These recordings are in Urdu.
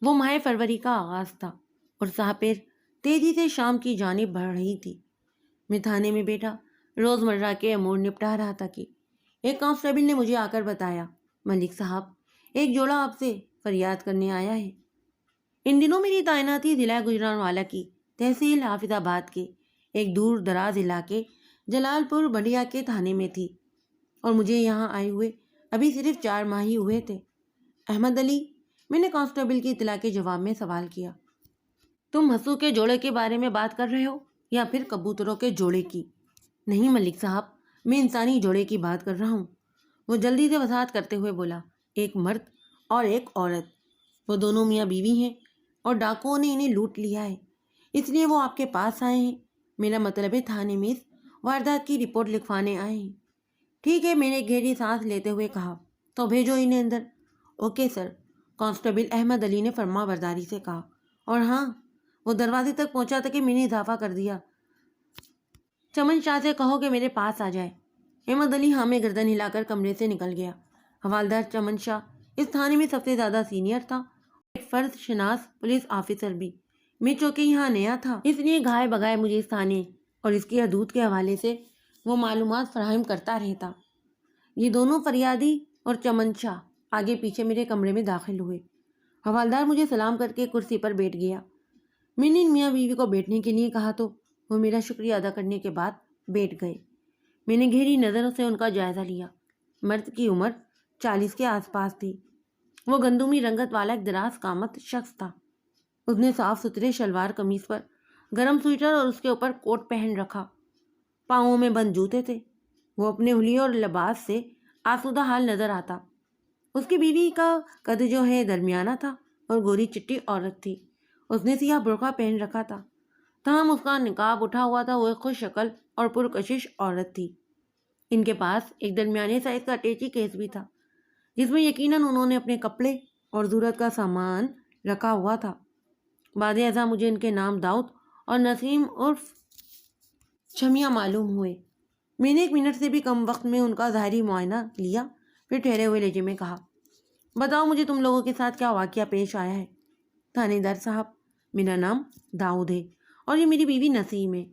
وہ ماہ فروری کا آغاز تھا اور ساپیر تیزی سے شام کی جانب بڑھ رہی تھی۔ میں تھانے میں بیٹھا روزمرہ کے امور نپٹا رہا تھا کہ ایک کانسٹیبل نے مجھے آ کر بتایا، ملک صاحب، ایک جوڑا آپ سے فریاد کرنے آیا ہے۔ ان دنوں میری تعیناتی ضلع گجرانوالہ کی تحصیل حافظ آباد کے ایک دور دراز علاقے جلال پور بڑھیا کے تھانے میں تھی اور مجھے یہاں آئے ہوئے ابھی صرف 4 ماہ ہی ہوئے تھے۔ احمد علی، میں نے کانسٹیبل کی اطلاع کے جواب میں سوال کیا۔ تم ہسو کے جوڑے کے بارے میں بات کر رہے ہو یا پھر کبوتروں کے جوڑے کی؟ نہیں ملک صاحب، میں انسانی جوڑے کی بات کر رہا ہوں، وہ جلدی سے وضاحت کرتے ہوئے بولا۔ ایک مرد اور ایک عورت، وہ دونوں میاں بیوی ہیں اور ڈاکوؤں نے انہیں لوٹ لیا ہے، اس لیے وہ آپ کے پاس آئے ہیں۔ میرا مطلب ہے تھانے میں اس واردات کی رپورٹ لکھوانے آئے ہیں۔ ٹھیک ہے، میں نے گہری سانس لیتے ہوئے کہا، تو بھیجو انہیں اندر۔ اوکے سر، کانسٹیبل احمد علی نے فرما برداری سے کہا۔ اور ہاں، وہ دروازے تک پہنچا تھا کہ میں نے اضافہ کر دیا، چمن شاہ سے کہو کہ میرے پاس آ جائے۔ احمد علی ہاں میں گردن ہلا کر کمرے سے نکل گیا۔ حوالدار چمن شاہ اس تھانے میں سب سے زیادہ سینئر تھا، ایک فرد شناس پولیس آفیسر بھی۔ میں چونکہ یہاں نیا تھا، اس لیے گھائے بگائے مجھے اس تھانے اور اس کی حدود کے حوالے سے وہ معلومات فراہم کرتا رہتا۔ یہ دونوں فریادی اور چمن شاہ آگے پیچھے میرے کمرے میں داخل ہوئے۔ حوالدار مجھے سلام کر کے کرسی پر بیٹھ گیا۔ میں نے ان میاں بیوی کو بیٹھنے کے لیے کہا تو وہ میرا شکریہ ادا کرنے کے بعد بیٹھ گئے۔ میں نے گہری نظروں سے ان کا جائزہ لیا۔ مرد کی عمر 40 کے آس پاس تھی۔ وہ گندمی رنگت والا ایک دراز قامت شخص تھا۔ اس نے صاف ستھرے شلوار قمیص پر گرم سویٹر اور اس کے اوپر کوٹ پہن رکھا، پاؤں میں بند جوتے تھے۔ وہ اپنے حلیے اور لباس سے آسودہ حال نظر آتا۔ اس کی بیوی کا قد جو ہے درمیانہ تھا اور گوری چٹی عورت تھی۔ اس نے سیاہ برقع پہن رکھا تھا، تاہم اس کا نقاب اٹھا ہوا تھا۔ وہ ایک خوش شکل اور پرکشش عورت تھی۔ ان کے پاس ایک درمیانے سائز کا اٹیچی کیس بھی تھا، جس میں یقیناً انہوں نے اپنے کپڑے اور ضرورت کا سامان رکھا ہوا تھا۔ بعد ازاں مجھے ان کے نام داؤد اور نسیم عرف چھمیا معلوم ہوئے۔ میں نے 1 منٹ سے بھی کم وقت میں ان کا ظاہری معائنہ لیا، پھر ٹھہرے ہوئے لہجے میں کہا، بتاؤ مجھے تم لوگوں کے ساتھ کیا واقعہ پیش آیا ہے؟ تھانے دار صاحب، میرا نام داؤد ہے اور یہ میری بیوی نسیم ہے،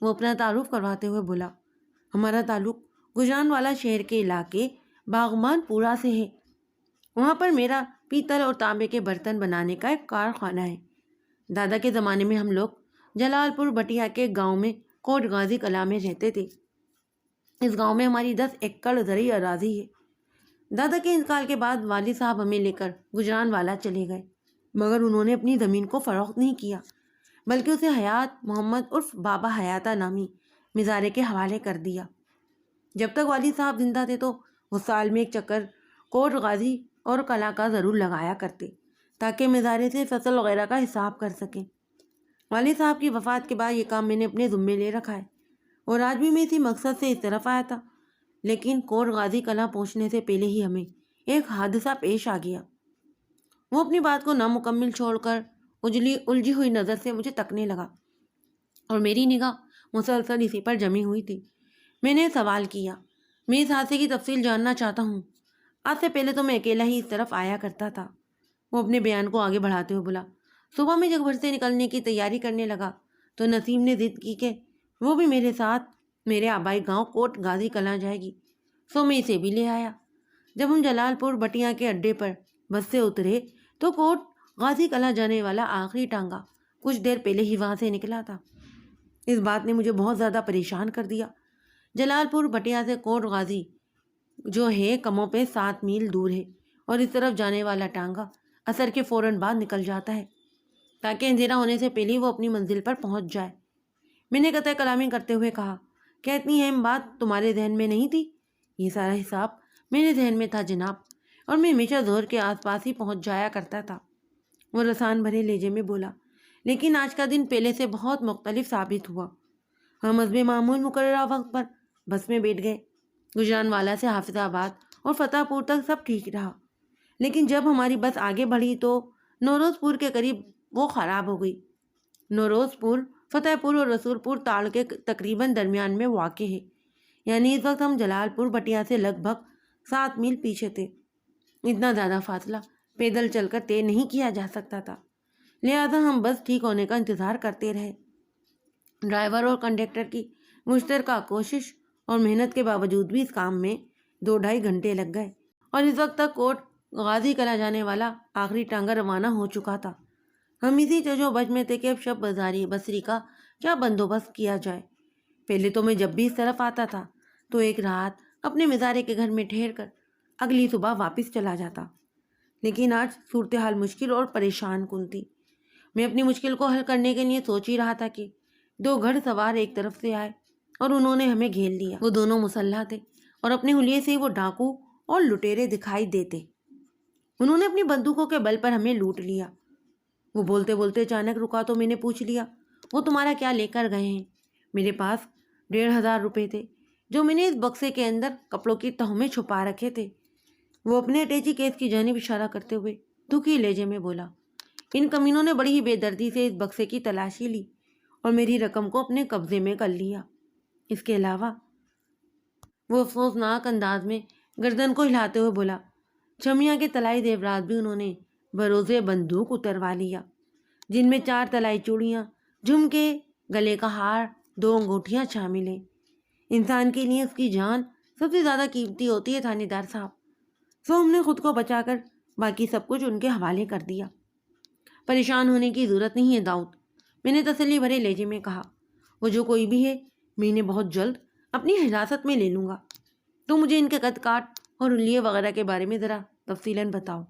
وہ اپنا تعارف کرواتے ہوئے بولا۔ ہمارا تعلق گجرانوالہ شہر کے علاقے باغمان پورا سے ہے۔ وہاں پر میرا پیتل اور تانبے کے برتن بنانے کا ایک کارخانہ ہے۔ دادا کے زمانے میں ہم لوگ جلال پور بٹیا کے گاؤں میں کوٹ غازی کلا میں رہتے تھے۔ اس گاؤں میں ہماری 10 ایکڑ زرعی اراضی ہے۔ دادا کے انتقال کے بعد والد صاحب ہمیں لے کر گجرانوالہ چلے گئے، مگر انہوں نے اپنی زمین کو فروخت نہیں کیا، بلکہ اسے حیات محمد عرف بابا حیاتہ نامی مزارے کے حوالے کر دیا۔ جب تک والد صاحب زندہ تھے تو وہ سال میں ایک چکر کوٹ غازی اور کلا کا ضرور لگایا کرتے، تاکہ مزارے سے فصل وغیرہ کا حساب کر سکیں۔ والد صاحب کی وفات کے بعد یہ کام میں نے اپنے ذمے لے رکھا ہے اور آج بھی میں اسی مقصد سے اس طرف آیا تھا، لیکن کوٹ غازی کلا پہنچنے سے پہلے ہی ہمیں ایک حادثہ پیش آ گیا۔ وہ اپنی بات کو نامکمل چھوڑ کر الجھی ہوئی نظر سے مجھے تکنے لگا اور میری نگاہ مسلسل اسی پر جمی ہوئی تھی۔ میں نے سوال کیا، میں اس حادثے کی تفصیل جاننا چاہتا ہوں۔ آج سے پہلے تو میں اکیلا ہی اس طرف آیا کرتا تھا۔ وہ اپنے بیان کو آگے بڑھاتے ہوئے بولا۔ صبح میں جب گھر سے نکلنے کی تیاری کرنے لگا تو نسیم نے ضد کی کہ وہ بھی میرے ساتھ میرے آبائی گاؤں کوٹ غازی کلاں جائے گی، سو میں اسے بھی لے آیا۔ جب ہم جلال پور بٹیا کے اڈے پر بس سے اترے تو کوٹ غازی کلاں جانے والا آخری ٹانگا کچھ دیر پہلے ہی وہاں سے نکلا تھا۔ اس بات نے مجھے بہت زیادہ پریشان کر دیا۔ جلال پور بٹیا سے کوٹ غازی جو ہے کموں پہ 7 میل دور ہے اور اس طرف جانے والا ٹانگا عصر کے فوراً بعد نکل جاتا ہے، تاکہ اندھیرا ہونے سے پہلے وہ اپنی منزل پر پہنچ جائے۔ میں نے قطع کلامی کرتے ہوئے کہا، کیا اتنی اہم بات تمہارے ذہن میں نہیں تھی؟ یہ سارا حساب میرے ذہن میں تھا جناب، اور میں ہمیشہ ظہر کے آس پاس ہی پہنچ جایا کرتا تھا۔ وہ رسان بھرے لہجے میں بولا، لیکن آج کا دن پہلے سے بہت مختلف ثابت ہوا۔ ہم حسب معمول مقررہ وقت پر بس میں بیٹھ گئے۔ گجرانوالہ سے حافظ آباد اور فتح پور تک سب ٹھیک رہا، لیکن جب ہماری بس آگے بڑھی تو نوروز پور کے قریب وہ خراب ہو گئی۔ نوروز پور فتح پور اور رسول پور تاڑ کے تقریباً درمیان میں واقع ہے، یعنی اس وقت ہم جلال پور بٹیا سے لگ بھگ 7 میل پیچھے تھے۔ اتنا زیادہ فاصلہ پیدل چل کر طے نہیں کیا جا سکتا تھا، لہذا ہم بس ٹھیک ہونے کا انتظار کرتے رہے۔ ڈرائیور اور کنڈکٹر کی مشترکہ کوشش اور محنت کے باوجود بھی اس کام میں 2-2.5 گھنٹے لگ گئے، اور اس وقت تک کوٹ غازی کلا جانے والا آخری ٹانگا روانہ ہو چکا تھا۔ ہم اسی چجو بج میں تھے کہ اب شب بصری کا کیا بندوبست کیا جائے۔ پہلے تو میں جب بھی اس طرف آتا تھا تو ایک رات اپنے مزارے کے گھر میں ٹھہر کر اگلی صبح واپس چلا جاتا، لیکن آج صورتحال مشکل اور پریشان کن تھی۔ میں اپنی مشکل کو حل کرنے کے لیے سوچ ہی رہا تھا کہ 2 گھڑ سوار ایک طرف سے آئے اور انہوں نے ہمیں گھیر لیا۔ وہ دونوں مسلح تھے اور اپنے حلیے سے وہ ڈاکو اور لٹیرے دکھائی دیتے۔ انہوں نے اپنی بندوقوں کے بل پر ہمیں لوٹ لیا۔ وہ بولتے بولتے اچانک رکا تو میں نے پوچھ لیا، وہ تمہارا کیا لے کر گئے ہیں؟ میرے پاس 1,500 روپے تھے جو میں نے اس بکسے کے اندر کپڑوں کی تہوں میں چھپا رکھے تھے۔ وہ اپنے اٹیچی کیس کی جانب اشارہ کرتے ہوئے دکھی لہجے میں بولا۔ ان کمینوں نے بڑی ہی بے دردی سے اس بکسے کی تلاشی لی اور میری رقم کو اپنے قبضے میں کر لیا۔ اس کے علاوہ وہ افسوسناک انداز میں گردن کو ہلاتے ہوئے بولا، چھمیا کے طلائی زیورات بھی انہوں نے بروزے بندوق اتروا لیا، جن میں 4 طلائی چوڑیاں، جھمکے، گلے کا ہار، 2 انگوٹھیاں شامل ہیں۔ انسان کے لیے اس کی جان سب سے زیادہ قیمتی ہوتی ہے تھانے دار صاحب، سو ہم نے خود کو بچا کر باقی سب کچھ ان کے حوالے کر دیا۔ پریشان ہونے کی ضرورت نہیں ہے داؤد، میں نے تسلی بھرے لہجے میں کہا، وہ جو کوئی بھی ہے میں انہیں بہت جلد اپنی حراست میں لے لوں گا۔ تو مجھے ان کے قد کاٹ اور حلیے وغیرہ کے بارے میں ذرا تفصیلاً بتاؤ۔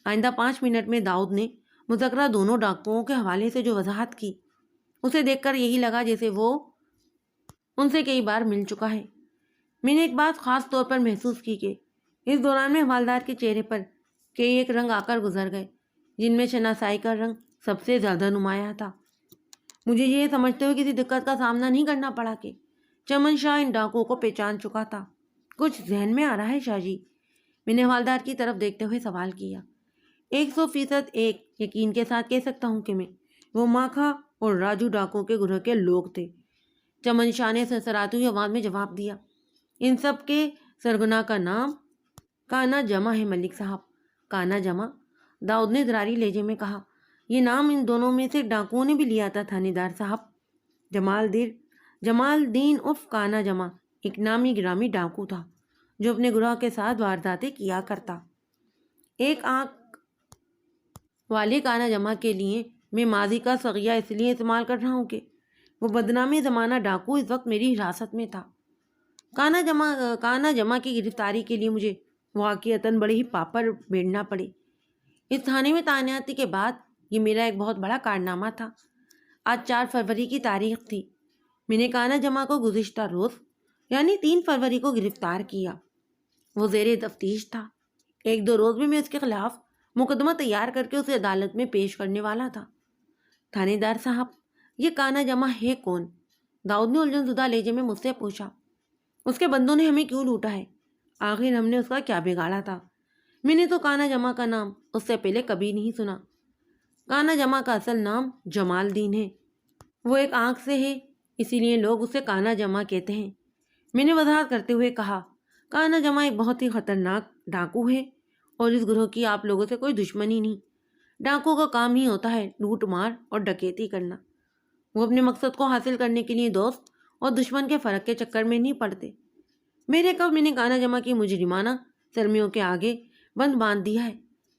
آئندہ 5 منٹ میں داؤد نے مذکرہ دونوں ڈاکوؤں کے حوالے سے جو وضاحت کی، اسے دیکھ کر یہی لگا جیسے وہ ان سے کئی بار مل چکا ہے۔ میں نے ایک بات خاص طور پر محسوس کی کہ اس دوران میں حوالدار کے چہرے پر کئی ایک رنگ آ کر گزر گئے، جن میں شناسائی کا رنگ سب سے زیادہ نمایاں تھا۔ مجھے یہ سمجھتے ہوئے کسی دقت کا سامنا نہیں کرنا پڑا کہ چمن شاہ ان ڈاکوؤں کو پہچان چکا تھا۔ کچھ ذہن میں آ رہا ہے شاہ جی؟ میں نے حوالدار کی طرف دیکھتے ہوئے سوال کیا۔ 100% ایک یقین کے ساتھ کہہ سکتا ہوں کہ میں وہ ماکھا اور راجو ڈاکوؤں کے گروہ کے لوگ تھے، چمن شاہ نے سرسراتی ہوئی آواز میں جواب دیا۔ ان سب کے سرگنا کا نام کانا جمع ہے ملک صاحب۔ کانا جمع؟ داؤد نے دراری لہجے میں کہا۔ یہ نام ان دونوں میں سے ڈاکوؤں نے بھی لیا تھا تھانے دار صاحب۔ جمال الدین عرف کانا جمع ایک نامی گرامی ڈاکو تھا جو اپنے گروہ کے ساتھ وارداتیں کیا کرتا۔ ایک آنکھ والے کانا جمع کے لیے میں ماضی کا صیغہ اس لیے استعمال کر رہا ہوں کہ وہ بدنام زمانہ ڈاکو اس وقت میری حراست میں تھا۔ کانا جمع کی گرفتاری کے لیے مجھے واقعتاً بڑے ہی پاپڑ بیڑنا پڑے۔ اس تھانے میں تعیناتی کے بعد یہ میرا ایک بہت بڑا کارنامہ تھا۔ آج 4 فروری کی تاریخ تھی۔ میں نے کانا جمع کو گزشتہ روز یعنی 3 فروری کو گرفتار کیا۔ وہ زیر تفتیش تھا۔ 1-2 روز میں اس کے خلاف مقدمہ تیار کر کے اسے عدالت میں پیش کرنے والا تھا۔ تھانے دار صاحب، یہ کانا جمع ہے کون؟ داؤد نے الجھن زدہ لہجے میں مجھ سے پوچھا۔ اس کے بندوں نے ہمیں کیوں لوٹا ہے؟ آخر ہم نے اس کا کیا بگاڑا تھا؟ میں نے تو کانا جمع کا نام اس سے پہلے کبھی نہیں سنا۔ کانا جمع کا اصل نام جمال الدین ہے۔ وہ ایک آنکھ سے ہے، اسی لیے لوگ اسے کانا جمع کہتے ہیں۔ میں نے وضاحت کرتے ہوئے کہا، کانا جمع ایک بہت ہی خطرناک ڈاکو ہے اور اس گروہ کی آپ لوگوں سے کوئی دشمنی نہیں۔ ڈاکو کا کام ہی ہوتا ہے لوٹ مار اور ڈکیتی کرنا۔ وہ اپنے مقصد کو حاصل کرنے کے لیے دوست اور دشمن کے فرق کے چکر میں نہیں پڑتے۔ میں نے کانا جمع کی مجرمانہ سرمیوں کے آگے بند باندھ دیا ہے۔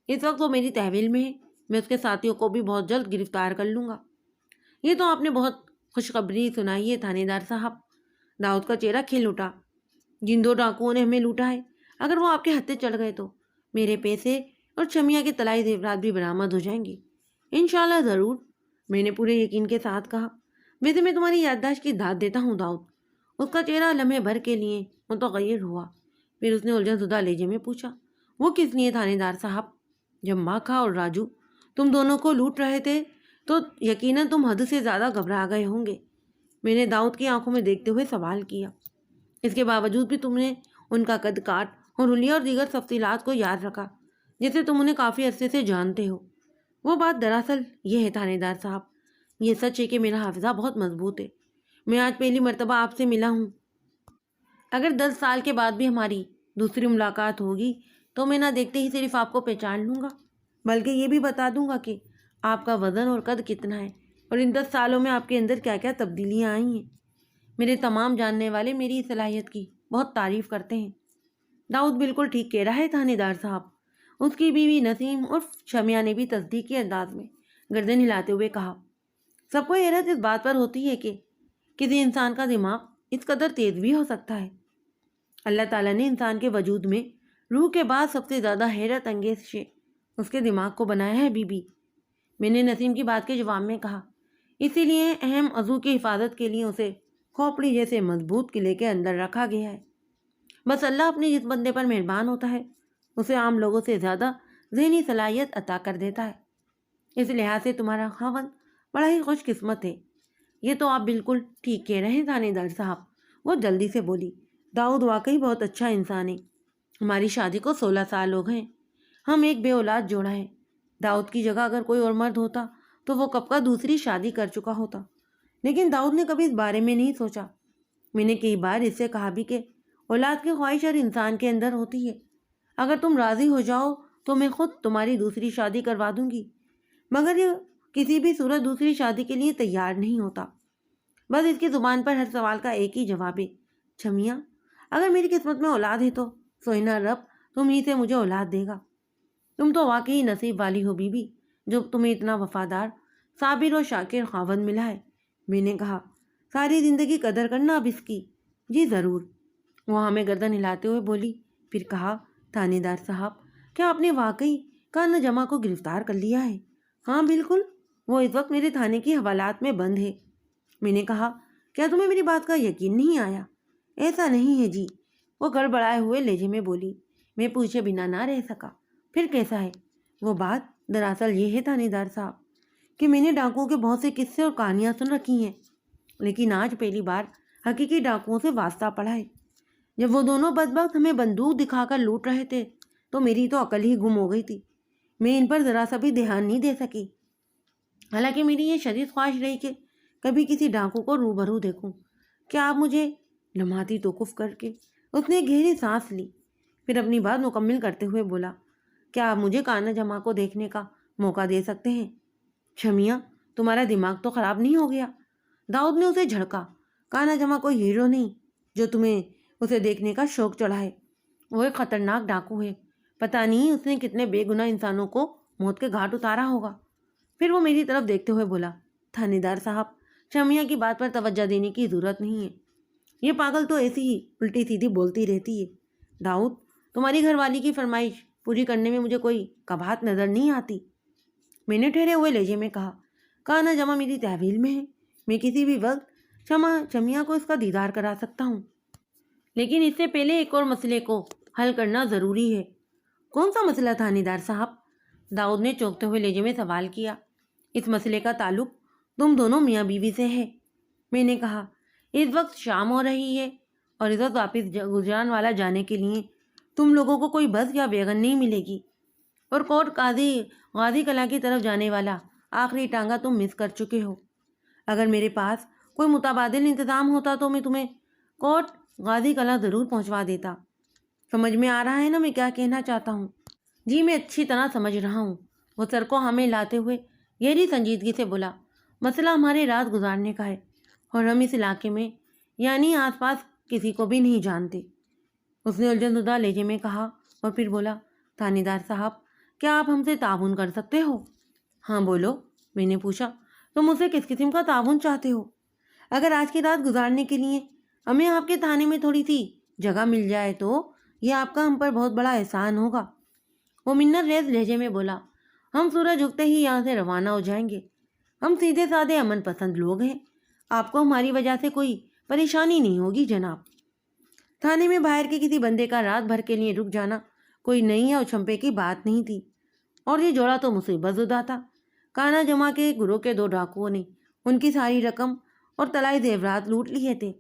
اس وقت وہ میری تحویل میں ہے۔ میں اس کے ساتھیوں کو بھی بہت جلد گرفتار کر لوں گا۔ یہ تو آپ نے بہت خوشخبری سنائی ہے تھانے دار صاحب۔ داؤد کا چہرہ کھل اٹھا۔ جن 2 ڈاکوؤں نے ہمیں لوٹا ہے، اگر وہ آپ کے ہتھے چڑھ گئے تو میرے پیسے اور چھمیا کے طلائی زیورات بھی برآمد ہو جائیں گے۔ انشاءاللہ ضرور، میں نے پورے یقین کے ساتھ کہا۔ ویسے میں تمہاری یادداشت کی داد دیتا ہوں داؤد۔ اس کا چہرہ لمحے بھر کے لیے متغیر ہوا، پھر اس نے الجھن زدہ لہجے میں پوچھا، وہ کس لیے تھانے دار صاحب؟ جب ماکھا اور راجو تم دونوں کو لوٹ رہے تھے تو یقیناً تم حد سے زیادہ گھبرا گئے ہوں گے۔ میں نے داؤد کی آنکھوں میں دیکھتے ہوئے سوال کیا۔ اس کے باوجود بھی تم نے ان کا قد کاٹ اور حلیہ اور دیگر تفصیلات کو یاد رکھا، جیسے تم انہیں کافی عرصے سے جانتے ہو۔ وہ بات دراصل یہ ہے تھانے دار صاحب، یہ سچ ہے کہ میرا حافظہ بہت مضبوط ہے۔ میں آج پہلی مرتبہ آپ سے ملا ہوں۔ اگر 10 سال کے بعد بھی ہماری دوسری ملاقات ہوگی تو میں نہ دیکھتے ہی صرف آپ کو پہچان لوں گا۔ بلکہ یہ بھی بتا دوں گا کہ آپ کا وزن اور قد کتنا ہے اور ان 10 سالوں میں آپ کے اندر کیا کیا تبدیلیاں آئی ہیں۔ میرے تمام جاننے والے میری اس صلاحیت کی بہت تعریف کرتے ہیں۔ داؤد بالکل ٹھیک کہہ رہا ہے تھانے دار صاحب، اس کی بیوی نسیم اور شمیہ نے بھی تصدیقی انداز میں گردن ہلاتے ہوئے کہا۔ سب کو حیرت اس بات پر ہوتی ہے کہ کسی انسان کا دماغ اس قدر تیز بھی ہو سکتا ہے۔ اللہ تعالیٰ نے انسان کے وجود میں روح کے بعد سب سے زیادہ حیرت انگیز شے اس کے دماغ کو بنایا ہے بی بی، میں نے نسیم کی بات کے جواب میں کہا۔ اسی لیے اہم عضو کی حفاظت کے لیے اسے کھوپڑی جیسے مضبوط قلعے کے اندر رکھا گیا ہے۔ بس اللہ اپنے جس بندے پر مہربان ہوتا ہے اسے عام لوگوں سے زیادہ ذہنی صلاحیت عطا کر دیتا ہے۔ اس لحاظ سے تمہارا خاوند بڑا ہی خوش قسمت ہے۔ یہ تو آپ بالکل ٹھیک کہہ رہے ہیں تھانے دار صاحب، وہ جلدی سے بولی۔ داؤد واقعی بہت اچھا انسان ہے۔ ہماری شادی کو 16 سال ہو گئے، ہم ایک بے اولاد جوڑا ہے۔ داؤد کی جگہ اگر کوئی اور مرد ہوتا تو وہ کب کا دوسری شادی کر چکا ہوتا، لیکن داؤد نے کبھی اس بارے میں نہیں سوچا۔ میں نے کئی بار اس سے کہا بھی کہ اولاد کی خواہش ہر انسان کے اندر ہوتی ہے، اگر تم راضی ہو جاؤ تو میں خود تمہاری دوسری شادی کروا دوں گی، مگر یہ کسی بھی صورت دوسری شادی کے لیے تیار نہیں ہوتا۔ بس اس کی زبان پر ہر سوال کا ایک ہی جواب ہے، چھمیا اگر میری قسمت میں اولاد ہے تو سوئنا رب تم ہی سے مجھے اولاد دے گا۔ تم تو واقعی نصیب والی ہو بی بی، جو تمہیں اتنا وفادار، صابر و شاکر خاوند ملا ہے۔ میں نے کہا، ساری زندگی قدر کرنا اب اس کی۔ جی ضرور، وہ ہمیں گردن ہلاتے ہوئے بولی۔ پھر کہا، تھانے دار صاحب کیا آپ نے واقعی کانا جمع کو گرفتار کر لیا ہے؟ ہاں بالکل، وہ اس وقت میرے تھانے کی حوالات میں بند ہے۔ میں نے کہا، کیا تمہیں میری بات کا یقین نہیں آیا؟ ایسا نہیں ہے جی، وہ گڑبڑائے ہوئے لہجے میں بولی۔ میں پوچھے بنا نہ رہ سکا، پھر کیسا ہے؟ وہ بات دراصل یہ ہے تھانے دار صاحب کہ میں نے ڈاکوؤں کے بہت سے قصے اور کہانیاں سن رکھی ہیں، لیکن آج پہلی بار حقیقی ڈاکوؤں سے واسطہ پڑا ہے۔ جب وہ دونوں بدبخت ہمیں بندوق دکھا کر لوٹ رہے تھے تو میری تو عقل ہی گم ہو گئی تھی، میں ان پر ذرا سا بھی دھیان نہیں دے سکی۔ حالانکہ میری یہ شدید خواہش رہی کہ کبھی کسی ڈاکو کو روبرو دیکھوں۔ کیا آپ مجھے لمحاتی توقف کر کے اس نے گہری سانس لی، پھر اپنی بات مکمل کرتے ہوئے بولا، کیا آپ مجھے کانا جمع کو دیکھنے کا موقع دے سکتے ہیں؟ شمیہ تمہارا دماغ تو خراب نہیں ہو گیا؟ داؤد نے اسے جھڑکا۔ کانا جمع کوئی ہیرو نہیں جو تمہیں اسے دیکھنے کا شوق چڑھا ہے، وہ ایک خطرناک ڈاکو ہے، پتہ نہیں اس نے کتنے بے گناہ انسانوں کو موت کے گھاٹ اتارا ہوگا۔ پھر وہ میری طرف دیکھتے ہوئے بولا، تھانے دار صاحب شمیہ کی بات پر توجہ دینے کی ضرورت نہیں ہے، یہ پاگل تو ایسی ہی الٹی سیدھی بولتی رہتی ہے۔ داؤد تمہاری گھر والی کی فرمائش پوری کرنے میں مجھے کوئی قباحت نظر نہیں آتی۔ میں نے ٹھہرے ہوئے لہجے میں کہا، کانا جمع میری تحویل میں ہے، میں کسی بھی وقت شمیہ کو اس کا دیدار کرا سکتا ہوں، لیکن اس سے پہلے ایک اور مسئلے کو حل کرنا ضروری ہے۔ کون سا مسئلہ تھانے دار صاحب؟ داؤد نے چونکتے ہوئے لہجے میں سوال کیا۔ اس مسئلے کا تعلق تم دونوں میاں بیوی سے ہے۔ میں نے کہا، اس وقت شام ہو رہی ہے اور اس وقت واپس گجران والا جانے کے لیے تم لوگوں کو کوئی بس یا ویگن نہیں ملے گی، اور کوٹ غازی کلاں کی طرف جانے والا آخری ٹانگا تم مس کر چکے ہو۔ اگر میرے پاس کوئی متبادل انتظام ہوتا تو میں تمہیں کوٹ غازی کلاں ضرور پہنچوا دیتا۔ سمجھ میں آ رہا ہے نا میں کیا کہنا چاہتا ہوں؟ جی میں اچھی طرح سمجھ رہا ہوں، وہ سر کو ہمیں لاتے ہوئے گہری سنجیدگی سے بولا۔ مسئلہ ہمارے رات گزارنے کا ہے اور ہم اس علاقے میں یعنی آس پاس کسی کو بھی نہیں جانتے، اس نے الجھن زدہ لہجے میں کہا، اور پھر بولا، تھانے دار صاحب کیا آپ ہم سے تعاون کر سکتے ہو؟ ہاں بولو، میں نے پوچھا، تم مجھ سے کس قسم کا تعاون چاہتے ہو؟ اگر آج کی رات گزارنے کے لیے ہمیں آپ کے تھانے میں تھوڑی سی جگہ مل جائے تو یہ آپ کا ہم پر بہت بڑا احسان ہوگا، وہ منت ریز لہجے میں بولا۔ ہم سورج اگتے ہی یہاں سے روانہ ہو جائیں گے، ہم سیدھے سادے امن پسند لوگ ہیں، آپ کو ہماری وجہ سے کوئی پریشانی نہیں ہوگی جناب۔ تھانے میں باہر کے کسی بندے کا رات بھر کے لیے رک جانا کوئی نئی اور چھمپے کی بات نہیں تھی، اور یہ جوڑا تو مصیبت زدہ تھا۔ کانا جمع کے گروہ کے 2 ڈاکوؤں نے ان کی ساری رقم اور طلائی زیورات لوٹ لیے تھے۔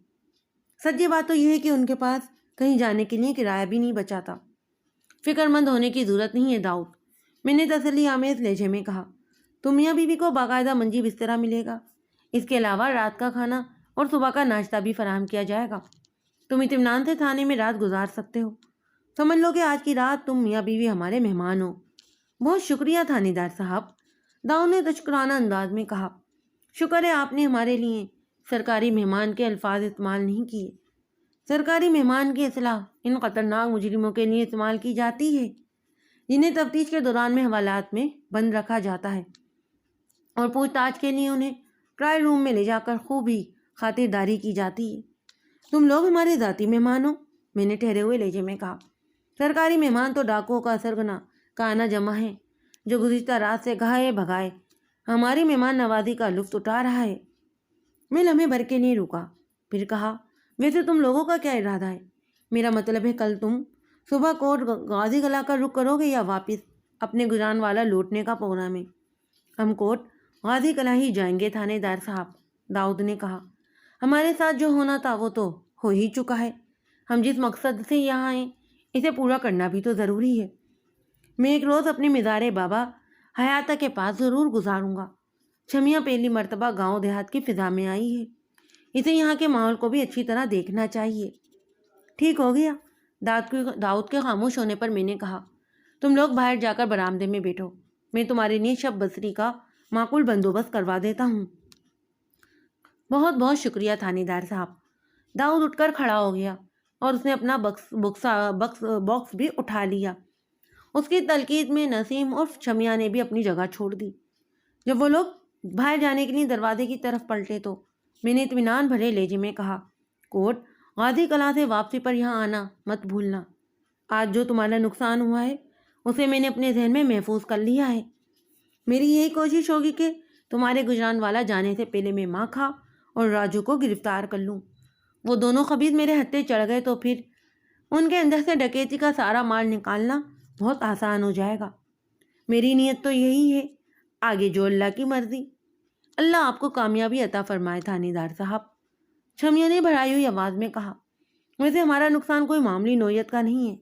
سچی بات تو یہ ہے کہ ان کے پاس کہیں جانے کے لیے کرایہ بھی نہیں بچا تھا۔ فکر مند ہونے کی ضرورت نہیں ہے داؤد، میں نے تسلی آمیز لہجے میں کہا، تم میاں بیوی کو باقاعدہ منجی بسترا ملے گا، اس کے علاوہ رات کا کھانا اور صبح کا ناشتہ بھی فراہم کیا جائے گا، تم اطمینان سے تھانے میں رات گزار سکتے ہو۔ سمجھ لو کہ آج کی رات تم میاں بیوی ہمارے مہمان ہو۔ بہت شکریہ تھانے دار صاحب، داؤد نے تشکرانہ انداز میں کہا۔ شکر ہے آپ نے ہمارے لیے سرکاری مہمان کے الفاظ استعمال نہیں کیے۔ سرکاری مہمان کی اصطلاح ان خطرناک مجرموں کے لیے استعمال کی جاتی ہے جنہیں تفتیش کے دوران میں حوالات میں بند رکھا جاتا ہے اور پوچھ تاچھ کے لیے انہیں ٹرائل روم میں لے جا کر خوب ہی خاطرداری کی جاتی ہے۔ تم لوگ ہمارے ذاتی مہمان ہو، میں نے ٹھہرے ہوئے لہجے میں کہا۔ سرکاری مہمان تو ڈاکوؤں کا سرگنا کا آنا جمع ہے جو گزشتہ رات سے گھائے بھگائے ہماری مہمان نوازی کا لطف اٹھا رہا ہے۔ میں لمحے بھر کے لیے رکا، پھر کہا، ویسے تم لوگوں کا کیا ارادہ ہے؟ میرا مطلب ہے کل تم صبح کوٹ غازی کلا کا رخ کرو گے یا واپس اپنے گجران والا لوٹنے کا پروگرام ہے؟ ہم کوٹ غازی کلا ہی جائیں گے تھانے دار صاحب، داؤد نے کہا۔ ہمارے ساتھ جو ہونا تھا وہ تو ہو ہی چکا ہے، ہم جس مقصد سے یہاں آئے اسے پورا کرنا بھی تو ضروری ہے۔ میں ایک روز اپنے مزار بابا حیاتہ کے پاس ضرور گزاروں گا۔ چھمیا پہلی مرتبہ گاؤں دیہات کی فضا میں آئی ہے، اسے یہاں کے ماحول کو بھی اچھی طرح دیکھنا چاہیے۔ ٹھیک ہو گیا، داؤد کے خاموش ہونے پر میں نے کہا، تم لوگ باہر جا کر برآمدے میں بیٹھو، میں تمہارے لیے شب بسری کا معقول بندوبست کروا دیتا ہوں۔ بہت بہت شکریہ تھانے دار صاحب۔ داؤد اٹھ کر کھڑا ہو گیا اور اس نے اپنا باکس بھی اٹھا لیا۔ اس کی تلقین میں نسیم اور چھمیا نے بھی اپنی جگہ چھوڑ دی۔ جب وہ لوگ باہر جانے کے لیے دروازے کی طرف پلٹے تو میں نے اطمینان بھرے لہجے میں کہا، کوٹ غازی کلا سے واپسی پر یہاں آنا مت بھولنا۔ آج جو تمہارا نقصان ہوا ہے اسے میں نے اپنے ذہن میں محفوظ کر لیا ہے۔ میری یہی کوشش ہوگی کہ تمہارے گجران والا جانے سے پہلے میں ماں کھا اور راجو کو گرفتار کر لوں۔ وہ دونوں خبیث میرے ہتھے چڑھ گئے تو پھر ان کے اندر سے ڈکیتی کا سارا مال نکالنا بہت آسان ہو جائے گا۔ میری نیت تو یہی ہے، آگے جو اللہ کی مرضی۔ اللہ آپ کو کامیابی عطا فرمائے تھانے دار صاحب، چھمیا نے بھرائی ہوئی آواز میں کہا۔ ویسے ہمارا نقصان کوئی معمولی نوعیت کا نہیں ہے،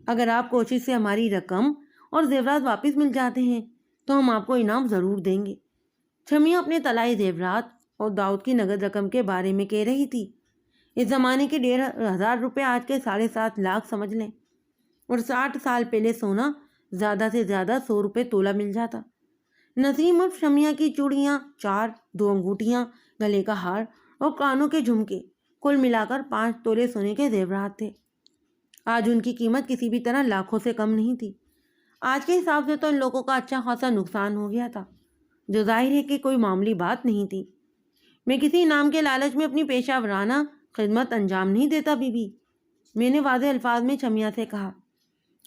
اگر آپ کوشش سے ہماری رقم اور زیورات واپس مل جاتے ہیں تو ہم آپ کو انعام ضرور دیں گے۔ چھمیا اپنے طلائی زیورات اور داؤد کی نقد رقم کے بارے میں کہہ رہی تھی۔ اس زمانے کے 1,500 روپے آج کے 7.5 لاکھ سمجھ لیں، اور 60 سال پہلے سونا زیادہ سے زیادہ 100 روپے تولہ مل جاتا۔ نسیم اور شمیا کی چوڑیاں 4، 2 انگوٹھیاں، گلے کا ہار اور کانوں کے جھمکے، کل ملا کر 5 تولے سونے کے زیورات تھے۔ آج ان کی قیمت کسی بھی طرح لاکھوں سے کم نہیں تھی۔ آج کے حساب سے تو ان لوگوں کا اچھا خاصا نقصان ہو گیا تھا، جو ظاہر ہے کہ کوئی معمولی بات نہیں تھی۔ میں کسی انعام کے لالچ میں اپنی پیشہ ورانہ خدمت انجام نہیں دیتا بی بی، میں نے واضح الفاظ میں چھمیا سے کہا۔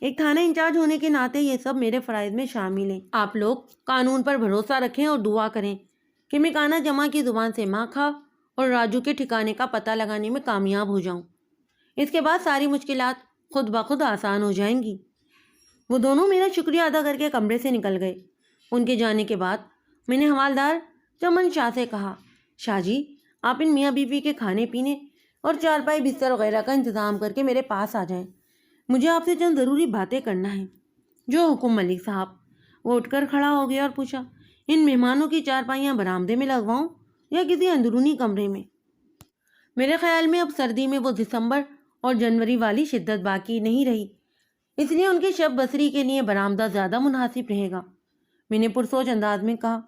ایک تھانہ انچارج ہونے کے ناطے یہ سب میرے فرائض میں شامل ہیں۔ آپ لوگ قانون پر بھروسہ رکھیں اور دعا کریں کہ میں کانا جمع کی زبان سے ماں کھا اور راجو کے ٹھکانے کا پتہ لگانے میں کامیاب ہو جاؤں۔ اس کے بعد ساری مشکلات خود بخود آسان ہو جائیں گی۔ وہ دونوں میرا شکریہ ادا کر کے کمرے سے نکل گئے۔ ان کے جانے کے بعد میں نے حوالدار چمن شاہ سے کہا، شاہ جی آپ ان میاں بیوی کے کھانے پینے اور چارپائی بستر وغیرہ کا انتظام کر کے میرے پاس آ جائیں، مجھے آپ سے چند ضروری باتیں کرنا ہے۔ جو حکم ملک صاحب۔ وہ اٹھ کر کھڑا ہو گیا اور پوچھا، ان مہمانوں کی چارپائیاں برآمدے میں لگواؤں یا کسی اندرونی کمرے میں؟ میرے خیال میں اب سردی میں وہ دسمبر اور جنوری والی شدت باقی نہیں رہی، اس لیے ان کی شب بسری کے لیے برآمدہ زیادہ مناسب رہے گا، میں نے پرسوچ انداز میں کہا۔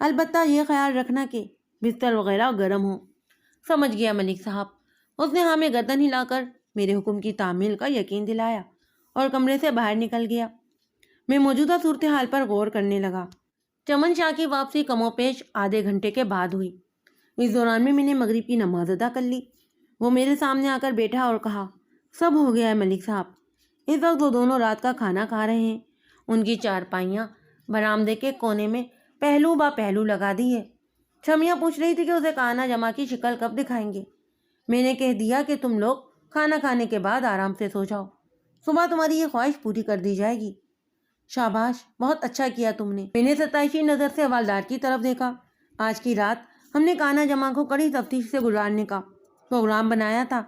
البتہ یہ خیال رکھنا کہ بستر وغیرہ گرم ہو۔ سمجھ گیا ملک صاحب۔ اس نے ہاں میں گردن ہلا کر میرے حکم کی تعمیل کا یقین دلایا اور کمرے سے باہر نکل گیا۔ میں موجودہ صورتحال پر غور کرنے لگا۔ چمن شاہ کی واپسی کم و بیش آدھے گھنٹے کے بعد ہوئی۔ اس دوران میں نے مغرب کی نماز ادا کر لی۔ وہ میرے سامنے آ کر بیٹھا اور کہا، سب ہو گیا ہے ملک صاحب۔ اس وقت وہ دونوں رات کا کھانا کھا رہے ہیں۔ ان کی چارپائیاں برآمدے کے کونے میں پہلو با پہلو لگا دی ہے۔ چھمیا پوچھ رہی تھی کہ اسے کانا جمع کی شکل کب دکھائیں گے۔ میں نے کہہ دیا کہ تم لوگ کھانا کھانے کے بعد آرام سے سو جاؤ، صبح تمہاری یہ خواہش پوری کر دی جائے گی۔ شاباش، بہت اچھا کیا تم نے۔ میں نے ستائشی نظر سے حوالدار کی طرف دیکھا۔ آج کی رات ہم نے کانا جمع کو کڑی تفتیش سے گزارنے کا پروگرام بنایا تھا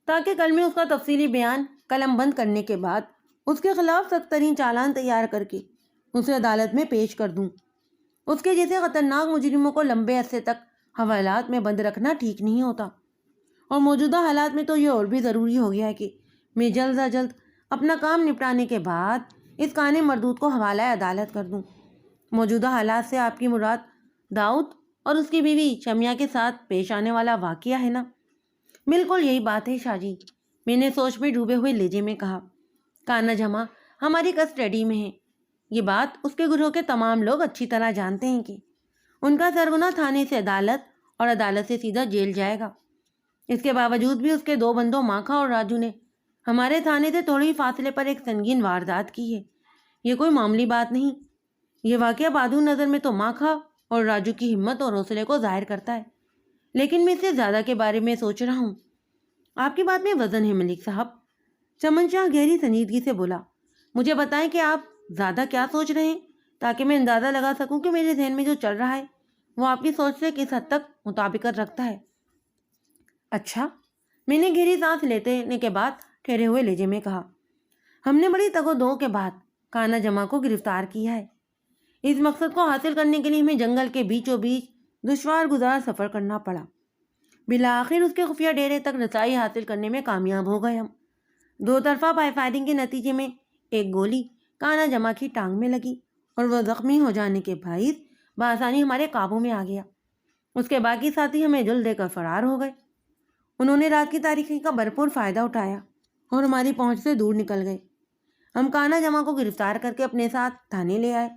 تاکہ کل میں اس کا تفصیلی بیان قلم بند کرنے کے بعد اس کے خلاف سخت ترین چالان تیار کر کے اسے عدالت میں پیش کر دوں۔ اس کے جیسے خطرناک مجرموں کو لمبے عرصے تک حوالات میں بند رکھنا ٹھیک نہیں ہوتا، اور موجودہ حالات میں تو یہ اور بھی ضروری ہو گیا ہے کہ میں جلد از جلد اپنا کام نپٹانے کے بعد اس کانے مردود کو حوالہ عدالت کر دوں۔ موجودہ حالات سے آپ کی مراد داؤد اور اس کی بیوی شمیا کے ساتھ پیش آنے والا واقعہ ہے نا؟ بالکل یہی بات ہے شاہ جی، میں نے سوچ میں ڈوبے ہوئے لہجے میں کہا۔ کانا جمع ہماری کسٹڈی میں ہے، یہ بات اس کے گروہ کے تمام لوگ اچھی طرح جانتے ہیں کہ ان کا سرغنہ تھانے سے عدالت اور عدالت سے سیدھا جیل جائے گا۔ اس کے باوجود بھی اس کے دو بندوں ماکھا اور راجو نے ہمارے تھانے سے تھوڑے ہی فاصلے پر ایک سنگین واردات کی ہے۔ یہ کوئی معمولی بات نہیں۔ یہ واقعہ بادو نظر میں تو ماکھا اور راجو کی ہمت اور حوصلے کو ظاہر کرتا ہے، لیکن میں اس سے زیادہ کے بارے میں سوچ رہا ہوں۔ آپ کی بات میں وزن ہے ملک صاحب، چمن شاہ گہری سنجیدگی سے بولا۔ مجھے بتائیں کہ آپ زیادہ کیا سوچ رہے ہیں تاکہ میں اندازہ لگا سکوں کہ میرے ذہن میں جو چل رہا ہے وہ آپ کی سوچ سے کس حد تک مطابقت رکھتا ہے۔ اچھا، میں نے گہری سانس لینے کے بعد ٹھہرے ہوئے لہجے میں کہا، ہم نے بڑی تگ و دو کے بعد کانا جمع کو گرفتار کیا ہے۔ اس مقصد کو حاصل کرنے کے لیے ہمیں جنگل کے بیچوں بیچ دشوار گزار سفر کرنا پڑا۔ بالآخر اس کے خفیہ ڈیرے تک رسائی حاصل کرنے میں کامیاب ہو گئے ہم۔ دو طرفہ فائرنگ کے نتیجے میں ایک گولی کانا جمع کی ٹانگ میں لگی اور وہ زخمی ہو جانے کے باعث بآسانی ہمارے قابو میں آ گیا۔ اس کے باقی ساتھی ہمیں جل دے کر فرار ہو گئے۔ انہوں نے رات کی تاریکی کا بھرپور فائدہ اٹھایا اور ہماری پہنچ سے دور نکل گئے۔ ہم کانا جمع کو گرفتار کر کے اپنے ساتھ تھانے لے آئے۔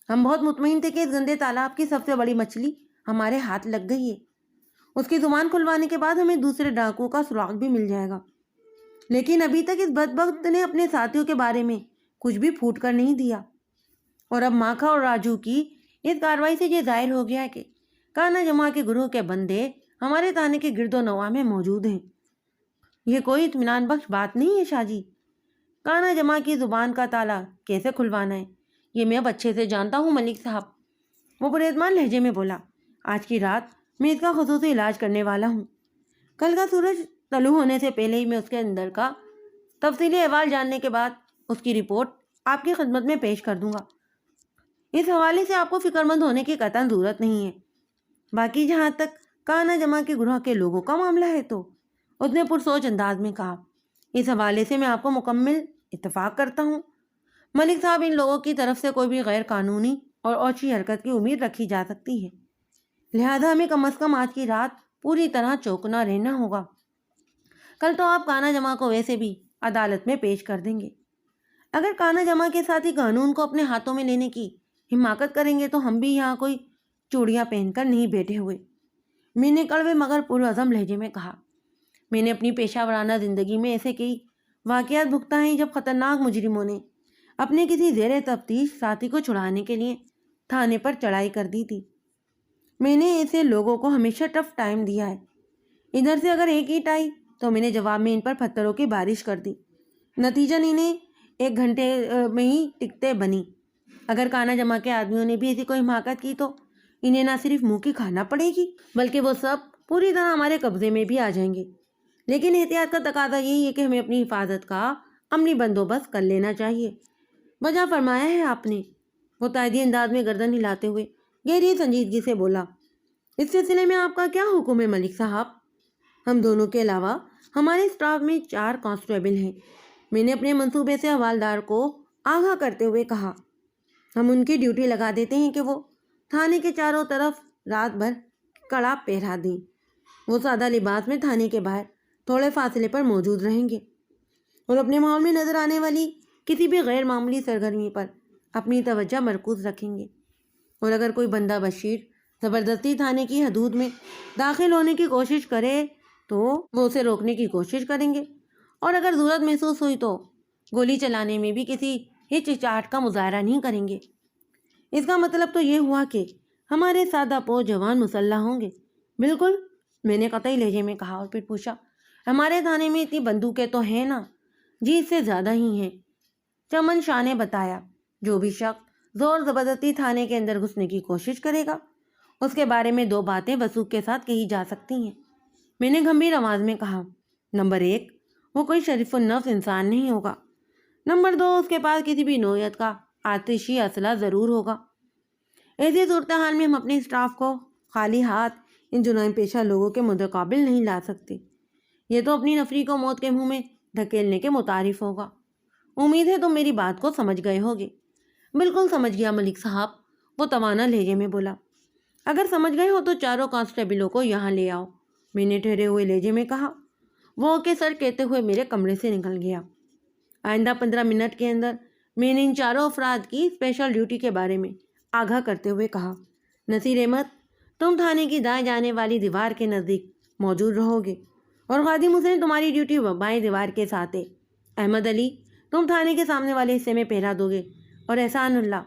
ہم بہت مطمئن تھے کہ اس گندے تالاب کی سب سے بڑی مچھلی ہمارے ہاتھ لگ گئی ہے۔ اس کی زبان کھلوانے کے بعد ہمیں دوسرے ڈاکوؤں کا سراغ بھی مل جائے گا، لیکن ابھی تک اس بدبخت نے اپنے ساتھیوں کے بارے میں کچھ بھی پھوٹ کر نہیں دیا۔ اور اب ماکھا اور راجو کی اس کارروائی سے یہ ظاہر ہو گیا ہے کہ کانا جمع کے گروہ کے بندے ہمارے تھانے کے گرد و نواح میں موجود ہیں۔ یہ کوئی اطمینان بخش بات نہیں ہے شاہ جی۔ کانا جمع کی زبان کا تالا کیسے کھلوانا ہے یہ میں اب اچھے سے جانتا ہوں ملک صاحب، وہ پراعتماد لہجے میں بولا۔ آج کی رات میں اس کا خصوصی علاج کرنے والا ہوں۔ کل کا سورج طلوع ہونے سے پہلے ہی میں اس کے اندر کا تفصیلی احوال جاننے کے بعد اس کی رپورٹ آپ کی خدمت میں پیش کر دوں گا۔ اس حوالے سے آپ کو فکر مند ہونے کی قطعاً ضرورت نہیں ہے۔ باقی جہاں تک کانا جمع کے گروہ کے لوگوں کا معاملہ ہے تو اس نے پرسوچ انداز میں کہا، اس حوالے سے میں آپ کو مکمل اتفاق کرتا ہوں ملک صاحب۔ ان لوگوں کی طرف سے کوئی بھی غیر قانونی اور اوچھی حرکت کی امید رکھی جا سکتی ہے، لہذا ہمیں کم از کم آج کی رات پوری طرح چوکنا رہنا ہوگا۔ کل تو آپ کانا جمع کو ویسے بھی عدالت میں پیش کر دیں گے۔ اگر کانا جمع کے ساتھ ہی قانون کو اپنے ہاتھوں میں لینے کی حماقت کریں گے تو ہم بھی یہاں کوئی چوڑیاں پہن کر نہیں بیٹھے ہوئے، میں نے کڑوے مگر پرعزم لہجے میں کہا۔ میں نے اپنی پیشہ ورانہ زندگی میں ایسے کئی واقعات بھگتا ہیں جب خطرناک مجرموں نے اپنے کسی زیر تفتیش ساتھی کو چھڑانے کے لیے تھانے پر چڑھائی کر دی تھی۔ میں نے ایسے لوگوں کو ہمیشہ ٹف ٹائم دیا ہے۔ ادھر سے اگر ایک اینٹ آئی تو میں نے جواب میں ان پر پتھروں کی بارش کر دی، نتیجہ انہیں 1 گھنٹے میں ہی ٹکٹیں بنی۔ اگر کانا جمع کے آدمیوں نے بھی ایسی کوئی حماقت کی تو انہیں نہ صرف منہ کی کھانا پڑے گی بلکہ وہ سب پوری طرح ہمارے قبضے میں بھی آ جائیں گے۔ لیکن احتیاط کا تقاضا یہی ہے کہ ہمیں اپنی حفاظت کا عملی بندوبست کر لینا چاہیے۔ وجہ فرمایا ہے آپ نے، وہ تائیدی انداز میں گردن ہلاتے ہوئے گہری سنجیدگی سے بولا۔ اس سلسلے میں آپ کا کیا حکم ہے ملک صاحب؟ ہم دونوں کے علاوہ ہمارے اسٹاف میں 4 کانسٹیبل ہیں، میں نے اپنے منصوبے سے حوالدار کو آگاہ کرتے ہوئے کہا۔ ہم ان کی ڈیوٹی لگا دیتے ہیں کہ وہ تھانے کے چاروں طرف رات بھر کڑا پہرا دیں۔ وہ سادہ لباس میں تھانے کے باہر تھوڑے فاصلے پر موجود رہیں گے اور اپنے ماحول میں نظر آنے والی کسی بھی غیر معمولی سرگرمی پر اپنی توجہ مرکوز رکھیں گے، اور اگر کوئی بندہ بشیر زبردستی تھانے کی حدود میں داخل ہونے کی کوشش کرے تو وہ اسے روکنے کی کوشش کریں گے، اور اگر ضرورت محسوس ہوئی تو گولی چلانے میں بھی کسی ہچکچاہٹ کا مظاہرہ نہیں کریں گے۔ اس کا مطلب تو یہ ہوا کہ ہمارے سادہ پو جوان مسلح ہوں گے۔ بالکل، میں نے قطعی لہجے میں کہا اور پھر پوچھا، ہمارے تھانے میں اتنی بندوقیں تو ہیں نا؟ جی، اس سے زیادہ ہی ہیں، چمن شاہ نے بتایا۔ جو بھی شخص زور زبردستی تھانے کے اندر گھسنے کی کوشش کرے گا اس کے بارے میں 2 باتیں وثوق کے ساتھ کہی جا سکتی ہیں، میں نے گمبھیر آواز میں کہا۔ نمبر 1، وہ کوئی شریف النفس انسان نہیں ہوگا۔ نمبر 2، اس کے پاس کسی بھی نوعیت کا آتشی اسلحہ ضرور ہوگا۔ ایسی صورتحال میں ہم اپنے اسٹاف کو خالی ہاتھ ان جرائم پیشہ لوگوں کے متقابل نہیں لا سکتے۔ یہ تو اپنی نفری کو موت کے منہ میں دھکیلنے کے متعارف ہوگا۔ امید ہے تم میری بات کو سمجھ گئے ہوگے۔ بالکل سمجھ گیا ملک صاحب، وہ توانا لہجے میں بولا۔ اگر سمجھ گئے ہو تو چاروں کانسٹیبلوں کو یہاں لے آؤ، میں نے ٹھہرے ہوئے لہجے میں کہا۔ وہ اوکے سر کہتے ہوئے میرے کمرے سے نکل گیا۔ آئندہ 15 منٹ کے اندر میں نے ان چاروں افراد کی اسپیشل ڈیوٹی کے بارے میں آگاہ کرتے ہوئے کہا۔ نصیر احمد، تم تھانے کی دائیں جانے والی دیوار کے نزدیک موجود رہو گے اور خادم حسین تمہاری ڈیوٹی بائیں دیوار کے ساتھ ہے۔ احمد علی، تم تھانے کے سامنے والے حصے میں پہرا دو گے، اور احسان اللہ،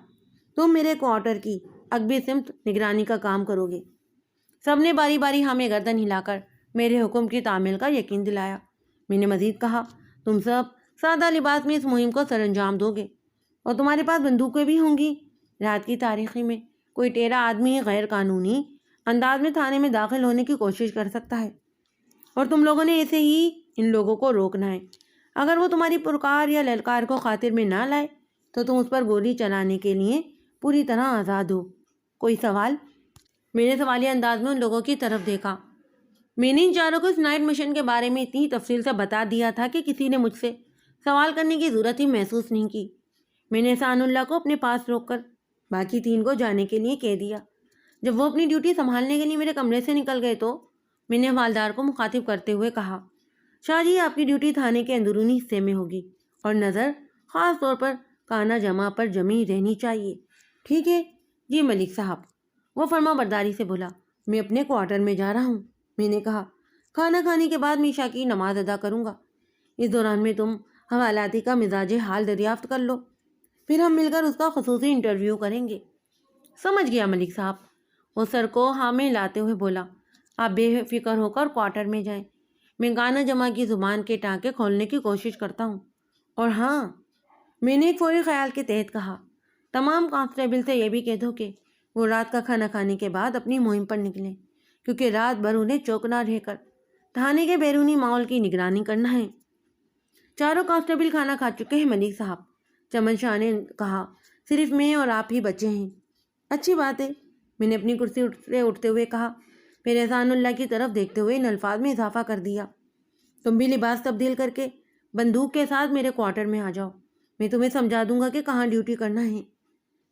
تم میرے کوارٹر کی عقبی سمت نگرانی کا کام کرو گے۔ سب نے باری باری ہمیں گردن ہلا کر میرے حکم کی تعمیل کا یقین دلایا۔ میں نے مزید کہا، تم سب سادہ لباس میں اس مہم کو سر انجام دو گے اور تمہارے پاس بندوقیں بھی ہوں گی۔ رات کی تاریکی میں کوئی ٹیرا آدمی غیر قانونی انداز میں تھانے میں داخل ہونے کی کوشش کر سکتا ہے، اور تم لوگوں نے ایسے ہی ان لوگوں کو روکنا ہے۔ اگر وہ تمہاری پرکار یا للکار کو خاطر میں نہ لائے تو تم اس پر گولی چلانے کے لیے پوری طرح آزاد ہو۔ کوئی سوال؟ میں نے سوالیہ انداز میں ان لوگوں کی طرف دیکھا۔ میں نے ان چاروں کو اس نائٹ مشن کے بارے میں اتنی تفصیل سے بتا دیا تھا کہ کسی نے مجھ سے سوال کرنے کی ضرورت ہی محسوس نہیں کی۔ میں نے احسان اللہ کو اپنے پاس روک کر باقی 3 کو جانے کے لیے کہہ دیا۔ جب وہ اپنی ڈیوٹی سنبھالنے کے لیے میرے کمرے سے نکل گئے تو میں نے حوالدار کو مخاطب کرتے ہوئے کہا، شاہ جی، آپ کی ڈیوٹی تھانے کے اندرونی حصے میں ہوگی اور نظر خاص طور پر کانا جمع پر جمی رہنی چاہیے۔ ٹھیک ہے جی ملک صاحب، وہ فرما برداری سے بولا۔ میں اپنے کوارٹر میں جا رہا ہوں، میں نے کہا۔ کھانا کھانے کے بعد میں عشاء کی نماز ادا کروں گا۔ اس دوران میں تم حوالاتی کا مزاج حال دریافت کر لو، پھر ہم مل کر اس کا خصوصی انٹرویو کریں گے۔ سمجھ گیا ملک صاحب، وہ سر کو ہاں میں لاتے ہوئے بولا۔ آپ بے فکر ہو کر کوارٹر میں جائیں، میں گانا جمع کی زبان کے ٹانکے کھولنے کی کوشش کرتا ہوں۔ اور ہاں، میں نے ایک فوری خیال کے تحت کہا، تمام کانسٹیبل سے یہ بھی کہہ دو کہ وہ رات کا کھانا کھانے کے بعد اپنی مہم پر نکلیں، کیونکہ رات بھر انہیں چوکنا رہ کر تھانے کے بیرونی ماحول کی نگرانی کرنا ہے۔ چاروں کانسٹیبل کھانا کھا چکے ہیں ملک صاحب، چمن شاہ نے کہا، صرف میں اور آپ ہی بچے ہیں۔ اچھی بات ہے، میں نے اپنی کرسی سے اٹھتے ہوئے کہا، پھر احسان اللہ کی طرف دیکھتے ہوئے ان الفاظ میں اضافہ کر دیا، تم بھی لباس تبدیل کر کے بندوق کے ساتھ میرے کوارٹر میں آ جاؤ، میں تمہیں سمجھا دوں گا کہ کہاں ڈیوٹی کرنا ہے۔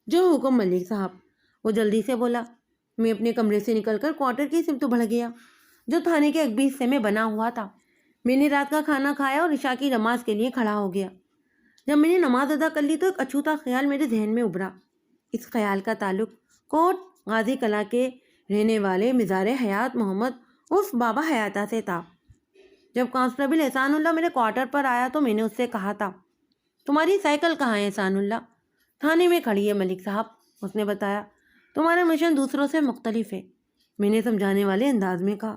جو حکم ملک صاحب، وہ جلدی سے بولا۔ میں اپنے کمرے سے نکل کر کوارٹر کی سمت بڑھ گیا جو تھانے کے عقبی حصے میں بنا ہوا تھا۔ میں نے رات کا کھانا کھایا اور عشاء کی نماز کے لیے کھڑا ہو گیا۔ جب میں نے نماز ادا کر لی تو ایک اچھوتا خیال میرے ذہن میں ابھرا۔ اس خیال کا تعلق کوٹ غازی کلاں کے رہنے والے مزار حیات محمد عرف بابا حیاتہ سے تھا۔ جب کانسٹیبل احسان اللہ میرے کوارٹر پر آیا تو میں نے اس سے کہا تھا، تمہاری سائیکل کہاں ہے احسان اللہ؟ تھانے میں کھڑی ہے ملک صاحب، اس نے بتایا۔ تمہارا مشن دوسروں سے مختلف ہے، میں نے سمجھانے والے انداز میں کہا۔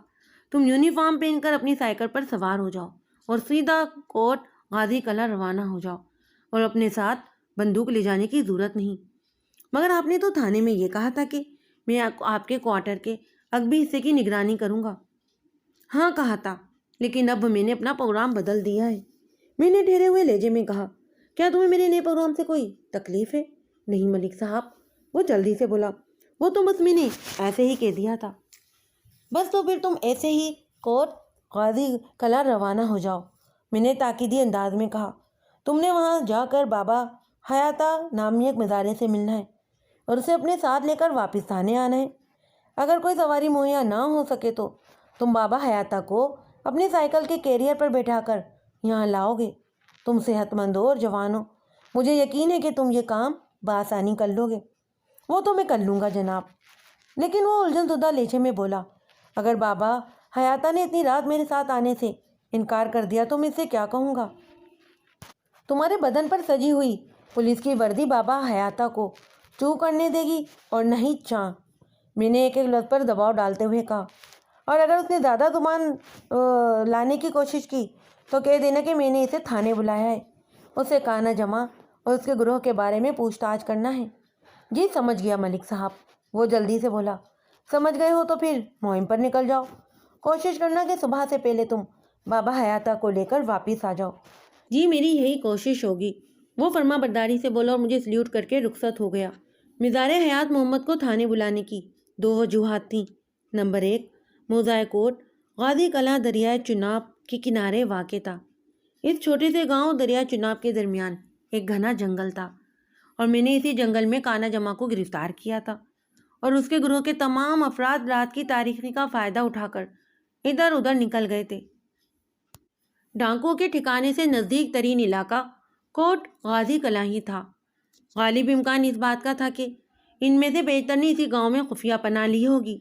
تم یونیفارم پہن کر اپنی سائیکل پر سوار ہو جاؤ اور سیدھا کوٹ غازی کلاں روانہ ہو جاؤ، اور اپنے ساتھ بندوق لے جانے کی ضرورت نہیں۔ مگر آپ نے تو تھانے میں یہ کہا تھا کہ میں آپ کے کوارٹر کے عقبی حصے کی نگرانی کروں گا۔ ہاں کہا تھا، لیکن اب میں نے اپنا پروگرام بدل دیا ہے، میں نے ٹھہرے ہوئے لہجے میں کہا۔ کیا تمہیں میرے نئے پروگرام سے کوئی تکلیف ہے؟ نہیں ملک صاحب، وہ جلدی سے بولا۔ وہ تو بس میں نے ایسے ہی کہہ دیا تھا۔ بس تو پھر تم ایسے ہی کوٹ غازی کلاں روانہ ہو جاؤ، میں نے تاکیدی انداز میں کہا۔ تم نے وہاں جا کر بابا حیاتہ نامی ایک مزارے سے ملنا ہے اور اسے اپنے ساتھ لے کر واپس تھانے آنا ہے۔ اگر کوئی سواری مہیا نہ ہو سکے تو تم بابا حیاتہ کو اپنی سائیکل کے کیریئر پر بیٹھا کر یہاں لاؤ گے۔ تم صحت مند ہو اور جوان ہو، مجھے یقین ہے کہ تم یہ کام بآسانی کر لو گے۔ وہ تو میں کر لوں گا جناب، لیکن وہ الجھن زدہ لہجے میں بولا، اگر بابا حیاتہ نے اتنی رات میرے ساتھ آنے سے انکار کر دیا تو میں اسے کیا کہوں گا؟ تمہارے بدن پر سجی ہوئی پولیس کی وردی بابا حیاتہ کو چو کرنے دے گی اور نہیں چاں، میں نے ایک ایک لفظ پر دباؤ ڈالتے ہوئے کہا۔ اور اگر اس نے زیادہ زبان لانے کی کوشش کی تو کہہ دینا کہ میں نے اسے تھانے بلایا ہے، اسے کانا جمع اور اس کے گروہ کے بارے میں پوچھ تاچھ کرنا ہے۔ جی سمجھ گیا ملک صاحب، وہ جلدی سے بولا۔ سمجھ گئے ہو تو پھر مہم پر نکل جاؤ، کوشش کرنا کہ صبح سے پہلے تم بابا حیاتہ کو لے کر واپس آ جاؤ۔ جی میری یہی کوشش ہوگی، وہ فرما برداری سے بولا اور مجھے سلیوٹ کر کے رخصت ہو گیا۔ مزار حیات محمد کو تھانے بلانے کی 2 وجوہات تھیں۔ نمبر 1، موضع کوٹ غازی کلاں دریائے چناب کے کنارے واقع تھا۔ اس چھوٹے سے گاؤں دریا چناب کے درمیان ایک گھنا جنگل تھا اور میں نے اسی جنگل میں کانا جمع کو گرفتار کیا تھا اور اس کے گروہ کے تمام افراد رات کی تاریکی کا فائدہ اٹھا کر ادھر ادھر نکل گئے تھے۔ ڈاکوؤں کے ٹھکانے سے نزدیک ترین علاقہ کوٹ غازی کلاں ہی تھا۔ غالب امکان اس بات کا تھا کہ ان میں سے بیشتر نے اسی گاؤں میں خفیہ پناہ لی ہوگی۔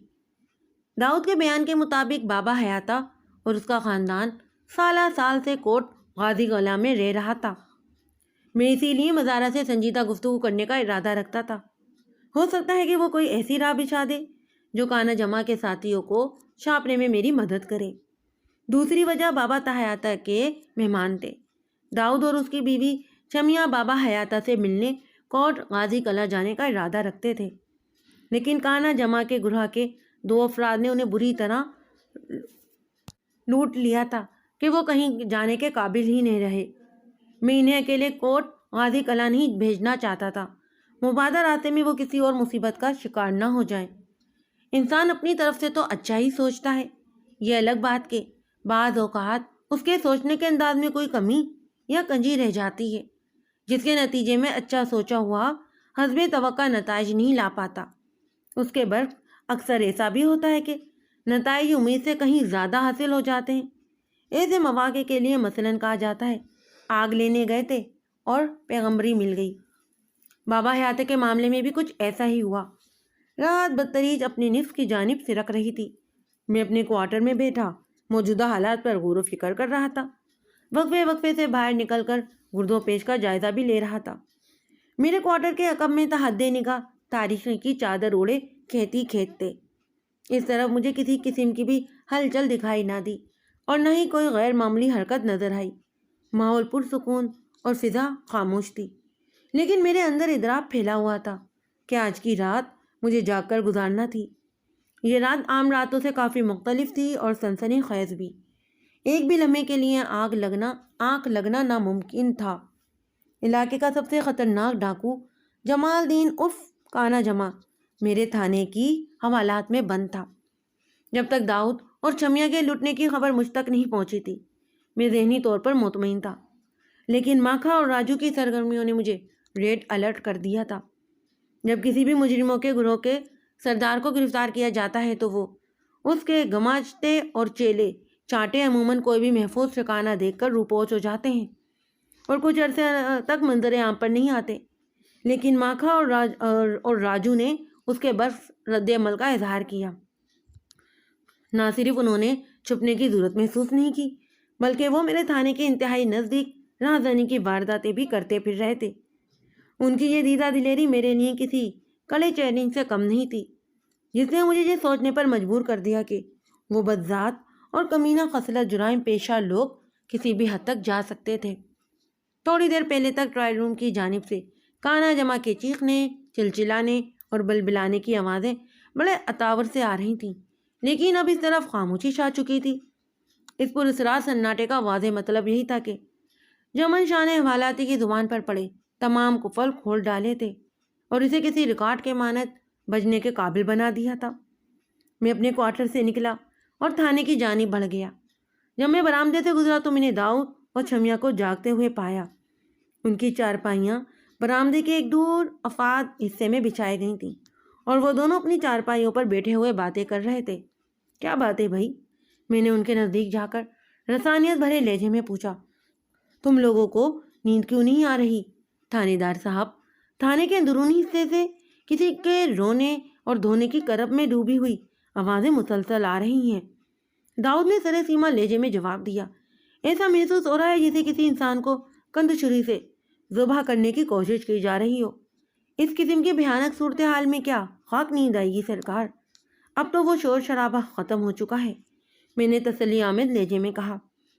داؤد کے بیان کے مطابق بابا حیاتہ اور اس کا خاندان سالہ سال سے کوٹ غازی کلاں میں رہ رہا تھا۔ میں اسی لیے مزارہ سے سنجیدہ گفتگو کرنے کا ارادہ رکھتا تھا۔ ہو سکتا ہے کہ وہ کوئی ایسی راہ بچھا دے جو کانا جمع کے ساتھیوں کو چھاپنے میں میری مدد کرے۔ دوسری وجہ بابا حیاتہ کے مہمان تھے۔ داؤد اور اس کی بیوی چمیا بابا حیاتہ سے ملنے کوٹ غازی کلاں جانے کا ارادہ رکھتے تھے، لیکن کانا جمع کے گروہ کے 2 افراد نے انہیں بری طرح لوٹ لیا تھا کہ وہ کہیں جانے کے قابل ہی نہیں رہے۔ میں انہیں اکیلے کوٹ غازی کلاں نہیں بھیجنا چاہتا تھا، مبادہ راستے میں وہ کسی اور مصیبت کا شکار نہ ہو جائیں۔ انسان اپنی طرف سے تو اچھا ہی سوچتا ہے، یہ الگ بات کہ بعض اوقات اس کے سوچنے کے انداز میں کوئی کمی یا کنجی رہ جاتی ہے، جس کے نتیجے میں اچھا سوچا ہوا حسب توقع نتائج نہیں لا پاتا۔ اس کے برعکس اکثر ایسا بھی ہوتا ہے کہ نتائج امید سے کہیں زیادہ حاصل ہو جاتے ہیں۔ ایسے مواقع کے لیے مثلاً کہا جاتا ہے آگ لینے گئے تھے اور پیغمبری مل گئی۔ بابا حیاتہ کے معاملے میں بھی کچھ ایسا ہی ہوا۔ رات بدتریج اپنے نصف کی جانب سرک رہی تھی۔ میں اپنے کوارٹر میں بیٹھا موجودہ حالات پر غور و فکر کر رہا تھا، وقفے وقفے سے باہر نکل کر گرد و پیش کا جائزہ بھی لے رہا تھا۔ میرے کوارٹر کے عقب میں تحد نگاہ تاریخی کی چادر اوڑے کھیتی کھیت تھے۔ اس طرف مجھے کسی قسم کی بھی ہلچل دکھائی نہ دی اور نہ ہی کوئی غیر معمولی حرکت نظر آئی۔ ماحول پرسکون اور فضا خاموش تھی، لیکن میرے اندر اضطراب پھیلا ہوا تھا کہ آج کی رات مجھے جاگ کر گزارنا تھی۔ یہ رات عام راتوں سے کافی مختلف تھی اور سنسنی خیز بھی۔ ایک بھی لمحے کے لیے آنکھ لگنا ناممکن تھا۔ علاقے کا سب سے خطرناک ڈاکو جمال الدین عرف کانا جمع میرے تھانے کی حوالات میں بند تھا۔ جب تک داؤد اور چمیا کے لٹنے کی خبر مجھ تک نہیں پہنچی تھی میں ذہنی طور پر مطمئن تھا، لیکن ماکھا اور راجو کی سرگرمیوں نے مجھے ریڈ الرٹ کر دیا تھا۔ جب کسی بھی مجرموں کے گروہ کے سردار کو گرفتار کیا جاتا ہے تو وہ اس کے گماشتے اور چیلے چاٹے عموماً کوئی بھی محفوظ ٹھکانہ دیکھ کر روپوش ہو جاتے ہیں اور کچھ عرصے تک منظر عام پر نہیں آتے، لیکن ماکھا اور راجو نے اس کے برعکس رد عمل کا اظہار کیا۔ نہ صرف انہوں نے چھپنے کی ضرورت محسوس نہیں کی، بلکہ وہ میرے تھانے کے انتہائی نزدیک رہزنی کی وارداتیں بھی کرتے پھر رہے تھے۔ ان کی یہ دیدہ دلیری میرے لیے کسی کڑے چیلنج سے کم نہیں تھی، جس نے مجھے یہ سوچنے پر مجبور کر دیا کہ وہ بدذات اور کمینہ خصلت جرائم پیشہ لوگ کسی بھی حد تک جا سکتے تھے۔ تھوڑی دیر پہلے تک ٹرائل روم کی جانب سے کانا جمع کے چیخنے، چلچلانے اور بلبلانے کی آوازیں بڑے اتاور سے آ رہی تھیں، لیکن اب اس طرف خاموشی چھا چکی تھی۔ اس پراسرار سناٹے کا واضح مطلب یہی تھا کہ جمن شاہ نے حوالاتی کی زبان پر پڑے تمام قفل کھول ڈالے تھے اور اسے کسی ریکارڈ کے مانند بجنے کے قابل بنا دیا تھا۔ میں اپنے کوارٹر سے نکلا اور تھانے کی جانب بڑھ گیا۔ جب میں برآمدے سے گزرا تو میں نے داؤد اور چمیا کو جاگتے ہوئے پایا۔ ان کی چارپائیاں برآمدے کے ایک دور افاد حصے میں بچھائی گئی تھیں اور وہ دونوں اپنی چارپائیوں پر بیٹھے ہوئے باتیں کر رہے تھے۔ کیا باتیں بھائی؟ میں نے ان کے نزدیک جا کر رسانیت بھرے لہجے میں پوچھا۔ تم لوگوں کو نیند کیوں نہیں آ رہی؟ تھانے دار صاحب، تھانے کے اندرونی حصے سے کسی کے رونے اور دھونے کی کرب میں ڈوبی ہوئی آوازیں مسلسل آ رہی ہیں، داؤد نے سرے سیما لہجے میں جواب دیا۔ ایسا محسوس ہو رہا ہے جیسے کسی انسان کو کند چھری سے ذبح کرنے کی کوشش کی جا رہی ہو۔ اس قسم کی بھیانک صورتحال میں کیا خاک نیند آئے گی سرکار؟ اب تو وہ شور شرابہ ختم ہو چکا ہے، میں نے تسلی آمیز لہجے میں کہا۔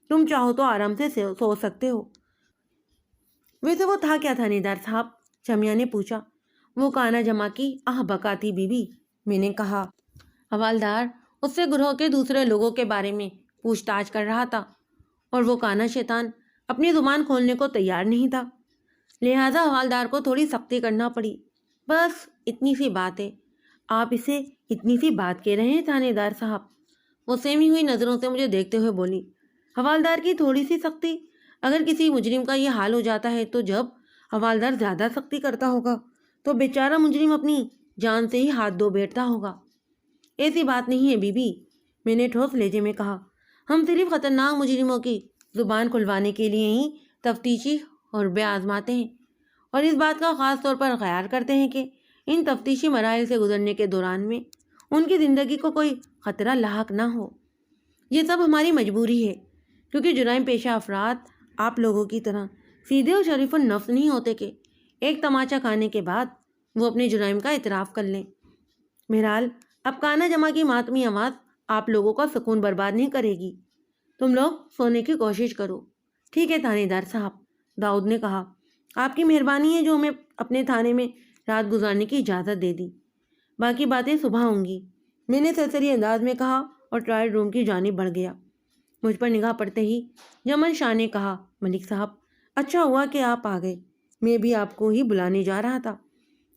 تم چاہو تو آرام سے سو سکتے ہو۔ ویسے وہ تھا کیا تھانے دار صاحب؟ چمیا نے پوچھا۔ وہ کانا جمع کی بکا تھی بیوی، میں نے کہا۔ حوالدار اس سے گروہ کے دوسرے لوگوں کے بارے میں پوچھ تاچھ کر رہا تھا اور وہ کانا شیطان اپنی زبان کھولنے کو تیار نہیں تھا، لہٰذا حوالدار کو تھوڑی سختی کرنا پڑی۔ بس اتنی سی بات ہے۔ آپ اسے اتنی سی بات کہہ رہے ہیں تھانے دار صاحب؟ وہ سہمی ہوئی نظروں سے مجھے دیکھتے ہوئے بولی۔ حوالدار کی تھوڑی سی سختی؟ اگر کسی مجرم کا یہ حال ہو جاتا ہے تو جب حوالدار زیادہ سختی کرتا ہوگا تو بیچارہ مجرم اپنی جان سے ہی ہاتھ دھو بیٹھتا ہوگا۔ ایسی بات نہیں ہے بی بی، میں نے ٹھوس لہجے میں کہا۔ ہم صرف خطرناک مجرموں کی زبان کھلوانے کے لیے ہی تفتیشی حربے آزماتے ہیں، اور اس بات کا خاص طور پر خیال کرتے ہیں کہ ان تفتیشی مراحل سے گزرنے کے دوران میں ان کی زندگی کو کوئی خطرہ لاحق نہ ہو۔ یہ سب ہماری مجبوری ہے، کیونکہ جرائم پیشہ افراد آپ لوگوں کی طرح سیدھے اور شریف النفس نہیں ہوتے کہ ایک تماچا کھانے کے بعد وہ اپنے جرائم کا اعتراف کر لیں۔ بہرحال اب کانا جمع کی ماتمی آواز آپ لوگوں کا سکون برباد نہیں کرے گی۔ تم لوگ سونے کی کوشش کرو۔ ٹھیک ہے تھانے دار صاحب، داؤد نے کہا، آپ کی مہربانی ہے جو ہمیں اپنے تھانے میں رات گزارنے کی اجازت دے دی۔ باقی باتیں صبح ہوں گی، میں نے سرسری انداز میں کہا اور ٹرائل روم کی جانب بڑھ گیا۔ مجھ پر نگاہ پڑتے ہی جمن شاہ نے کہا، ملک صاحب اچھا ہوا کہ آپ آ گئے، میں بھی آپ کو ہی بلانے جا رہا تھا۔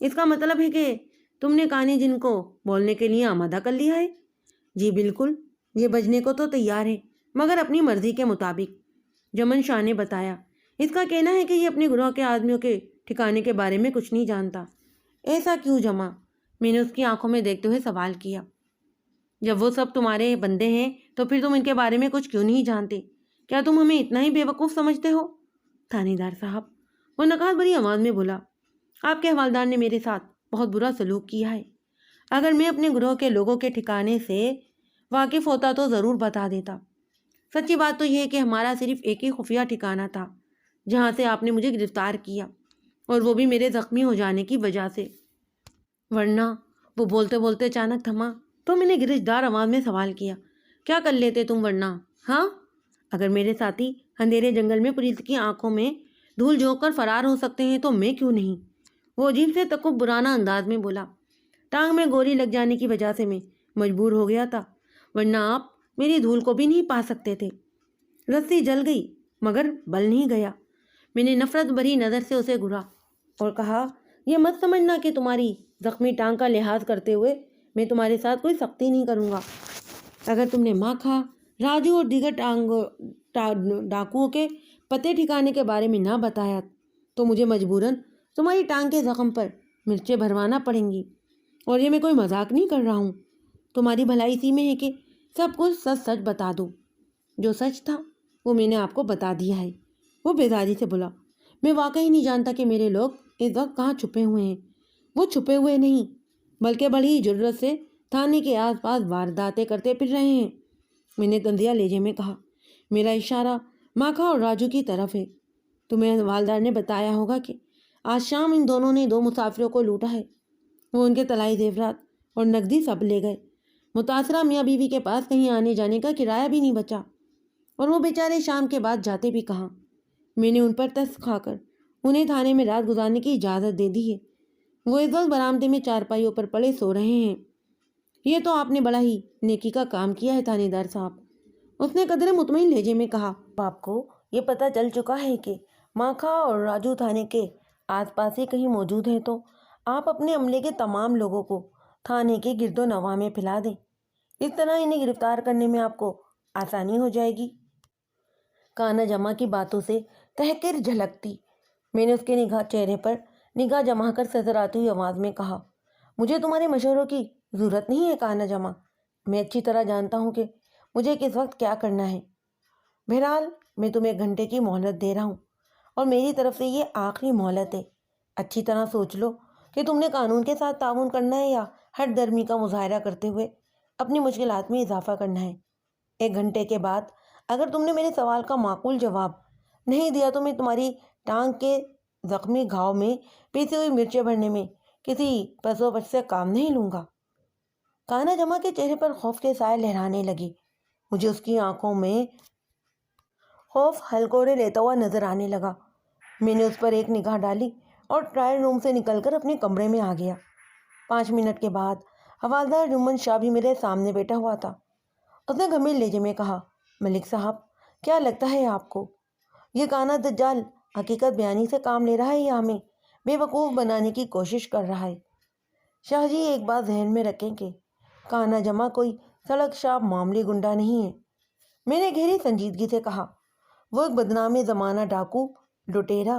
اس کا مطلب ہے کہ تم نے کانی جن کو بولنے کے لیے آمادہ کر لیا ہے؟ جی بالکل، یہ بجنے کو تو تیار ہے مگر اپنی مرضی کے مطابق، جمن شاہ نے بتایا۔ اس کا کہنا ہے کہ یہ اپنے گروہ کے آدمیوں کے ٹھکانے کے بارے میں کچھ نہیں جانتا۔ ایسا کیوں جمع؟ میں نے اس کی آنکھوں میں دیکھتے ہوئے سوال کیا۔ جب وہ سب تمہارے بندے ہیں تو پھر تم ان کے بارے میں کچھ کیوں نہیں جانتے؟ کیا تم ہمیں اتنا ہی بے وقوف سمجھتے ہو؟ تھانے دار صاحب، وہ نکات بھری آواز میں بولا، آپ کے حوالدار نے میرے ساتھ بہت برا سلوک کیا ہے۔ اگر میں اپنے گروہ کے لوگوں کے ٹھکانے سے واقف ہوتا تو ضرور بتا دیتا۔ سچی بات تو یہ ہے کہ ہمارا صرف ایک ہی خفیہ ٹھکانہ تھا جہاں سے آپ نے مجھے گرفتار کیا، اور وہ بھی میرے زخمی ہو جانے کی وجہ سے۔ ورنہ وہ بولتے بولتے اچانک تھما تو میں نے گرجدار آواز میں سوال کیا، کیا کر لیتے تم ورنہ؟ ہاں، اگر میرے ساتھی اندھیرے جنگل میں پولیس کی آنکھوں میں دھول جھونک کر فرار ہو سکتے ہیں تو میں کیوں نہیں؟ وہ عجیب سے تکبرانہ انداز میں بولا۔ ٹانگ میں گولی لگ جانے کی وجہ سے میں مجبور ہو گیا تھا، ورنہ آپ میری دھول کو بھی نہیں پا سکتے تھے۔ رسی جل گئی مگر بل نہیں گیا۔ میں نے نفرت بھری نظر سے اسے گھورا اور کہا، یہ مت سمجھنا کہ تمہاری زخمی ٹانگ کا لحاظ کرتے ہوئے میں تمہارے ساتھ کوئی سختی نہیں کروں گا۔ اگر تم نے ماکھا، راجو اور دیگر ڈاکوؤں کے پتے ٹھکانے کے بارے میں نہ بتایا تو مجھے مجبوراً تمہاری ٹانگ کے زخم پر مرچیں بھروانا پڑیں گی، اور یہ میں کوئی مذاق نہیں کر رہا ہوں۔ تمہاری بھلائی اسی میں ہے کہ سب کچھ سچ سچ بتا دو۔ جو سچ تھا وہ میں نے آپ کو بتا دیا ہے۔ وہ بیزاری سے بولا، میں واقعی نہیں جانتا کہ میرے لوگ اس وقت کہاں چھپے ہوئے ہیں۔ وہ چھپے ہوئے نہیں بلکہ بڑی جرات سے تھانے کے آس پاس وارداتیں کرتے پھر رہے ہیں۔ میں نے تنزیہ لہجے میں کہا، میرا اشارہ ماکھا اور راجو کی طرف ہے۔ تمہیں والدار نے بتایا ہوگا کہ آج شام ان دونوں نے 2 مسافروں کو لوٹا ہے۔ وہ ان کے طلائی زیورات اور نقدی سب لے گئے۔ متاثرہ میاں بیوی کے پاس کہیں آنے جانے کا کرایہ بھی نہیں بچا، اور وہ بیچارے شام کے بعد جاتے بھی کہاں۔ میں نے ان پر ترس کھا کر انہیں تھانے میں رات گزارنے کی اجازت دے دی ہے۔ وہ اس وقت برآمدے میں چارپائیوں پر پڑے سو رہے ہیں۔ یہ تو آپ نے بڑا ہی نیکی کا کام کیا ہے تھانے دار صاحب، اس نے قدرے مطمئن لہجے میں کہا۔ آپ کو یہ پتہ چل چکا ہے کہ ماکھا اور راجو تھانے کے آس پاس ہی کہیں موجود ہیں تو آپ اپنے عملے کے تمام لوگوں کو تھانے کے گرد و نواح میں پھیلا دیں۔ اس طرح انہیں گرفتار کرنے میں آپ کو آسانی ہو جائے گی۔ کانا جمع کی باتوں سے تحقیر جھلکتی، میں نے اس کے چہرے پر نگاہ جما کر سرسراتی ہوئی آواز میں کہا، مجھے تمہارے مشوروں کی ضرورت نہیں ہے کانا جمع، میں اچھی طرح جانتا ہوں کہ مجھے کس وقت کیا کرنا ہے۔ بہرحال میں تمہیں 1 گھنٹے کی مہلت دے رہا ہوں، اور میری طرف سے یہ آخری مہلت ہے۔ اچھی طرح سوچ لو کہ تم نے قانون کے ساتھ تعاون کرنا ہے یا ہر درمی کا مظاہرہ کرتے ہوئے اپنی مشکلات میں اضافہ کرنا ہے۔ 1 گھنٹے کے بعد اگر تم نے میرے سوال کا معقول جواب نہیں دیا تو میں تمہاری ٹانگ کے زخمی گھاؤ میں پیسی ہوئی مرچیں بھرنے میں کسی پس و پش سے کام نہیں لوں گا۔ کانا جمع کے چہرے پر خوف کے سائے لہرانے لگے۔ مجھے اس کی آنکھوں میں خوف ہلکورے لیتا ہوا نظر آنے لگا۔ میں نے اس پر ایک نگاہ ڈالی اور ٹرائل روم سے نکل کر اپنے کمرے میں آ گیا۔ 5 منٹ کے بعد حوالدار جمن شاہ بھی میرے سامنے بیٹھا ہوا تھا۔ اس نے گھمیر لہجے میں کہا، ملک صاحب کیا لگتا ہے آپ کو یہ کانا دجال حقیقت بیانی سے کام لے رہا ہے یا ہمیں بے وقوف بنانے کی کوشش کر رہا ہے؟ شاہ جی ایک بات ذہن میں رکھیں کہ کانا جمع کوئی سڑک شاپ معاملی گنڈا نہیں ہے۔ میں نے گہری سنجیدگی سے کہا، وہ ایک بدنام زمانہ ڈاکو، لٹیرا،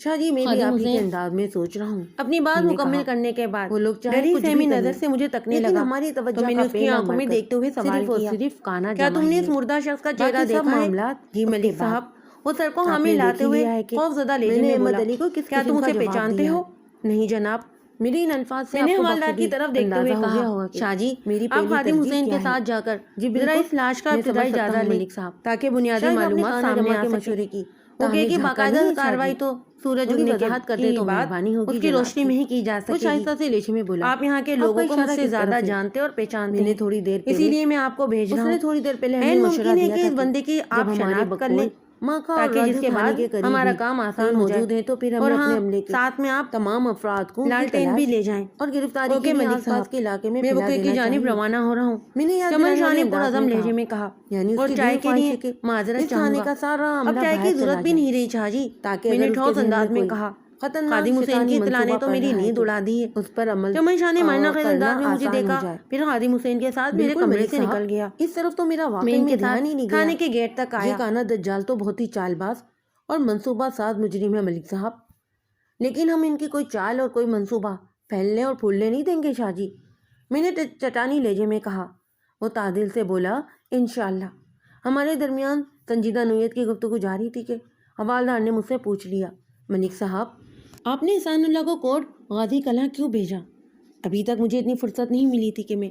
شاہ جی میں بھی خادم آپ ہی کے حسین انداز میں سوچ رہا ہوں۔ اپنی بات میں نے مکمل کہا، کرنے کے بعد وہ لوگ چاہے ڈری کچھ سہمی بھی کر نظر لیں، سے مجھے تکنے لیکن لگا، ہماری تو توجہ میں نے کا اس کی پہلا آنکھوں میں مرکز دیکھتے ہوئے سوال صرف اور کیا، صرف کانا کیا جمع تم نے ہی اس ہے۔ مردہ شخص کا چہرہ باقی سب دیکھا ہے؟ معاملات جی اس کے ملک بعد۔ صاحب، وہ سر کو آپ ہامے نے لاتے دیکھ ہی ہوئے لیا ہے کہ خوف زدہ میں لہجے نے میں احمد بولا، علی کو کس کیا قسم تم کا اسے جواب پہچانتے دیا ہو؟ ہے۔ نہیں جناب۔ میرے ان الفاظ سے میں نے آپ کو حوالدار کی بخوبی طرف دیکھتے ہوئے اندازہ ہو کہا، گیا ہوگا کہ شاہ جی میری آپ پہلی خادم ترجیح حسین کے کیا ہے۔ ساتھ جا کر جی ذرا بالکل، اس لاش کا میں سمجھ ابتدائی سکتا جائزہ ہوں لیں ملک صاحب۔ تاکہ بنیادی شاید وہ اپنے معلومات کانا سامنے جمع آ کے سکے۔ مشورے کی وہ تاہمیں کہ جھانکا باقاعدہ نہیں ہے شاہ کارروائی جی۔ تو سورج ان کی اگنے کے وضاحت کرتے کی تو بات مہربانی ہوگی اس کی جناب روشنی کی۔ میں ہی کی جا وہ سکے گی۔ شائستہ سے لہجے میں بولا، آپ یہاں کے آپ کا لوگوں کو اشارہ مجھ سے کس زیادہ طرف ہے؟ جانتے اور پہچانتے میں نے ہیں، تھوڑی دیر اسی پہلے لیے میں آپ کو بھیج اس رہا نے ہوں۔ تھوڑی دیر پہلے ہمیں عین مشورہ ممکن ہے دیا کہ تھا اس بندے کی جب آپ ہمارے شناخت کر لیں، ماکا اور تاکہ راجو جس کے تھانے بعد کے قریب ہمارا ہی کام آسان کہیں ہو جائے، موجود ہیں تو پھر ہم اور نے ہاں اپنے عملے کے ساتھ میں آپ تمام افراد کو لالٹین بھی لے جائیں۔ اور گرفتاری اوکے کے لیے ملک آس پاس صاحب، کے علاقے میں میں پھیلا بکے کی دینا جانب چاہیے۔ روانہ ہو رہا ہوں۔ میں نے یاد چمن دلانے شاہ والے نے انداز پرعزم میں لہجے کہا، میں کہا، یعنی اس اور کی چائے دلی کے خواہش لیے ہے کہ معذرت اس چاہوں تھانے گا، کا سارا اب عملہ چائے کی باہر چلا ضرورت بھی جائے نہیں رہی شاہ جی، تاکہ میں اگر نے اس کے ٹھوس ذہن میں انداز میں کوئی کہا۔ خطرناک خادم حسین کی شیطانی اطلاع نے منصوبہ تو پڑ میری رہا ہے نیند تو اڑا دی ہے۔ اس پر عمل چمن شاہ نے مائنہ خیز کرنا انداز میں مجھے آسان ہو دیکھا، جائے۔ پھر خادم حسین کے ساتھ میرے بالکل کمرے ملک سے صاحب، نکل گیا۔ اس طرف تو میرا میں واقعی ان میں کے ساتھ دھیان ہی نہیں گیا۔ تھانے کے گیٹ تک یہ آیا۔ کانا دجال تو بہت ہی چال باز اور منصوبہ ساز مجرم ہے ملک صاحب، لیکن ہم ان کی کوئی چال اور کوئی منصوبہ پھیلنے اور پھولنے نہیں دیں گے شاہ جی۔ میں نے چٹانی لہجے میں کہا۔ وہ تعدل سے بولا، انشاءاللہ۔ ہمارے درمیان سنجیدہ نوعیت کی گفتگو جاری تھی کہ حوالدار نے مجھ سے پوچھ لیا، ملک صاحب آپ نے احسان اللہ کو کوٹ غازی کلاں کیوں بھیجا؟ ابھی تک مجھے اتنی فرصت نہیں ملی تھی کہ میں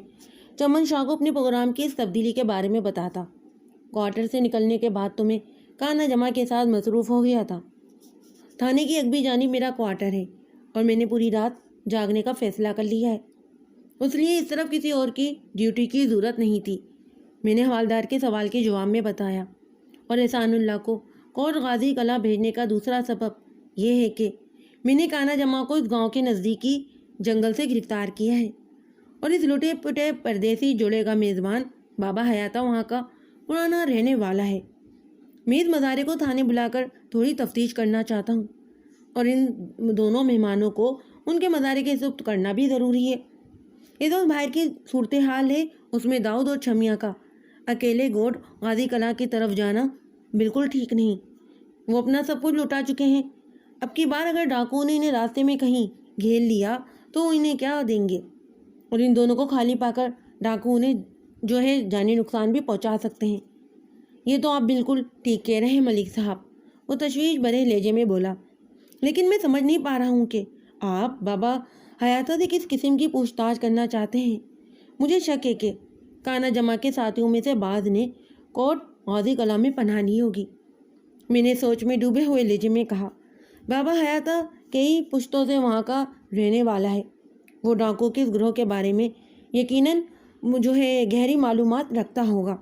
چمن شاہ کو اپنے پروگرام کی اس تبدیلی کے بارے میں بتاتا۔ کوارٹر سے نکلنے کے بعد تو میں کانا جمع کے ساتھ مصروف ہو گیا تھا۔ تھانے کی اگبی جانب میرا کوارٹر ہے اور میں نے پوری رات جاگنے کا فیصلہ کر لیا ہے، اس لیے اس طرف کسی اور کی ڈیوٹی کی ضرورت نہیں تھی۔ میں نے حوالدار کے سوال کے جواب میں بتایا، اور احسان اللہ کو کوٹ غازی کلاں بھیجنے کا دوسرا سبب یہ ہے کہ میں نے کانا جمع کو اس گاؤں کے نزدیکی جنگل سے گرفتار کیا ہے، اور اس لٹے پٹے پردیسی جوڑے کا میزبان بابا حیاتہ وہاں کا پرانا رہنے والا ہے۔ میں اس مزارے کو تھانے بلا کر تھوڑی تفتیش کرنا چاہتا ہوں، اور ان دونوں مہمانوں کو ان کے مزارے کے سپرد کرنا بھی ضروری ہے۔ اس وقت باہر کی صورتحال ہے، اس میں داؤد اور چھمیا کا اکیلے گوٹ غازی کلاں کی طرف جانا بالکل ٹھیک نہیں۔ وہ اپنا سب کچھ لوٹا چکے ہیں، اب کی بار اگر ڈاکوؤں نے انہیں راستے میں کہیں گھیر لیا تو وہ انہیں کیا دیں گے، اور ان دونوں کو خالی پا کر ڈاکو انہیں جو ہے جانی نقصان بھی پہنچا سکتے ہیں۔ یہ تو آپ بالکل ٹھیک کہہ رہے ہیں ملک صاحب، وہ تشویش بھرے لہجے میں بولا، لیکن میں سمجھ نہیں پا رہا ہوں کہ آپ بابا حیاتہ سے کس قسم کی پوچھ تاچھ کرنا چاہتے ہیں۔ مجھے شک ہے کہ کانا جمع کے ساتھیوں میں سے بعض نے کوٹ غازی کلاں میں پناہ لی ہوگی۔ میں نے سوچ میں ڈوبے ہوئے لہجے میں کہا، بابا حیاتہ کئی پشتوں سے وہاں کا رہنے والا ہے، وہ ڈاکو کے اس گروہ کے بارے میں یقیناً جو ہے گہری معلومات رکھتا ہوگا،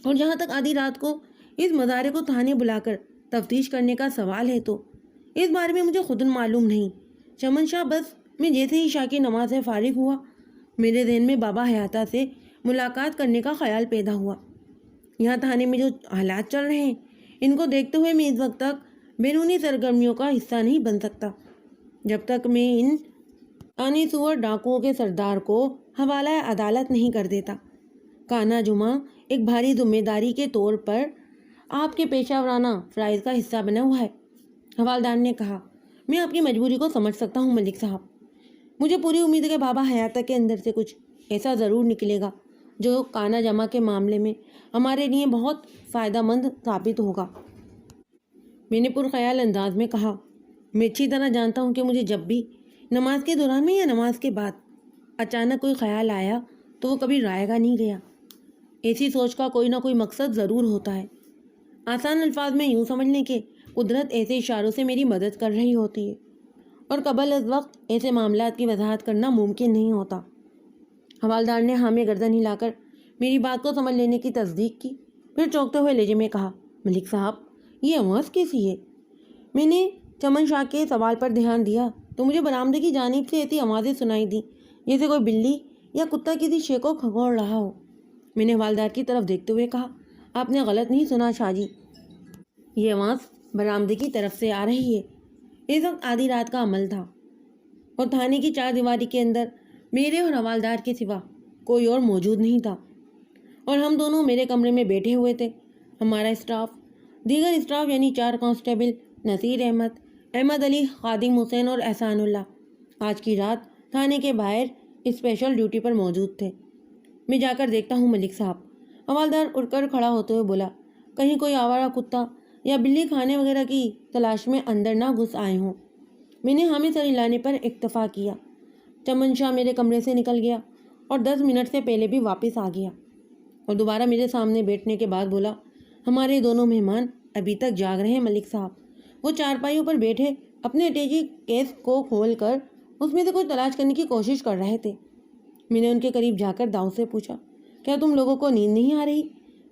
اور جہاں تک آدھی رات کو اس مزارے کو تھانے بلا کر تفتیش کرنے کا سوال ہے تو اس بارے میں مجھے خود معلوم نہیں۔ چمن شاہ، بس میں جیسے ہی عشاء کی نماز سے فارغ ہوا، میرے ذہن میں بابا حیاتہ سے ملاقات کرنے کا خیال پیدا ہوا۔ یہاں تھانے میں جو حالات چل رہے ہیں، ان کو دیکھتے ہوئے میں اس وقت تک بیرونی سرگرمیوں کا حصہ نہیں بن سکتا جب تک میں ان آنی سور ڈاکوؤں کے سردار کو حوالہ عدالت نہیں کر دیتا۔ کانا جمعہ ایک بھاری ذمہ داری کے طور پر آپ کے پیشہ ورانہ فرائض کا حصہ بنا ہوا ہے، حوالدار نے کہا۔ میں آپ کی مجبوری کو سمجھ سکتا ہوں ملک صاحب، مجھے پوری امید ہے کہ بابا حیاتہ کے اندر سے کچھ ایسا ضرور نکلے گا جو کانا جمع کے معاملے میں ہمارے لیے بہت فائدہ مند ثابت ہوگا۔ میں نے پرخیال انداز میں کہا، میں اچھی طرح جانتا ہوں کہ مجھے جب بھی نماز کے دوران میں یا نماز کے بعد اچانک کوئی خیال آیا تو وہ کبھی رائے گا نہیں گیا۔ ایسی سوچ کا کوئی نہ کوئی مقصد ضرور ہوتا ہے۔ آسان الفاظ میں یوں سمجھ لیں کہ قدرت ایسے اشاروں سے میری مدد کر رہی ہوتی ہے، اور قبل از وقت ایسے معاملات کی وضاحت کرنا ممکن نہیں ہوتا۔ حوالدار نے ہاں میں گردن ہلا کر میری بات کو سمجھ لینے کی تصدیق کی، پھر چونکتے ہوئے لہجے میں کہا، ملک صاحب یہ آواز کیسی ہے؟ میں نے چمن شاہ کے سوال پر دھیان دیا تو مجھے برآمدے کی جانب سے ایسی آوازیں سنائی دیں جیسے کوئی بلی یا کتا کسی شے کو کھگوڑ رہا ہو۔ میں نے حوالدار کی طرف دیکھتے ہوئے کہا، آپ نے غلط نہیں سنا شاہ جی، یہ آواز برآمدے کی طرف سے آ رہی ہے۔ اس وقت آدھی رات کا عمل تھا، اور تھانے کی چار دیواری کے اندر میرے اور حوالدار کے سوا کوئی اور موجود نہیں تھا، اور ہم دونوں میرے کمرے میں بیٹھے ہوئے تھے۔ ہمارا اسٹاف، دیگر اسٹاف یعنی 4 کانسٹیبل، نصیر احمد، احمد علی، خادم حسین اور احسان اللہ آج کی رات تھانے کے باہر اسپیشل ڈیوٹی پر موجود تھے۔ میں جا کر دیکھتا ہوں ملک صاحب، حوالدار اٹھ کر کھڑا ہوتے ہوئے بولا۔ کہیں کوئی آوارہ کتا یا بلی کھانے وغیرہ کی تلاش میں اندر نہ گھس آئے ہوں۔ میں نے حامی سر ہلانے پر اکتفا کیا۔ چمن شاہ میرے کمرے سے نکل گیا اور 10 منٹ سے پہلے بھی واپس آ گیا اور دوبارہ میرے سامنے بیٹھنے کے بعد بولا، ہمارے دونوں مہمان ابھی تک جاگ رہے ہیں ملک صاحب۔ وہ چارپائیوں پر بیٹھے اپنے اٹیچی کیس کو کھول کر اس میں سے کچھ تلاش کرنے کی کوشش کر رہے تھے۔ میں نے ان کے قریب جا کر داؤد سے پوچھا، کیا تم لوگوں کو نیند نہیں آ رہی؟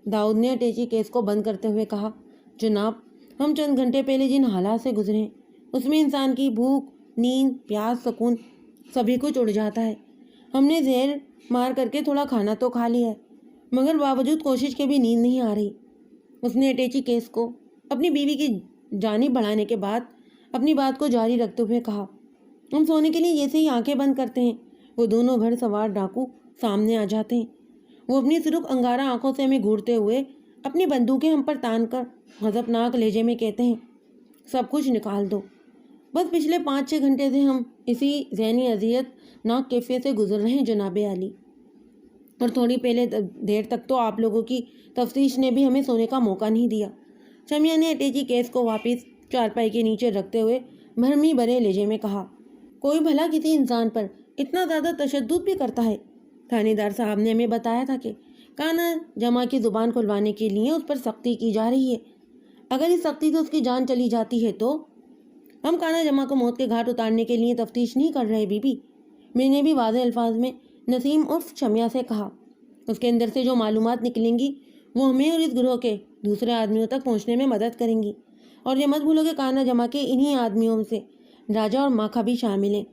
داؤد نے اٹیچی کیس کو بند کرتے ہوئے کہا، جناب، ہم چند گھنٹے پہلے جن حالات سے گزرے ہیں اس میں انسان کی بھوک، نیند، پیاس، سکون سبھی کچھ اڑ جاتا ہے۔ ہم نے زہر مار کر کے تھوڑا کھانا تو کھا لیا ہے، مگر باوجود کوشش کے بھی نیند نہیں آ رہی۔ اس نے اٹیچی کیس کو اپنی بیوی کی جانب بڑھانے کے بعد اپنی بات کو جاری رکھتے ہوئے کہا، ہم سونے کے لیے جیسے ہی آنکھیں بند کرتے ہیں وہ دونوں گھڑ سوار ڈاکو سامنے آ جاتے ہیں۔ وہ اپنی سرخ انگارہ آنکھوں سے ہمیں گھورتے ہوئے اپنی بندوقیں ہم پر تان کر غضبناک لہجے میں کہتے ہیں، سب کچھ نکال دو۔ بس پچھلے 5-6 گھنٹے سے ہم اسی ذہنی اذیت ناک کیفیت سے گزر رہے ہیں جناب عالی، اور تھوڑی پہلے دیر تک تو آپ لوگوں کی تفتیش نے بھی ہمیں سونے کا موقع نہیں دیا۔ شمیہ نے اٹیچی کیس کو واپس چارپائی کے نیچے رکھتے ہوئے بھرمی بھرے لہجے میں کہا، کوئی بھلا کسی انسان پر اتنا زیادہ تشدد بھی کرتا ہے؟ تھانے دار صاحب نے ہمیں بتایا تھا کہ کانا جمع کی زبان کھلوانے کے لیے اس پر سختی کی جا رہی ہے۔ اگر اس سختی سے اس کی جان چلی جاتی ہے تو ہم کانا جمع کو موت کے گھاٹ اتارنے کے لیے تفتیش نہیں کر رہے بی بی۔ میں نے بھی واضح الفاظ میں نسیم عرف شمیہ سے کہا، اس کے اندر سے جو معلومات نکلیں گی وہ ہمیں اور اس گروہ کے دوسرے آدمیوں تک پہنچنے میں مدد کریں گی، اور یہ مت بھولو کہ کانا جمع کے انہی آدمیوں سے راجہ اور ماکھا بھی شامل ہیں۔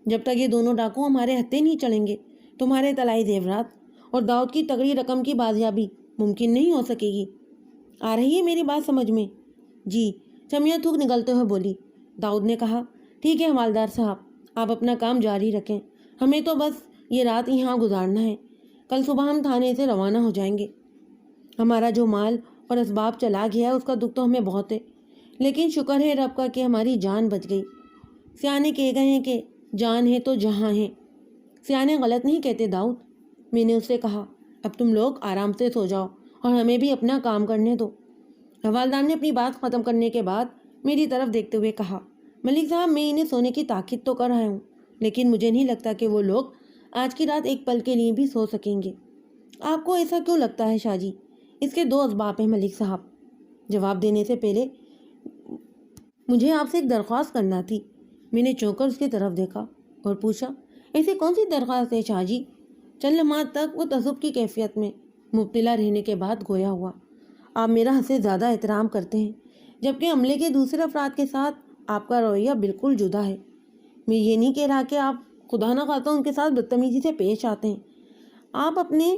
جب تک یہ دونوں ڈاکو ہمارے ہتھے نہیں چڑھیں گے تمہارے طلائی زیورات اور داؤد کی تگڑی رقم کی بازیابی ممکن نہیں ہو سکے گی۔ آ رہی ہے میری بات سمجھ میں؟ جی، شمیہ تھوک نگلتے ہوئے بولی۔ داؤد نے کہا، ٹھیک ہے حوالدار صاحب، آپ اپنا کام جاری رکھیں، ہمیں تو بس یہ رات یہاں گزارنا ہے، کل صبح ہم تھانے سے روانہ ہو جائیں گے۔ ہمارا جو مال اور اسباب چلا گیا ہے اس کا دکھ تو ہمیں بہت ہے، لیکن شکر ہے رب کا کہ ہماری جان بچ گئی۔ سیانے کہہ گئے ہیں کہ جان ہے تو جہاں ہے۔ سیانے غلط نہیں کہتے داؤد، میں نے اس سے کہا، اب تم لوگ آرام سے سو جاؤ اور ہمیں بھی اپنا کام کرنے دو۔ حوالدار نے اپنی بات ختم کرنے کے بعد میری طرف دیکھتے ہوئے کہا، ملک صاحب، میں انہیں سونے کی تاکید تو کر رہا ہوں، لیکن مجھے نہیں لگتا کہ وہ لوگ آج کی رات ایک پل کے لیے بھی سو سکیں گے۔ آپ کو ایسا کیوں لگتا ہے شاہ جی؟ اس کے 2 اسباب ہیں ملک صاحب۔ جواب دینے سے پہلے مجھے آپ سے ایک درخواست کرنا تھی۔ میں نے چونک کر اس کی طرف دیکھا اور پوچھا، ایسی کون سی درخواست ہے شاہ جی؟ چند لمحات تک وہ تعجب کی کیفیت میں مبتلا رہنے کے بعد گویا ہوا، آپ میرا حد سے زیادہ احترام کرتے ہیں، جبکہ عملے کے دوسرے افراد کے ساتھ آپ کا رویہ بالکل جدا ہے۔ میں یہ نہیں کہہ رہا کہ آپ خدا نہ خواستہ ان کے ساتھ بدتمیزی سے پیش آتے ہیں، آپ اپنے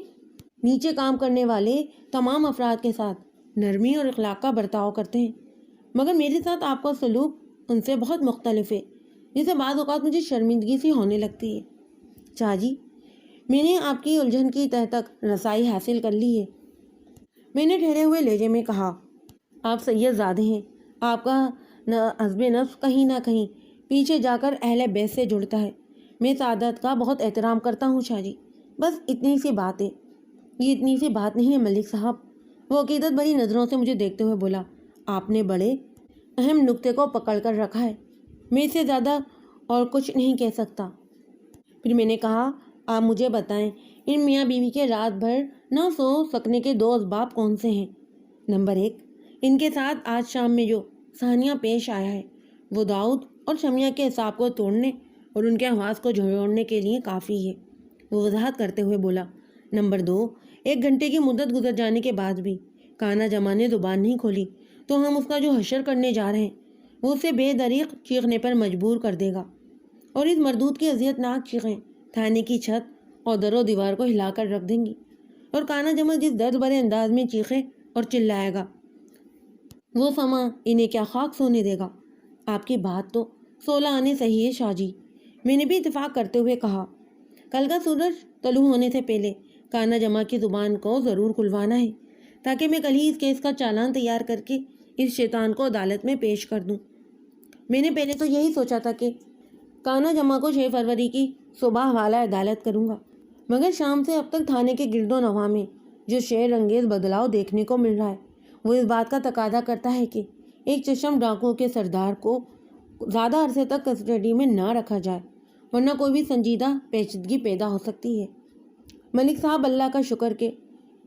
نیچے کام کرنے والے تمام افراد کے ساتھ نرمی اور اخلاق کا برتاؤ کرتے ہیں، مگر میرے ساتھ آپ کا سلوک ان سے بہت مختلف ہے، جسے بعض اوقات مجھے شرمندگی سی ہونے لگتی ہے۔ شاہ جی، میں نے آپ کی الجھن کی تہ تک رسائی حاصل کر لی ہے، میں نے ٹھہرے ہوئے لہجے میں کہا، آپ سید زادے ہیں، آپ کا حسب نفس کہیں نہ کہیں پیچھے جا کر اہل بیت سے جڑتا ہے۔ میں سعادت کا بہت احترام کرتا ہوں شاہ جی، بس اتنی سی بات ہے۔ یہ اتنی سی بات نہیں ہے ملک صاحب، وہ عقیدت بھری نظروں سے مجھے دیکھتے ہوئے بولا، آپ نے بڑے اہم نقطے کو پکڑ کر رکھا ہے، میں اس سے زیادہ اور کچھ نہیں کہہ سکتا۔ پھر میں نے کہا، آپ مجھے بتائیں، ان میاں بیوی کے رات بھر نہ سو سکنے کے 2 اسباب کون سے ہیں؟ نمبر 1، ان کے ساتھ آج شام میں جو صحنیہ پیش آیا ہے وہ داؤد اور شمیہ کے حساب کو توڑنے اور ان کے حواس کو جھوڑنے کے لیے کافی ہے، وہ وضاحت کرتے ہوئے بولا۔ نمبر 2، 1 گھنٹے کی مدت گزر جانے کے بعد بھی کانا جمع نے زبان نہیں کھولی تو ہم اس کا جو حشر کرنے جا رہے ہیں وہ اسے بے دریغ چیخنے پر مجبور کر دے گا، اور اس مردود کی اذیت ناک چیخیں تھانے کی چھت اور در و دیوار کو ہلا کر رکھ دیں گی، اور کانا جمع جس درد بھرے انداز میں چیخے اور چلائے گا وہ سما انہیں کیا خاک سونے دے گا۔ آپ کی بات تو 16 آنے صحیح ہے شاہ جی، میں نے بھی اتفاق کرتے ہوئے کہا، کل کا سورج طلوع ہونے سے پہلے کانا جمع کی زبان کو ضرور کھلوانا ہے، تاکہ میں کل ہی اس کیس کا چالان تیار کر کے اس شیطان کو عدالت میں پیش کر دوں۔ میں نے پہلے تو یہی سوچا تھا کہ کانا جمع کو 6 فروری کی صبح حوالہ عدالت کروں گا، مگر شام سے اب تک تھانے کے گرد و نواح میں جو شیر انگیز بدلاؤ دیکھنے کو مل رہا ہے وہ اس بات کا تقاضا کرتا ہے کہ ایک چشم ڈاکو کے سردار کو زیادہ عرصے تک کسٹڈی میں نہ رکھا جائے، ورنہ کوئی بھی سنجیدہ پیچیدگی پیدا ہو سکتی ہے۔ ملک صاحب اللہ کا شکر کہ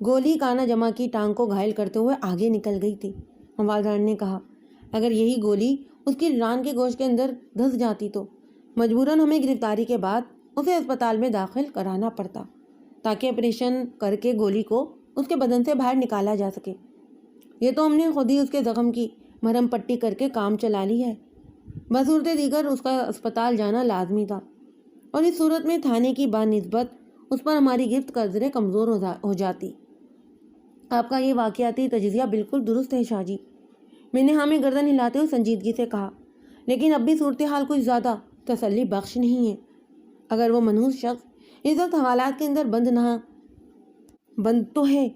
گولی کانا جمع کی ٹانگ کو گھائل کرتے ہوئے آگے نکل گئی تھی۔ حوالدار نے کہا، اگر یہی گولی اس کی ران کے گوشت کے اندر دھس جاتی تو مجبوراً ہمیں گرفتاری کے بعد اسے اسپتال میں داخل کرانا پڑتا تاکہ آپریشن کر کے گولی کو اس کے بدن سے باہر نکالا جا سکے۔ یہ تو ہم نے خود ہی اس کے زخم کی مرہم پٹی کر کے کام چلا لی ہے، بصورت دیگر اس کا اسپتال جانا لازمی تھا، اور اس صورت میں تھانے کی بانسبت اس پر ہماری گرفت قدرے کمزور ہو جاتی۔ آپ کا یہ واقعاتی تجزیہ بالکل درست ہے شاہ جی، میں نے ہاں میں گردن ہلاتے ہوئے سنجیدگی سے کہا، لیکن اب بھی صورتحال کچھ زیادہ تسلی بخش نہیں ہے۔ اگر وہ منحوس شخص اس وقت حوالات کے اندر بند تو ہے،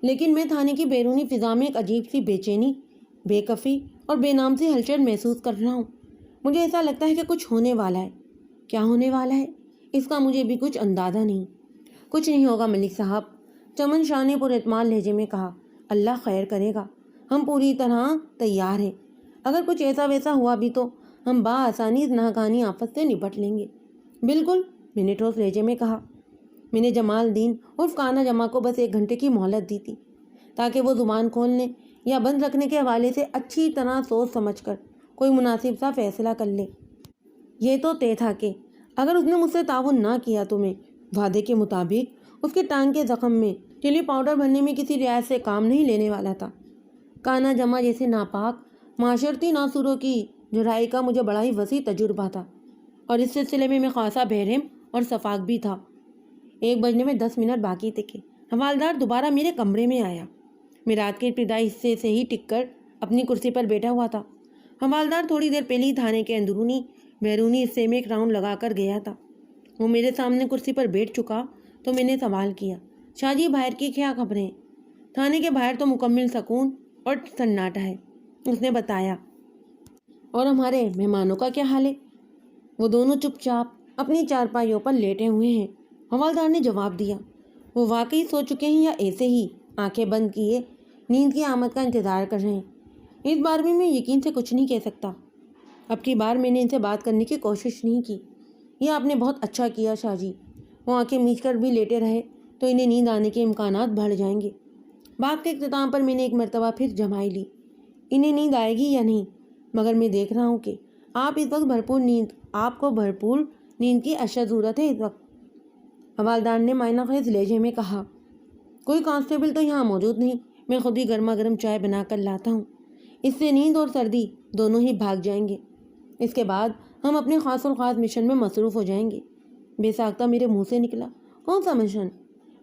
لیکن میں تھانے کی بیرونی فضا میں ایک عجیب سی بے چینی، بے کفی اور بے نام سی ہلچل محسوس کر رہا ہوں۔ مجھے ایسا لگتا ہے کہ کچھ ہونے والا ہے۔ کیا ہونے والا ہے اس کا مجھے بھی کچھ اندازہ نہیں۔ کچھ نہیں ہوگا ملک صاحب، چمن شاہ نے پر اعتماد لہجے میں کہا، اللہ خیر کرے گا، ہم پوری طرح تیار ہیں۔ اگر کچھ ایسا ویسا ہوا بھی تو ہم بآسانی اس ناکانی آفت سے نپٹ لیں گے۔ بالکل، میں نے ٹھوس لہجے میں کہا۔ میں نے جمال الدین عرف کانا جمع کو بس 1 گھنٹے کی مہلت دی تھی تاکہ وہ زبان کھولنے یا بند رکھنے کے حوالے سے اچھی طرح سوچ سمجھ کر کوئی مناسب سا فیصلہ کر لے۔ یہ تو طے تھا کہ اگر اس نے مجھ سے تعاون نہ کیا تو میں وعدے کے مطابق اس کے ٹانگ کے زخم میں چلی پاؤڈر بھرنے میں کسی رعایت سے کام نہیں لینے والا تھا۔ کانا جمع جیسے ناپاک معاشرتی ناصوروں کی جرائی کا مجھے بڑا ہی وسیع تجربہ تھا، اور اس سلسلے میں خاصا بہرحم اور شفاق بھی تھا۔ 1 بجنے میں 10 منٹ باقی تھے کہ حوالدار دوبارہ میرے کمرے میں آیا۔ میں رات کے ابتدائی حصے سے ہی ٹک کر اپنی کرسی پر بیٹھا ہوا تھا۔ حوالدار تھوڑی دیر پہلے ہی تھانے کے اندرونی بیرونی حصے میں ایک راؤنڈ لگا کر گیا تھا۔ وہ میرے سامنے کرسی پر بیٹھ چکا تو میں نے سوال کیا، شاہ جی باہر کی کیا خبریں؟ تھانے کے باہر تو مکمل سکون اور سناٹا ہے، اس نے بتایا۔ اور ہمارے مہمانوں کا کیا حال ہے؟ وہ دونوں چپ چاپ اپنی چارپائیوں پر لیٹے ہوئے ہیں، حوالدار نے جواب دیا۔ وہ واقعی سو چکے ہیں یا ایسے ہی آنکھیں بند کیے نیند کی آمد کا انتظار کر رہے ہیں؟ اس بار بھی میں یقین سے کچھ نہیں کہہ سکتا۔ اب کی بار میں نے ان سے بات کرنے کی کوشش نہیں کی۔ یہ آپ نے بہت اچھا کیا شاہ جی، وہ آنکھیں میچ کر بھی لیٹے رہے تو انہیں نیند آنے کے امکانات بڑھ جائیں گے۔ بات کے اختتام پر میں نے ایک مرتبہ پھر جمائی لی، انہیں نیند آئے گی یا نہیں، مگر میں دیکھ رہا ہوں کہ آپ اس وقت آپ کو بھرپور نیند کی اشد ضرورت ہے اس وقت۔ حوالدار نے معنی خیز لہجے میں کہا، کوئی کانسٹیبل تو یہاں موجود نہیں، میں خود ہی گرما گرم چائے بنا کر لاتا ہوں، اس سے نیند اور سردی دونوں ہی بھاگ جائیں گے۔ اس کے بعد ہم اپنے خاص الخاص مشن میں مصروف ہو جائیں گے۔ بے ساختہ میرے منہ سے نکلا، کون سا مشن؟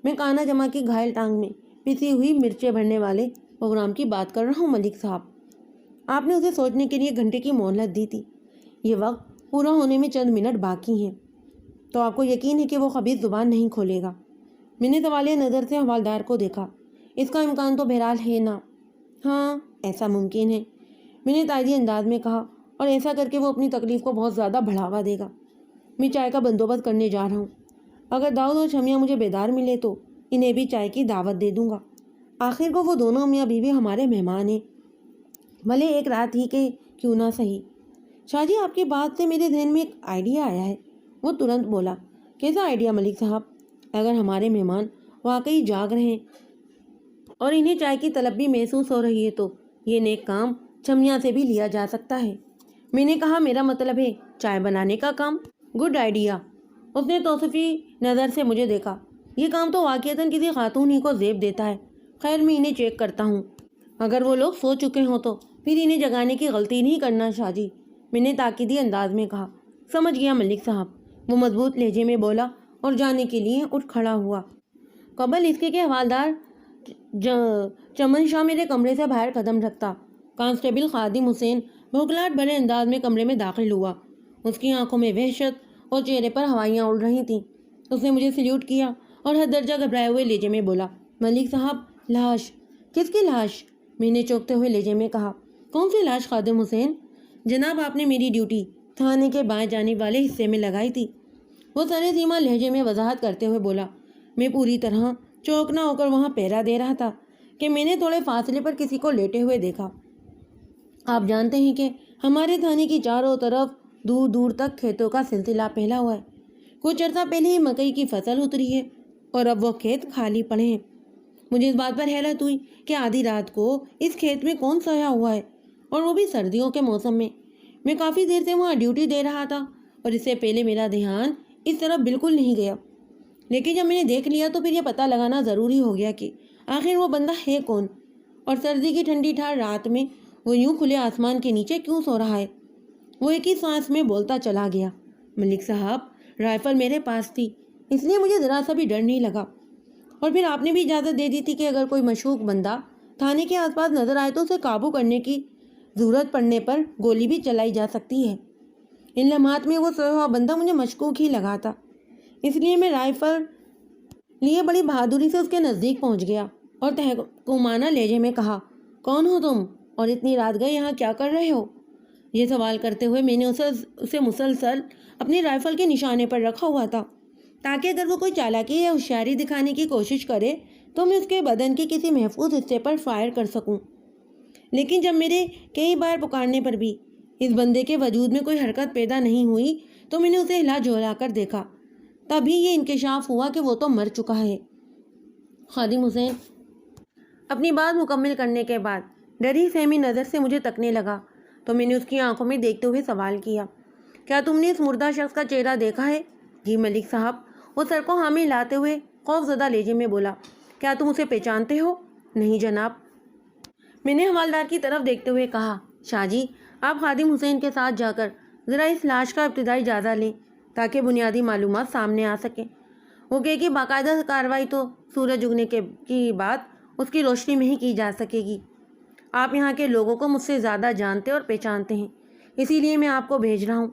میں کانا جمع کی گھائل ٹانگ میں پسی ہوئی مرچیں بھرنے والے پروگرام کی بات کر رہا ہوں ملک صاحب۔ آپ نے اسے سوچنے کے لیے 1 گھنٹے کی مہلت دی تھی، یہ وقت پورا ہونے میں چند منٹ باقی ہیں، تو آپ کو یقین ہے کہ وہ خبیث زبان نہیں کھولے گا؟ میں نے سوالیہ نظر سے حوالدار کو دیکھا۔ اس کا امکان تو بہرحال ہے نا؟ ہاں، ایسا ممکن ہے، میں نے تائیدی انداز میں کہا، اور ایسا کر کے وہ اپنی تکلیف کو بہت زیادہ بڑھاوا دے گا۔ میں چائے کا بندوبست کرنے جا رہا ہوں، اگر داؤد اور شمیہ مجھے بیدار ملے تو انہیں بھی چائے کی دعوت دے دوں گا۔ آخر کو وہ دونوں میاں بیوی ہمارے مہمان ہیں، بھلے ایک رات ہی کے کیوں نہ صحیح۔ شاہ جی آپ کی بات سے میرے ذہن میں ایک آئیڈیا آیا ہے، وہ ترنت بولا۔ کیسا آئیڈیا ملک صاحب؟ اگر ہمارے مہمان واقعی جاگ رہے ہیں اور انہیں چائے کی طلب بھی محسوس ہو رہی ہے تو یہ نیک کام چھمیا سے بھی لیا جا سکتا ہے۔ میں نے کہا، میرا مطلب ہے چائے بنانے کا کام۔ گڈ آئیڈیا، اس نے توصیفی نظر سے مجھے دیکھا۔ یہ کام تو واقعتاً کسی خاتون ہی کو زیب دیتا ہے۔ خیر، میں انہیں چیک کرتا ہوں، اگر وہ لوگ سو چکے ہوں تو پھر انہیں جگانے کی غلطی نہیں کرنا شاہ جی، میں نے تاکیدی انداز میں کہا۔ سمجھ گیا ملک صاحب، وہ مضبوط لہجے میں بولا اور جانے کے لیے اٹھ کھڑا ہوا۔ قبل اس کے کہ حوالدار چمن شاہ میرے کمرے سے باہر قدم رکھتا، کانسٹیبل خادم حسین بھوکلاہٹ بھرے انداز میں کمرے میں داخل ہوا۔ اس کی آنکھوں میں وحشت اور چہرے پر ہوائیاں اڑ رہی تھیں۔ اس نے مجھے سلیوٹ کیا اور حد درجہ گھبرائے ہوئے لہجے میں بولا، ملک صاحب، لاش؟ کس کی لاش؟ میں نے چونکتے ہوئے لہجے میں کہا۔ کون سی لاش خادم حسین؟ جناب آپ نے میری ڈیوٹی تھانے کے بائیں جانب والے حصے میں لگائی تھی، وہ سر سیما لہجے میں وضاحت کرتے ہوئے بولا۔ میں پوری طرح چوکنا ہو کر وہاں پہرا دے رہا تھا کہ میں نے تھوڑے فاصلے پر کسی کو لیٹے ہوئے دیکھا۔ آپ جانتے ہیں کہ ہمارے تھانے کی چاروں طرف دور دور تک کھیتوں کا سلسلہ پھیلا ہوا ہے۔ کچھ عرصہ پہلے ہی مکئی کی فصل اتری ہے اور اب وہ کھیت خالی پڑے ہیں۔ مجھے اس بات پر حیرت ہوئی کہ آدھی رات کو اس کھیت میں کون سویا ہوا ہے، اور وہ بھی سردیوں کے موسم میں۔ میں کافی دیر سے وہاں ڈیوٹی دے رہا تھا اور اس سے پہلے میرا دھیان اس طرف بالکل نہیں گیا، لیکن جب میں نے دیکھ لیا تو پھر یہ پتہ لگانا ضروری ہو گیا کہ آخر وہ بندہ ہے کون، اور سردی کی ٹھنڈی ٹھار رات میں وہ یوں کھلے آسمان کے نیچے کیوں سو رہا ہے۔ وہ ایک ہی سانس میں بولتا چلا گیا۔ ملک صاحب، رائفل میرے پاس تھی، اس لیے مجھے ذرا سا بھی ڈر نہیں لگا، اور پھر آپ نے بھی اجازت دے دی تھی کہ اگر کوئی مشکوک بندہ تھانے کے آس پاس نظر آئے تو اسے قابو کرنے کی ضرورت پڑنے پر گولی بھی چلائی جا سکتی ہے۔ ان لمحات میں وہ سویا ہوا بندہ مجھے مشکوک ہی لگا تھا، اس لیے میں رائفل لیے بڑی بہادری سے اس کے نزدیک پہنچ گیا اور تحکمانہ لہجے میں کہا، کون ہو تم اور اتنی رات گئے یہاں کیا کر رہے ہو؟ یہ سوال کرتے ہوئے میں نے اسے مسلسل اپنی رائفل کے نشانے پر رکھا ہوا تھا، تاکہ اگر وہ کوئی چالاکی یا ہوشیاری دکھانے کی کوشش کرے تو میں اس کے بدن کے کسی محفوظ حصے پر فائر کر سکوں۔ لیکن جب میرے کئی بار پکارنے پر بھی اس بندے کے وجود میں کوئی حرکت پیدا نہیں ہوئی تو میں نے اسے ہلا جھلا کر دیکھا۔ تبھی یہ انکشاف ہوا کہ وہ تو مر چکا ہے۔ خادم حسین اپنی بات مکمل کرنے کے بعد ڈری سہمی نظر سے مجھے تکنے لگا تو میں نے اس کی آنکھوں میں دیکھتے ہوئے سوال کیا، کیا تم نے اس مردہ شخص کا چہرہ دیکھا ہے؟ جی ملک صاحب، وہ سر کو ہامے لاتے ہوئے خوف زدہ لہجے میں بولا۔ کیا تم اسے پہچانتے ہو؟ نہیں جناب، میں نے حوالدار کی طرف دیکھتے ہوئے کہا۔ شاہ جی، آپ خادم حسین کے ساتھ جا کر ذرا اس لاش کا ابتدائی جائزہ لیں تاکہ بنیادی معلومات سامنے آ سکیں۔ وہ کہ باقاعدہ کارروائی تو سورج اگنے کی بات اس کی روشنی میں ہی کی جا سکے گی۔ آپ یہاں کے لوگوں کو مجھ سے زیادہ جانتے اور پہچانتے ہیں، اسی لیے میں آپ کو بھیج رہا ہوں۔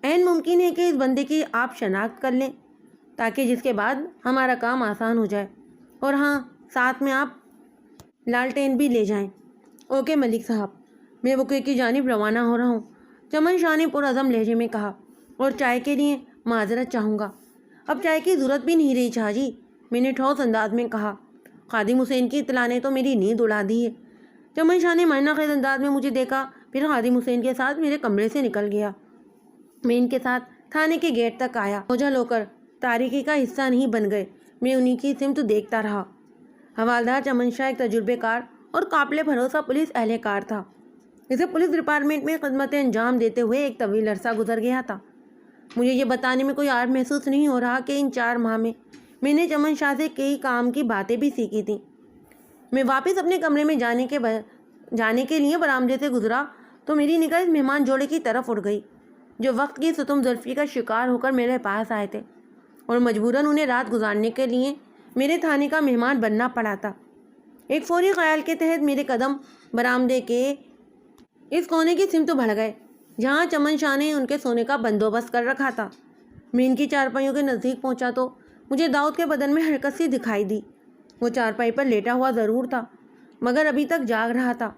عین ممکن ہے کہ اس بندے کی آپ شناخت کر لیں تاکہ جس کے بعد ہمارا کام آسان ہو جائے، اور ہاں، ساتھ میں آپ لالٹین بھی لے جائیں۔ اوکے ملک صاحب، میں وقوع کی جانب روانہ ہو رہا ہوں، چمن شاہ نے پرعزم لہجے میں کہا، اور چائے کے لیے معذرت چاہوں گا۔ اب چائے کی ضرورت بھی نہیں رہی شاہ جی، میں نے ٹھوس انداز میں کہا۔ خادم حسین کی اطلاع نے تو میری نیند اڑا دی ہے۔ چمن شاہ نے معنی خیز انداز میں مجھے دیکھا، پھر خادم حسین کے ساتھ میرے کمرے سے نکل گیا۔ میں ان کے ساتھ تھانے کے گیٹ تک آیا۔ اوجھل ہو کر تاریکی کا حصہ نہیں بن گئے، میں انہی کی سمت دیکھتا رہا۔ حوالدار چمن شاہ ایک تجربے کار اور قابل بھروسہ پولیس اہلکار تھا۔ اسے پولیس ڈپارٹمنٹ میں خدمتیں انجام دیتے ہوئے ایک طویل عرصہ گزر گیا تھا۔ مجھے یہ بتانے میں کوئی عار محسوس نہیں ہو رہا کہ ان 4 ماہ میں نے چمن شاہ سے کئی کام کی باتیں بھی سیکھی تھیں۔ میں واپس اپنے کمرے میں جانے کے لیے برآمدے سے گزرا تو میری نگاہ اس مہمان جوڑے کی طرف اڑ گئی جو وقت کی ستم ظرفی کا شکار ہو کر میرے پاس آئے تھے اور مجبوراً انہیں رات گزارنے کے لیے میرے تھانے کا مہمان بننا پڑا تھا۔ ایک فوری خیال کے تحت میرے قدم برآمدے کے اس کونے کی سمت بڑھ گئے جہاں چمن شاہ نے ان کے سونے کا بندوبست کر رکھا تھا۔ میں ان کی چارپائیوں کے نزدیک پہنچا تو مجھے داؤد کے بدن میں حرکت سی دکھائی دی۔ وہ چارپائی پر لیٹا ہوا ضرور تھا مگر ابھی تک جاگ رہا تھا،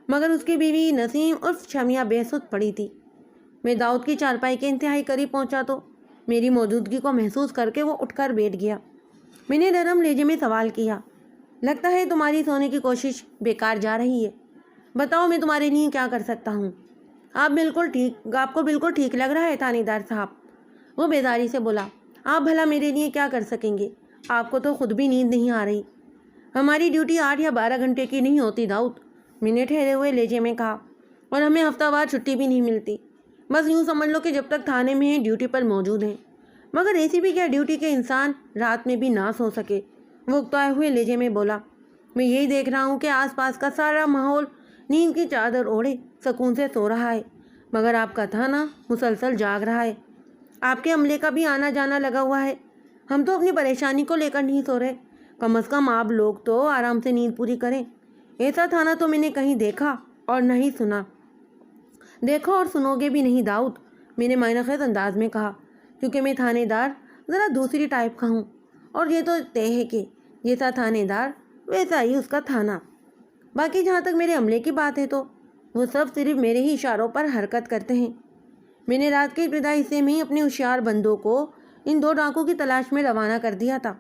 مگر اس کی بیوی نسیم عرف شمیہ بے سدھ پڑی تھی۔ میں داؤد کی چارپائی کے انتہائی قریب پہنچا تو میری موجودگی کو محسوس کر کے وہ اٹھ کر بیٹھ گیا۔ میں نے نرم لہجے میں سوال کیا، لگتا ہے تمہاری سونے کی کوشش بیکار جا رہی ہے، بتاؤ میں تمہارے لیے کیا کر سکتا ہوں؟ آپ کو بالکل ٹھیک لگ رہا ہے تھانے دار صاحب، وہ بیزاری سے بولا۔ آپ بھلا میرے لیے کیا کر سکیں گے؟ آپ کو تو خود بھی نیند نہیں آ رہی۔ ہماری ڈیوٹی 8 یا 12 گھنٹے کی نہیں ہوتی داؤد، میں نے ٹھہرے ہوئے لہجے میں کہا، اور ہمیں ہفتہ وار چھٹی بھی نہیں ملتی۔ بس یوں سمجھ لو کہ جب تک تھانے میں ہیں ڈیوٹی پر موجود ہیں، مگر ایسی بھی کیا ڈیوٹی کے انسان رات میں بھی نہ سو سکے، وہ اکتائے ہوئے لہجے میں بولا۔ میں یہی دیکھ رہا ہوں کہ آس پاس کا سارا ماحول نیند کی چادر اوڑھے سکون سے سو رہا ہے، مگر آپ کا تھانہ مسلسل جاگ رہا ہے۔ آپ کے عملے کا بھی آنا جانا لگا ہوا ہے۔ ہم تو اپنی پریشانی کو لے کر نہیں سو رہے، کم از کم آپ لوگ تو آرام سے نیند پوری کریں۔ ایسا تھانہ تو میں نے کہیں دیکھا اور نہیں سنا۔ دیکھو اور سنو گے بھی نہیں داؤد، میں نے معنی خیز انداز میں کہا، کیونکہ میں تھانے دار ذرا دوسری ٹائپ کا ہوں، اور یہ تو طے ہے کہ جیسا تھانے دار ویسا ہی اس کا تھانہ۔ باقی جہاں تک میرے عملے کی بات ہے تو وہ سب صرف میرے ہی اشاروں پر حرکت کرتے ہیں۔ میں نے رات کے ابتدائی حصے میں ہی اپنے ہوشیار بندوں کو ان 2 ڈاکوں کی تلاش میں روانہ کر دیا تھا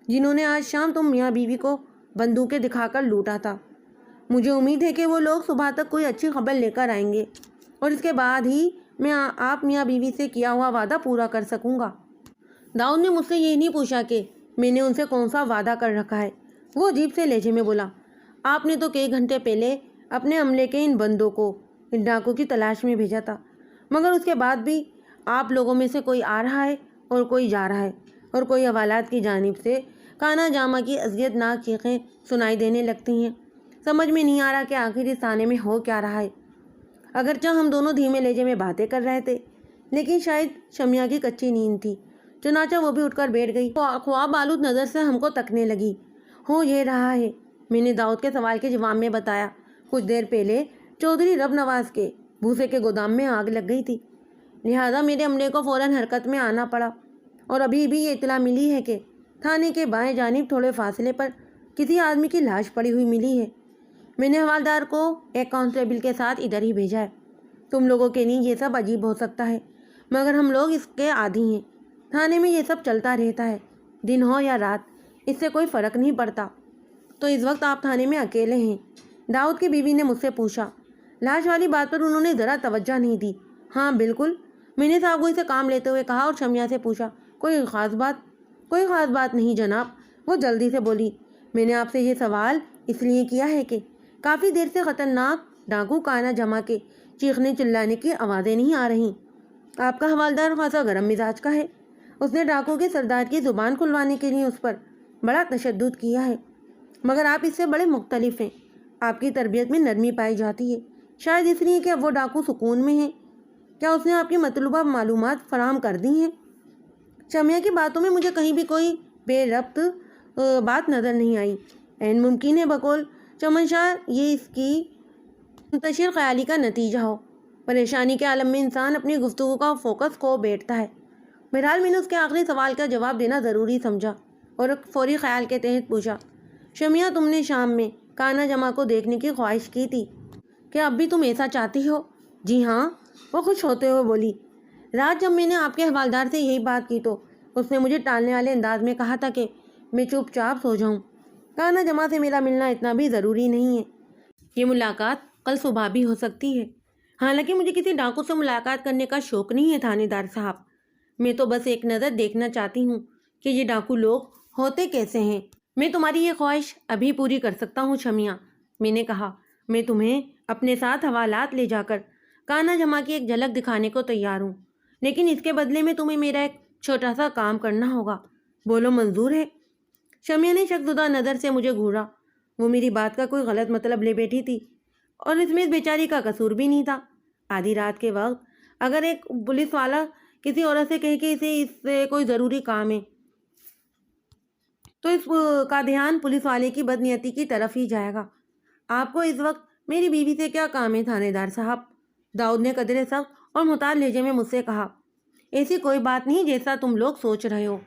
جنہوں نے آج شام تم میاں بیوی کو بندوقیں دکھا کر لوٹا تھا۔ مجھے امید ہے کہ وہ لوگ صبح تک کوئی اچھی خبر لے کر آئیں گے اور اس کے بعد ہی میں آپ میاں بیوی سے کیا ہوا وعدہ پورا کر سکوں گا۔ داؤد نے مجھ سے یہ نہیں پوچھا کہ میں نے ان سے کون سا وعدہ کر رکھا ہے۔ وہ عجیب سے لہجے میں بولا، آپ نے تو کئی گھنٹے پہلے اپنے عملے کے ان بندوں کو ان ڈاکوں کی تلاش میں بھیجا تھا، مگر اس کے بعد بھی آپ لوگوں میں سے کوئی آ رہا ہے اور کوئی جا رہا ہے، اور کوئی حوالات کی جانب سے کانا جامہ کی اذیت ناک چیخیں سنائی دینے لگتی ہیں۔ سمجھ میں نہیں آ رہا کہ آخر اس تھانے میں ہو کیا رہا ہے۔ اگرچہ ہم دونوں دھیمے لہجے میں باتیں کر رہے تھے، لیکن شاید شمیہ کی کچی نیند تھی، چنانچہ وہ بھی اٹھ کر بیٹھ گئی، خواب آلود نظر سے ہم کو تکنے لگی۔ ہو یہ رہا ہے، میں نے داؤد کے سوال کے جواب میں بتایا، کچھ دیر پہلے چودھری رب نواز کے بھوسے کے گودام میں آگ لگ گئی تھی، لہذا میرے عملے کو فوراً حرکت میں آنا پڑا، اور ابھی بھی یہ اطلاع ملی ہے کہ تھانے کے بائیں جانب تھوڑے فاصلے پر کسی آدمی کی لاش پڑی ہوئی ملی ہے۔ میں نے حوالدار کو ایک کانسٹیبل کے ساتھ ادھر ہی بھیجا ہے۔ تم لوگوں کے لیے یہ سب عجیب ہو سکتا ہے، مگر ہم لوگ اس کے عادی ہیں۔ تھانے میں یہ سب چلتا رہتا ہے، دن ہو یا رات، اس سے کوئی فرق نہیں پڑتا۔ تو اس وقت آپ تھانے میں اکیلے ہیں؟ داؤد کی بیوی نے مجھ سے پوچھا۔ لاش والی بات پر انہوں نے ذرا توجہ نہیں دی۔ ہاں بالکل، میں نے صاحب سے کام لیتے ہوئے کہا اور شمیہ سے پوچھا، کوئی خاص بات؟ کوئی خاص بات نہیں جناب، وہ جلدی سے بولی۔ میں نے آپ سے یہ سوال اس لیے کیا ہے کہ کافی دیر سے خطرناک ڈاکو کانا جمع کے چیخنے چلانے کی آوازیں نہیں آ رہی۔ آپ کا حوالدار خاصا گرم مزاج کا ہے، اس نے ڈاکو کے سردار کی زبان کھلوانے کے لیے اس پر بڑا تشدد کیا ہے، مگر آپ اس سے بڑے مختلف ہیں۔ آپ کی تربیت میں نرمی پائی جاتی ہے، شاید اس لیے کہ اب وہ ڈاکو سکون میں ہیں۔ کیا اس نے آپ کی مطلوبہ معلومات فراہم کر دی ہیں؟ شمیہ کی باتوں میں مجھے کہیں بھی کوئی بے ربط بات نظر نہیں آئی۔ عین ممکن ہے بقول چمن شاہ یہ اس کی منتشر خیالی کا نتیجہ ہو۔ پریشانی کے عالم میں انسان اپنی گفتگو کا فوکس کھو بیٹھتا ہے۔ بہرحال میں نے اس کے آخری سوال کا جواب دینا ضروری سمجھا اور ایک فوری خیال کے تحت پوچھا، شمیہ تم نے شام میں کانا جمع کو دیکھنے کی خواہش کی تھی، کیا اب بھی تم ایسا چاہتی ہو؟ جی ہاں، وہ خوش ہوتے ہوئے بولی۔ رات جب میں نے آپ کے حوالدار سے یہی بات کی تو اس نے مجھے ٹالنے والے انداز میں کہا تھا کہ میں چپ چاپ سو جاؤں۔ کانا جمع سے میرا ملنا اتنا بھی ضروری نہیں ہے، یہ ملاقات کل صبح بھی ہو سکتی ہے۔ حالانکہ مجھے کسی ڈاکو سے ملاقات کرنے کا شوق نہیں ہے تھانے دار صاحب، میں تو بس ایک نظر دیکھنا چاہتی ہوں کہ یہ ڈاکو لوگ ہوتے کیسے ہیں۔ میں تمہاری یہ خواہش ابھی پوری کر سکتا ہوں شمیہ، میں نے کہا۔ میں تمہیں اپنے ساتھ حوالات لے جا کر کانا جمع کی ایک جھلک دکھانے کو تیار ہوں، لیکن اس کے بدلے میں تمہیں میرا ایک چھوٹا سا کام کرنا ہوگا۔ بولو منظور ہے؟ شمیہ نے شکزدہ نظر سے مجھے گھورا۔ وہ میری بات کا کوئی غلط مطلب لے بیٹھی تھی اور اس میں اس بیچاری کا قصور بھی نہیں تھا۔ آدھی رات کے وقت اگر ایک پولیس والا کسی عورت سے کہے کہ اس سے کوئی ضروری کام ہے تو اس کا دھیان پولیس والے کی بدنیتی کی طرف ہی جائے گا۔ آپ کو اس وقت میری بیوی سے کیا کام ہے تھانے دار صاحب؟ داؤد نے قدرے سخت اور محتاط لہجے میں مجھ سے کہا۔ ایسی کوئی بات نہیں جیسا تم لوگ سوچ رہے ہو۔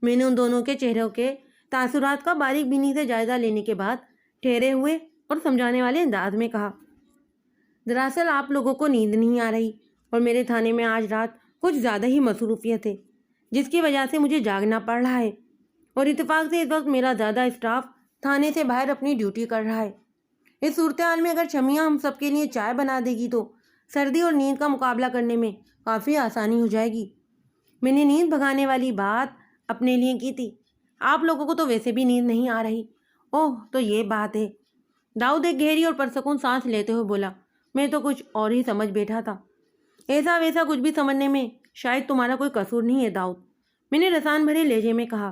میں نے ان دونوں کے چہروں کے تاثرات کا باریک بینی سے جائزہ لینے کے بعد ٹھہرے ہوئے اور سمجھانے والے انداز میں کہا، دراصل آپ لوگوں کو نیند نہیں آ رہی اور میرے تھانے میں آج رات کچھ زیادہ ہی مصروفیت ہے، جس کی وجہ سے مجھے جاگنا پڑ رہا ہے، اور اتفاق سے اس وقت میرا زیادہ اسٹاف تھانے سے باہر اپنی ڈیوٹی کر رہا ہے۔ اس صورتحال میں اگر شمیہ ہم سب کے لیے چائے بنا دے گی تو سردی اور نیند کا مقابلہ کرنے میں کافی آسانی ہو جائے گی۔ میں نے نیند بھگانے والی بات اپنے لیے کی تھی، آپ لوگوں کو تو ویسے بھی نیند نہیں آ رہی۔ اوہ تو یہ بات ہے، داؤد ایک گہری اور پرسکون سانس لیتے ہوئے بولا۔ میں تو کچھ اور ہی سمجھ بیٹھا تھا۔ ایسا ویسا کچھ بھی سمجھنے میں شاید تمہارا کوئی قصور نہیں ہے داؤد، میں نے رسان بھرے لہجے میں کہا۔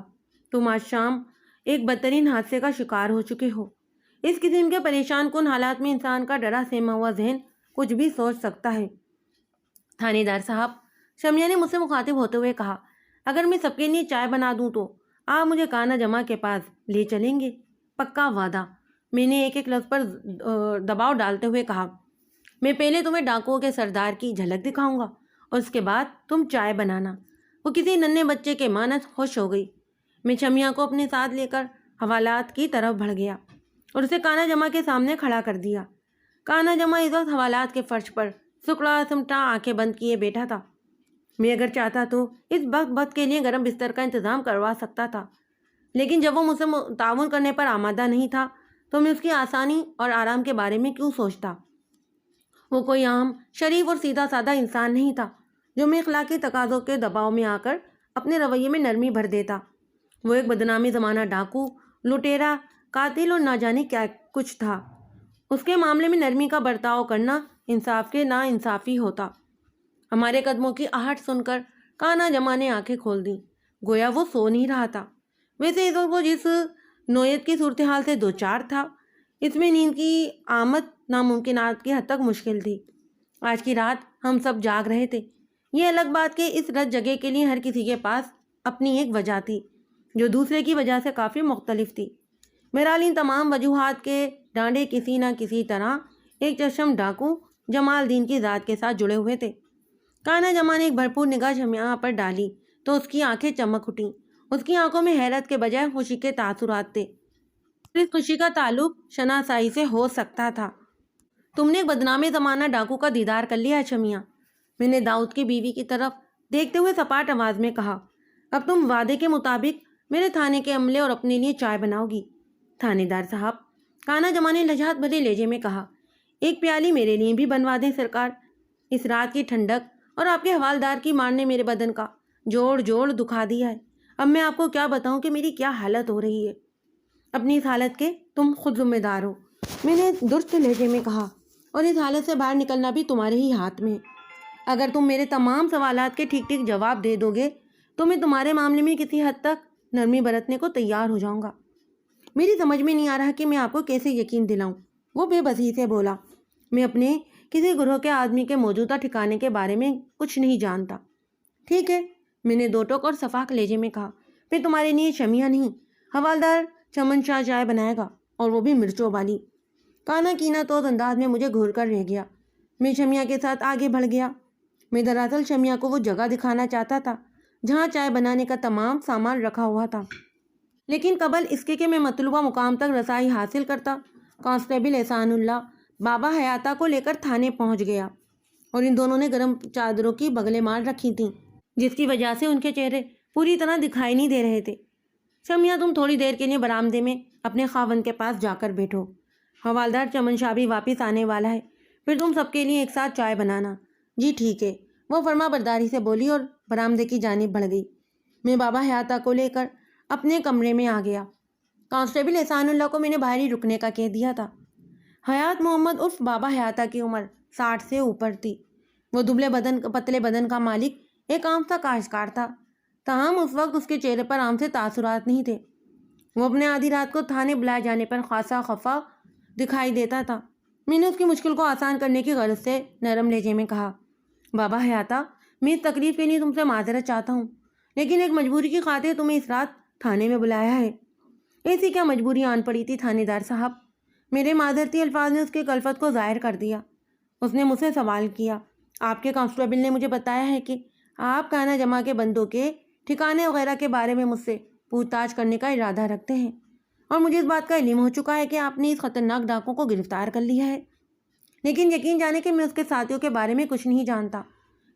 تم آج شام ایک بدترین حادثے کا شکار ہو چکے ہو۔ اس قسم کے پریشان کن حالات میں انسان کا ڈرا سہما ہوا ذہن کچھ بھی سوچ سکتا ہے۔ تھانے دار صاحب، شمیہ نے مجھ سے مخاطب ہوتے ہوئے کہا، اگر میں سب کے لیے چائے بنا دوں تو آپ مجھے کانا جمع کے پاس لے چلیں گے؟ پکا وعدہ، میں نے ایک ایک لفظ پر دباؤ ڈالتے ہوئے کہا۔ میں پہلے تمہیں ڈاکوؤں کے سردار کی جھلک دکھاؤں گا اور اس کے بعد تم چائے بنانا۔ وہ کسی ننھے بچے کے مانند خوش ہو گئی۔ میں شمیہ کو اپنے ساتھ لے کر حوالات کی طرف بڑھ گیا اور اسے کانا جمع کے سامنے کھڑا کر دیا۔ کانا جمع اس وقت حوالات کے فرش پر سکڑا سمٹا آنکھیں بند کیے بیٹھا تھا۔ میں اگر چاہتا تو اس وقت کے لیے گرم بستر کا انتظام کروا سکتا تھا، لیکن جب وہ مجھ سے تعاون کرنے پر آمادہ نہیں تھا تو میں اس کی آسانی اور آرام کے بارے میں کیوں سوچتا؟ وہ کوئی عام شریف اور سیدھا سادہ انسان نہیں تھا جو میں اخلاقی تقاضوں کے دباؤ میں آ کر اپنے رویے میں نرمی بھر دیتا۔ وہ ایک بدنامی زمانہ ڈاکو، لٹیرا، قاتل اور نہ جانے کیا کچھ تھا۔ اس کے معاملے میں نرمی کا برتاؤ کرنا انصاف کے نا انصافی ہوتا۔ ہمارے قدموں کی آہٹ سن کر کانا جمع نے آنکھیں کھول دیں، گویا وہ سو نہیں رہا تھا۔ ویسے اس وقت وہ جس نوعیت کی صورتحال سے دوچار تھا، اس میں نیند کی آمد ناممکنات کی حد تک مشکل تھی۔ آج کی رات ہم سب جاگ رہے تھے، یہ الگ بات کہ اس رت جگہ کے لیے ہر کسی کے پاس اپنی ایک وجہ تھی جو دوسرے کی وجہ سے کافی مختلف تھی۔ بہرحال ان تمام وجوہات کے ڈانڈے کسی نہ کسی طرح ایک چشم ڈاکو جمال دین کی ذات کے ساتھ جڑے ہوئے تھے۔ کانا جمع نے ایک بھرپور نگاہ شمع پر ڈالی تو اس کی آنکھیں چمک اٹھیں۔ اس کی آنکھوں میں حیرت کے بجائے خوشی کے تاثرات تھے۔ اس خوشی کا تعلق شناسائی سے ہو سکتا تھا۔ تم نے ایک بدنام زمانہ ڈاکو کا دیدار کر لیا شمع، میں نے داؤد کی بیوی کی طرف دیکھتے ہوئے سپاٹ آواز میں کہا۔ اب تم وعدے کے مطابق میرے تھانے کے عملے اور اپنے لیے چائے بناؤ گی؟ تھانے دار صاحب، کانا جمع نے لجاجت بھرے لہجے میں کہا، ایک پیالی میرے لیے بھی بنوا دیں سرکار۔ اس رات کی ٹھنڈک اور آپ کے حوالدار کی مار نے میرے بدن کا جوڑ جوڑ دکھا دیا ہے۔ اب میں آپ کو کیا بتاؤں کہ میری کیا حالت ہو رہی ہے۔ اپنی اس حالت کے تم خود ذمہ دار ہو، میں نے درست لہجے میں کہا، اور اس حالت سے باہر نکلنا بھی تمہارے ہی ہاتھ میں ہے۔ اگر تم میرے تمام سوالات کے ٹھیک ٹھیک جواب دے دو گے تو میں تمہارے معاملے میں کسی حد تک نرمی برتنے کو تیار ہو جاؤں گا۔ میری سمجھ میں نہیں آ رہا کہ میں آپ کو کیسے یقین دلاؤں، وہ بے بسی سے بولا۔ میں اپنے کسی گروہ کے آدمی کے موجودہ ٹھکانے کے بارے میں کچھ نہیں جانتا۔ ٹھیک ہے، میں نے دو ٹوک اور شفاق لہجے میں کہا، پھر تمہارے لیے شمع نہیں، حوالدار چمن شاہ چائے بنائے گا، اور وہ بھی مرچوں والی۔ کانا کینا توز انداز میں مجھے گھور کر رہ گیا۔ میں شمع کے ساتھ آگے بڑھ گیا۔ میں دراصل شمع کو وہ جگہ دکھانا چاہتا تھا جہاں چائے بنانے کا تمام سامان رکھا ہوا تھا، لیکن قبل اس کے کہ میں مطلوبہ مقام تک رسائی حاصل کرتا، کانسٹیبل احسان اللہ بابا حیاتہ کو لے کر تھانے پہنچ گیا، اور ان دونوں نے گرم چادروں کی بغلیں مار رکھی تھیں جس کی وجہ سے ان کے چہرے پوری طرح دکھائی نہیں دے رہے تھے۔ شمع، تم تھوڑی دیر کے لیے برآمدے میں اپنے خاوند کے پاس جا کر بیٹھو، حوالدار چمن شاہ بھی واپس آنے والا ہے، پھر تم سب کے لیے ایک ساتھ چائے بنانا۔ جی ٹھیک ہے، وہ فرما برداری سے بولی اور برآمدے کی جانب بڑھ گئی۔ میں بابا حیاتہ کو لے کر اپنے کمرے میں آ گیا۔ کانسٹیبل احسان اللہ کو میں نے باہر ہی رکنے کا کہہ دیا تھا۔ حیات محمد عرف بابا حیاتہ کی عمر 60 سے اوپر تھی۔ وہ پتلے بدن کا مالک ایک عام سا کاشتکار تھا، تاہم اس وقت اس کے چہرے پر عام سے تاثرات نہیں تھے۔ وہ اپنے آدھی رات کو تھانے بلائے جانے پر خاصا خفا دکھائی دیتا تھا۔ میں نے اس کی مشکل کو آسان کرنے کی غرض سے نرم لہجے میں کہا، بابا حیاتہ، میں اس تکلیف کے لیے تم سے معذرت چاہتا ہوں، لیکن ایک مجبوری کی خاطر تمہیں اس رات تھانے میں بلایا ہے۔ ایسی کیا مجبوری آن پڑی تھی تھانے دار صاحب؟ میرے معذرتی الفاظ نے اس کی کلفت کو ظاہر کر دیا۔ اس نے مجھ سے سوال کیا، آپ کے کانسٹیبل نے مجھے بتایا ہے کہ آپ کانا جمع کے بندوں کے ٹھکانے وغیرہ کے بارے میں مجھ سے پوچھ تاچھ کرنے کا ارادہ رکھتے ہیں، اور مجھے اس بات کا علم ہو چکا ہے کہ آپ نے اس خطرناک ڈاکو کو گرفتار کر لیا ہے، لیکن یقین جانے کہ میں اس کے ساتھیوں کے بارے میں کچھ نہیں جانتا۔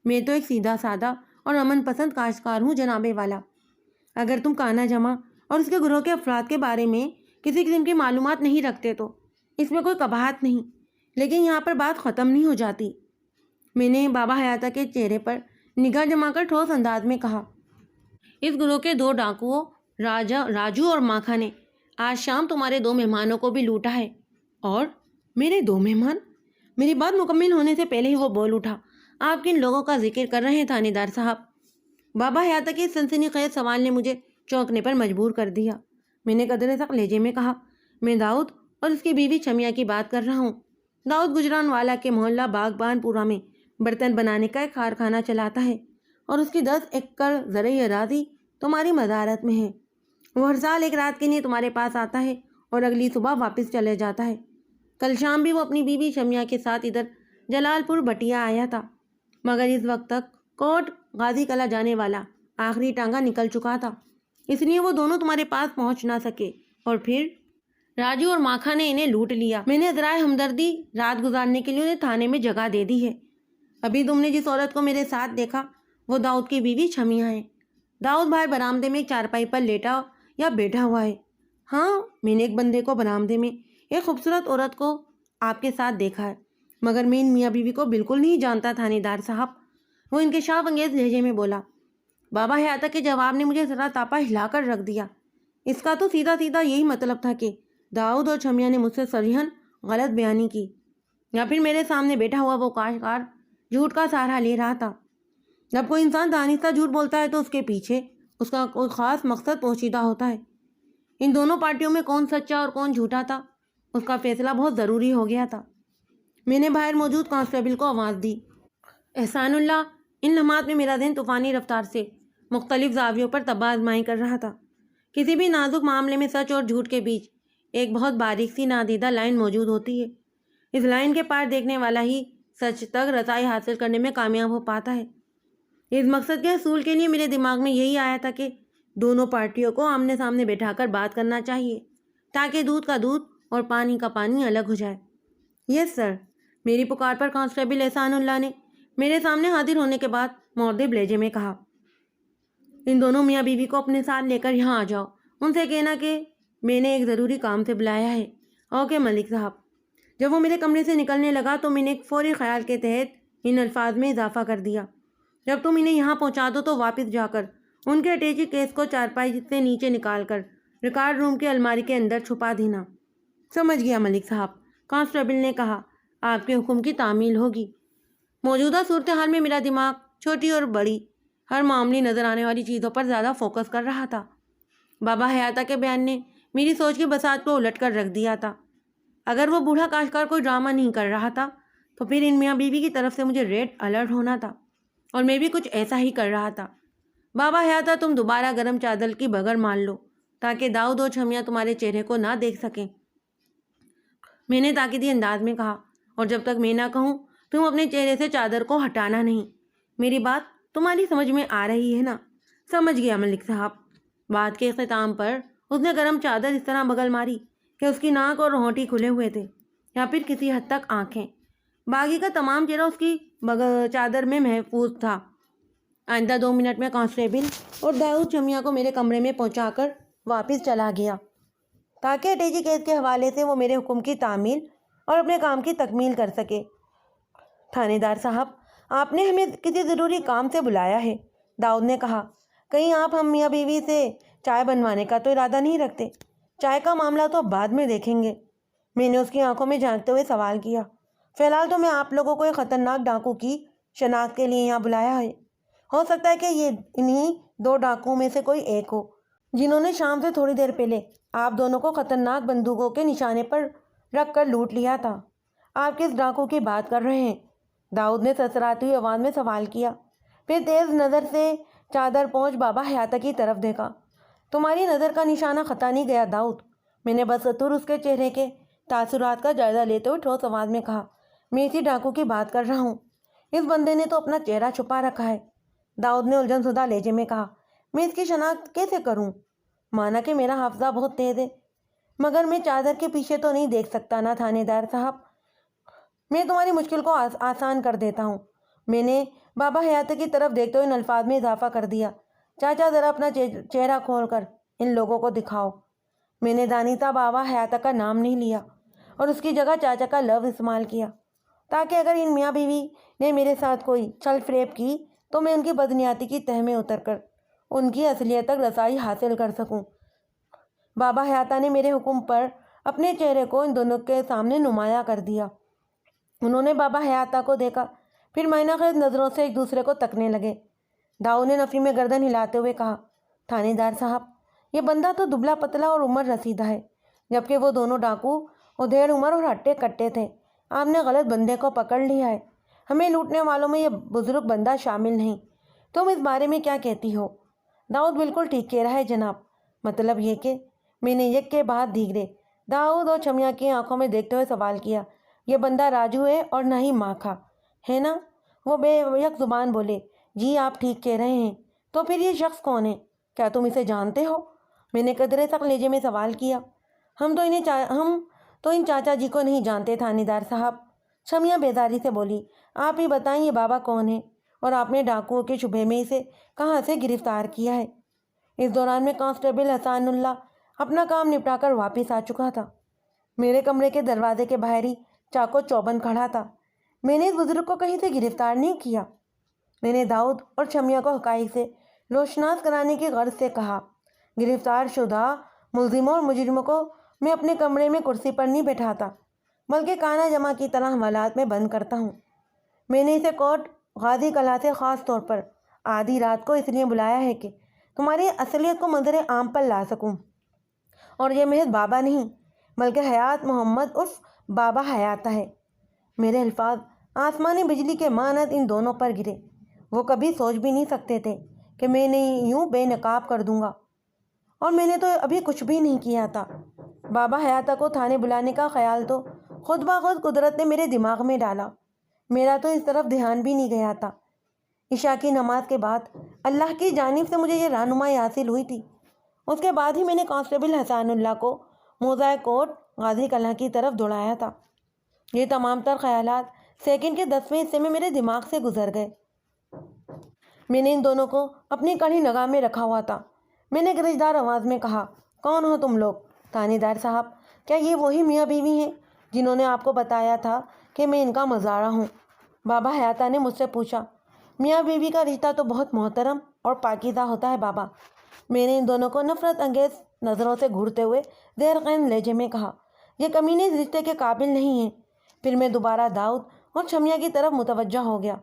میں تو ایک سیدھا سادہ اور امن پسند کاشتکار ہوں جناب والا۔ اگر تم کانا جمع اور اس کے گروہ کے افراد کے بارے میں کسی قسم کی معلومات نہیں رکھتے تو اس میں کوئی قباحت نہیں، لیکن یہاں پر بات ختم نہیں ہو جاتی۔ میں نے بابا حیاتہ کے چہرے پر نگاہ جما کر ٹھوس انداز میں کہا، اس گروہ کے 2 ڈاکوؤں راجو اور ماکھا نے آج شام تمہارے 2 مہمانوں کو بھی لوٹا ہے۔ اور میرے 2 مہمان؟ میری بات مکمل ہونے سے پہلے ہی وہ بول اٹھا، آپ کن لوگوں کا ذکر کر رہے ہیں تھانے دار صاحب؟ بابا حیاتہ کے سنسنی خیز سوال نے مجھے چونکنے پر مجبور کر دیا۔ میں نے قدرے سخت لہجے میں کہا، میں داؤد اور اس کی بیوی شمع کی بات کر رہا ہوں۔ داؤد گجران والا کے محلہ باغبان پورہ میں برتن بنانے کا ایک کارخانہ چلاتا ہے، اور اس کی 10 ایکڑ زرعی اراضی تمہاری مزارت میں ہے۔ وہ ہر سال ایک رات کے لیے تمہارے پاس آتا ہے اور اگلی صبح واپس چلے جاتا ہے۔ کل شام بھی وہ اپنی بیوی شمع کے ساتھ ادھر جلال پور بٹیا آیا تھا، مگر اس وقت تک کوٹ غازی کلا جانے والا آخری ٹانگا نکل چکا تھا، اس لیے وہ دونوں تمہارے پاس پہنچ نہ سکے، اور پھر راجو اور ماکھا نے انہیں لوٹ لیا۔ میں نے ذرائع ہمدردی رات گزارنے کے لیے انہیں تھانے میں جگہ دے دی ہے۔ ابھی تم نے جس عورت کو میرے ساتھ دیکھا وہ داؤد کی بیوی چھمیا ہے۔ داؤد بھائی برآمدے میں ایک چارپائی پر لیٹا یا بیٹھا ہوا ہے۔ ہاں، میں نے ایک بندے کو برآمدے میں ایک خوبصورت عورت کو آپ کے ساتھ دیکھا ہے، مگر میں ان میاں بیوی کو بالکل نہیں جانتا تھانے دار صاحب، وہ انکشاف انگیز لہجے میں بولا۔ بابا حیاتہ کے جواب نے مجھے ذرا تاپا ہلا کر رکھ دیا۔ اس کا تو سیدھا سیدھا یہی مطلب تھا کہ داؤد اور چھمیا نے مجھ سے صریحاً غلط بیانی کی، یا پھر میرے سامنے بیٹھا ہوا وہ کاشتکار جھوٹ کا سہارا لے رہا تھا۔ جب کوئی انسان دانستہ جھوٹ بولتا ہے تو اس کے پیچھے اس کا کوئی خاص مقصد پوشیدہ ہوتا ہے۔ ان دونوں پارٹیوں میں کون سچا اور کون جھوٹا تھا اس کا فیصلہ بہت ضروری ہو گیا تھا۔ میں نے باہر موجود کانسٹیبل کو آواز دی۔ احسان اللہ ان لمحات میں میرا ذہن طوفانی رفتار سے مختلف زاویوں پر طبع آزمائی کر رہا تھا۔ کسی بھی نازک معاملے میں سچ اور جھوٹ کے بیچ ایک بہت باریک سی نادیدہ لائن موجود ہوتی ہے۔ اس لائن کے پار دیکھنے والا ہی سچ تک رسائی حاصل کرنے میں کامیاب ہو پاتا ہے۔ اس مقصد کے حصول کے لیے میرے دماغ میں یہی آیا تھا کہ دونوں پارٹیوں کو آمنے سامنے بیٹھا کر بات کرنا چاہیے تاکہ دودھ کا دودھ اور پانی کا پانی الگ ہو جائے۔ یس سر، میری پکار پر کانسٹیبل احسان اللہ نے میرے سامنے حاضر ہونے کے بعد مؤدب لہجے میں کہا، ان دونوں میاں بیوی کو اپنے ساتھ لے کر یہاں آ جاؤ، ان سے کہنا کہ میں نے ایک ضروری کام سے بلایا ہے۔ اوکے ملک صاحب۔ جب وہ میرے کمرے سے نکلنے لگا تو میں نے ایک فوری خیال کے تحت ان الفاظ میں اضافہ کر دیا، جب تم انہیں یہاں پہنچا دو تو واپس جا کر ان کے اٹیچی کیس کو چارپائی سے نیچے نکال کر ریکارڈ روم کے الماری کے اندر چھپا دینا۔ سمجھ گیا ملک صاحب، کانسٹیبل نے کہا، آپ کے حکم کی تعمیل ہوگی۔ موجودہ صورتحال میں میرا دماغ چھوٹی اور بڑی ہر معامولی نظر آنے والی چیزوں پر زیادہ فوکس کر رہا تھا۔ بابا حیاتہ کے بیان نے میری سوچ کی بساط کو الٹ کر رکھ دیا تھا۔ اگر وہ بوڑھا کاشتکار کوئی ڈرامہ نہیں کر رہا تھا تو پھر ان میاں بیوی کی طرف سے مجھے ریڈ الرٹ ہونا تھا، اور میں بھی کچھ ایسا ہی کر رہا تھا۔ بابا حیاتہ تم دوبارہ گرم چادر کی بغل مان لو تاکہ داؤد اور چھمیا تمہارے چہرے کو نہ دیکھ سکیں، میں نے تاکیدی انداز میں کہا، اور جب تک میں نہ کہوں تم اپنے چہرے سے چادر کو ہٹانا نہیں۔ میری بات تمہاری سمجھ میں آ رہی ہے نا؟ سمجھ گیا ملک صاحب۔ بات کے اختتام پر اس نے گرم چادر اس طرح بغل ماری کہ اس کی ناک اور ہونٹی کھلے ہوئے تھے، یا پھر کسی حد تک آنکھیں۔ باغی کا تمام چہرہ اس کی چادر میں محفوظ تھا۔ آئندہ 2 منٹ میں کانسٹیبل اور داؤد چھمیا کو میرے کمرے میں پہنچا کر واپس چلا گیا تاکہ اٹیچی کیس کے حوالے سے وہ میرے حکم کی تعمیل اور اپنے کام کی تکمیل کر سکے۔ تھانے دار صاحب، آپ نے ہمیں کسی ضروری کام سے بلایا ہے، داؤد نے کہا۔ کہیں آپ ہم میاں بیوی سے چائے بنوانے کا تو ارادہ نہیں رکھتے؟ چائے کا معاملہ تو بعد میں دیکھیں گے، میں نے اس کی آنکھوں میں جھانکتے ہوئے سوال کیا۔ فی الحال تو میں آپ لوگوں کو ایک خطرناک ڈاکو کی شناخت کے لیے یہاں بلایا ہے۔ ہو سکتا ہے کہ یہ انہی 2 ڈاکوؤں میں سے کوئی ایک ہو جنہوں نے شام سے تھوڑی دیر پہلے آپ دونوں کو خطرناک بندوقوں کے نشانے پر رکھ کر لوٹ لیا تھا۔ آپ کس ڈاکو کی بات کر رہے ہیں؟ داؤد نے سرسراتی ہوئی آواز میں سوال کیا، پھر تیز نظر سے چادر پوش بابا حیاتہ کی طرف دیکھا۔ تمہاری نظر کا نشانہ خطا نہیں گیا داؤد، میں نے بصطور اس کے چہرے کے تاثرات کا جائزہ لیتے ہوئے ٹھوس آواز میں کہا۔ میں اسی ڈاکو کی بات کر رہا ہوں، اس بندے نے تو اپنا چہرہ چھپا رکھا ہے۔ داؤد نے الجھن زدہ لہجے میں کہا۔ میں اس کی شناخت کیسے کروں؟ مانا کہ میرا حافظہ بہت تیز ہے، مگر میں چادر کے پیچھے تو نہیں دیکھ سکتا نا تھانے دار صاحب۔ میں تمہاری مشکل کو آسان کر دیتا ہوں، میں نے بابا حیاتہ کی طرف دیکھتے ہوئے ان الفاظ میں اضافہ کر دیا۔ چاچا ذرا اپنا چہرہ کھول کر ان لوگوں کو دکھاؤ۔ میں نے دانستہ بابا حیاتہ کا نام نہیں لیا اور اس کی جگہ چاچا کا لفظ استعمال کیا تاکہ اگر ان میاں بیوی نے میرے ساتھ کوئی چھل فریب کی تو میں ان کی بدنیاتی کی تہ میں اتر کر ان کی اصلیت تک رسائی حاصل کر سکوں۔ بابا حیاتہ نے میرے حکم پر اپنے چہرے کو ان دونوں کے سامنے نمایاں کر دیا۔ انہوں نے بابا حیاتہ کو دیکھا، پھر معنی خیز نظروں سے ایک دوسرے کو تکنے لگے۔ داؤد نے نفی میں گردن ہلاتے ہوئے کہا، تھانے دار صاحب، یہ بندہ تو دبلا پتلا اور عمر رسیدہ ہے، جبکہ وہ دونوں ڈاکو ادھیڑ عمر اور ہٹے کٹے تھے۔ آپ نے غلط بندے کو پکڑ لیا ہے، ہمیں لوٹنے والوں میں یہ بزرگ بندہ شامل نہیں۔ تم اس بارے میں کیا کہتی ہو؟ داؤد بالکل ٹھیک کہہ رہا ہے جناب، مطلب یہ کہ میں نے یک کے بعد دیگرے داؤد اور چھمیا کی آنکھوں میں دیکھتے ہوئے سوال کیا، یہ بندہ راجو ہے اور نہ ہی ماکھا ہے نا؟ وہ بے یک زبان بولے، جی آپ ٹھیک کہہ رہے ہیں۔ تو پھر یہ شخص کون ہے؟ کیا تم اسے جانتے ہو؟ میں نے قدرے سخت لہجے میں سوال کیا۔ ہم تو ان چاچا جی کو نہیں جانتے تھانے دار صاحب۔ شمیہ بیزاری سے بولی۔ آپ ہی بتائیں یہ بابا کون ہے اور آپ نے ڈاکوؤں کے شبہ میں اسے کہاں سے گرفتار کیا ہے؟ اس دوران میں کانسٹیبل احسان اللہ اپنا کام نپٹا کر واپس آ چکا تھا۔ میرے کمرے کے دروازے کے باہر ہی چاقو چوبند کھڑا تھا۔ میں نے اس بزرگ کو کہیں سے گرفتار نہیں کیا۔ میں نے داؤد اور شمیہ کو حقائق سے روشناس کرانے کی غرض سے کہا، گرفتار شدہ ملزموں اور مجرموں کو میں اپنے کمرے میں کرسی پر نہیں بٹھاتا بلکہ کانا جمع کی طرح حوالات میں بند کرتا ہوں۔ میں نے اسے کوٹ غازی کلا سے خاص طور پر آدھی رات کو اس لیے بلایا ہے کہ تمہاری اصلیت کو منظر عام پر لا سکوں، اور یہ محض بابا نہیں بلکہ حیات محمد عرف بابا حیاتہ ہے۔ میرے الفاظ آسمانی بجلی کے مانند ان دونوں پر گرے۔ وہ کبھی سوچ بھی نہیں سکتے تھے کہ میں نے یوں بے نقاب کر دوں گا، اور میں نے تو ابھی کچھ بھی نہیں کیا تھا۔ بابا حیاتہ کو تھانے بلانے کا خیال تو خود بخود قدرت نے میرے دماغ میں ڈالا۔ میرا تو اس طرف دھیان بھی نہیں گیا تھا۔ عشاء کی نماز کے بعد اللہ کی جانب سے مجھے یہ رہنمائی حاصل ہوئی تھی۔ اس کے بعد ہی میں نے کانسٹیبل احسان اللہ کو موضع کوٹ غازی کلاں کی طرف دوڑایا تھا۔ یہ تمام تر خیالات سیکنڈ کے 10ویں حصے میں میرے دماغ سے گزر گئے۔ میں نے ان دونوں کو اپنی کڑی نگاہ میں رکھا ہوا تھا۔ میں نے گرجدار آواز میں کہا، کون ہو تم لوگ؟ تھانے دار صاحب، کیا یہ وہی میاں بیوی ہیں جنہوں نے آپ کو بتایا تھا کہ میں ان کا مزارع ہوں؟ بابا حیاتہ نے مجھ سے پوچھا۔ میاں بیوی کا رشتہ تو بہت محترم اور پاکیزہ ہوتا ہے بابا۔ میں نے ان دونوں کو نفرت انگیز نظروں سے گھورتے ہوئے زیر قید لہجے میں کہا، یہ کمینے اس رشتے کے قابل نہیں ہیں۔ پھر میں دوبارہ داؤد اور شمیہ کی طرف متوجہ ہو گیا۔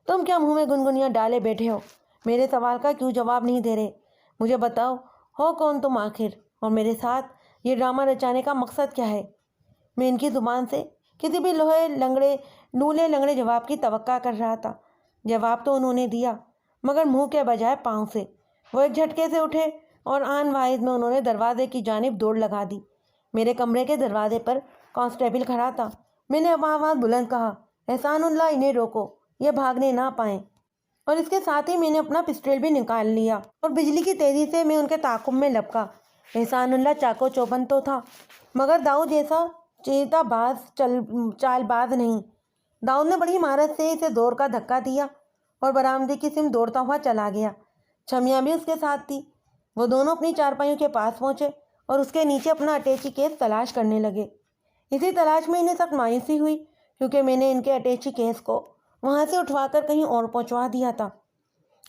تم کیا منہ میں گنگنیاں ڈالے بیٹھے ہو؟ میرے سوال کا کیوں جواب نہیں دے رہے؟ مجھے بتاؤ، ہو کون تم آخر، اور میرے ساتھ یہ ڈرامہ رچانے کا مقصد کیا ہے؟ میں ان کی زبان سے کسی بھی لولے لنگڑے جواب کی توقع کر رہا تھا۔ جواب تو انہوں نے دیا، مگر منہ کے بجائے پاؤں سے۔ وہ ایک جھٹکے سے اٹھے اور آن واحد میں انہوں نے دروازے کی جانب دوڑ لگا دی۔ میرے کمرے کے دروازے پر کانسٹیبل کھڑا تھا۔ میں نے آواز بلند کہا، احسان اللہ، انہیں روکو، یہ بھاگنے نہ پائیں۔ اور اس کے ساتھ ہی میں نے اپنا پسٹل بھی نکال لیا اور بجلی کی تیزی سے میں ان کے تعاقب میں لپکا۔ احسان اللہ چاقو چوبند تو تھا، مگر داؤد جیسا چال باز نہیں۔ داؤد نے بڑی مہارت سے اسے دور کا دھکا دیا اور برآمدے کی سمت دوڑتا ہوا چلا گیا۔ شمیہ بھی اس کے ساتھ تھی۔ وہ دونوں اپنی چارپائیوں کے پاس پہنچے اور اس کے نیچے اپنا اٹیچی کیس تلاش کرنے لگے۔ اسی تلاش میں انہیں سخت مایوسی ہوئی، کیونکہ میں نے ان کے اٹیچی کیس کو وہاں سے اٹھوا کر کہیں اور پہنچوا دیا تھا۔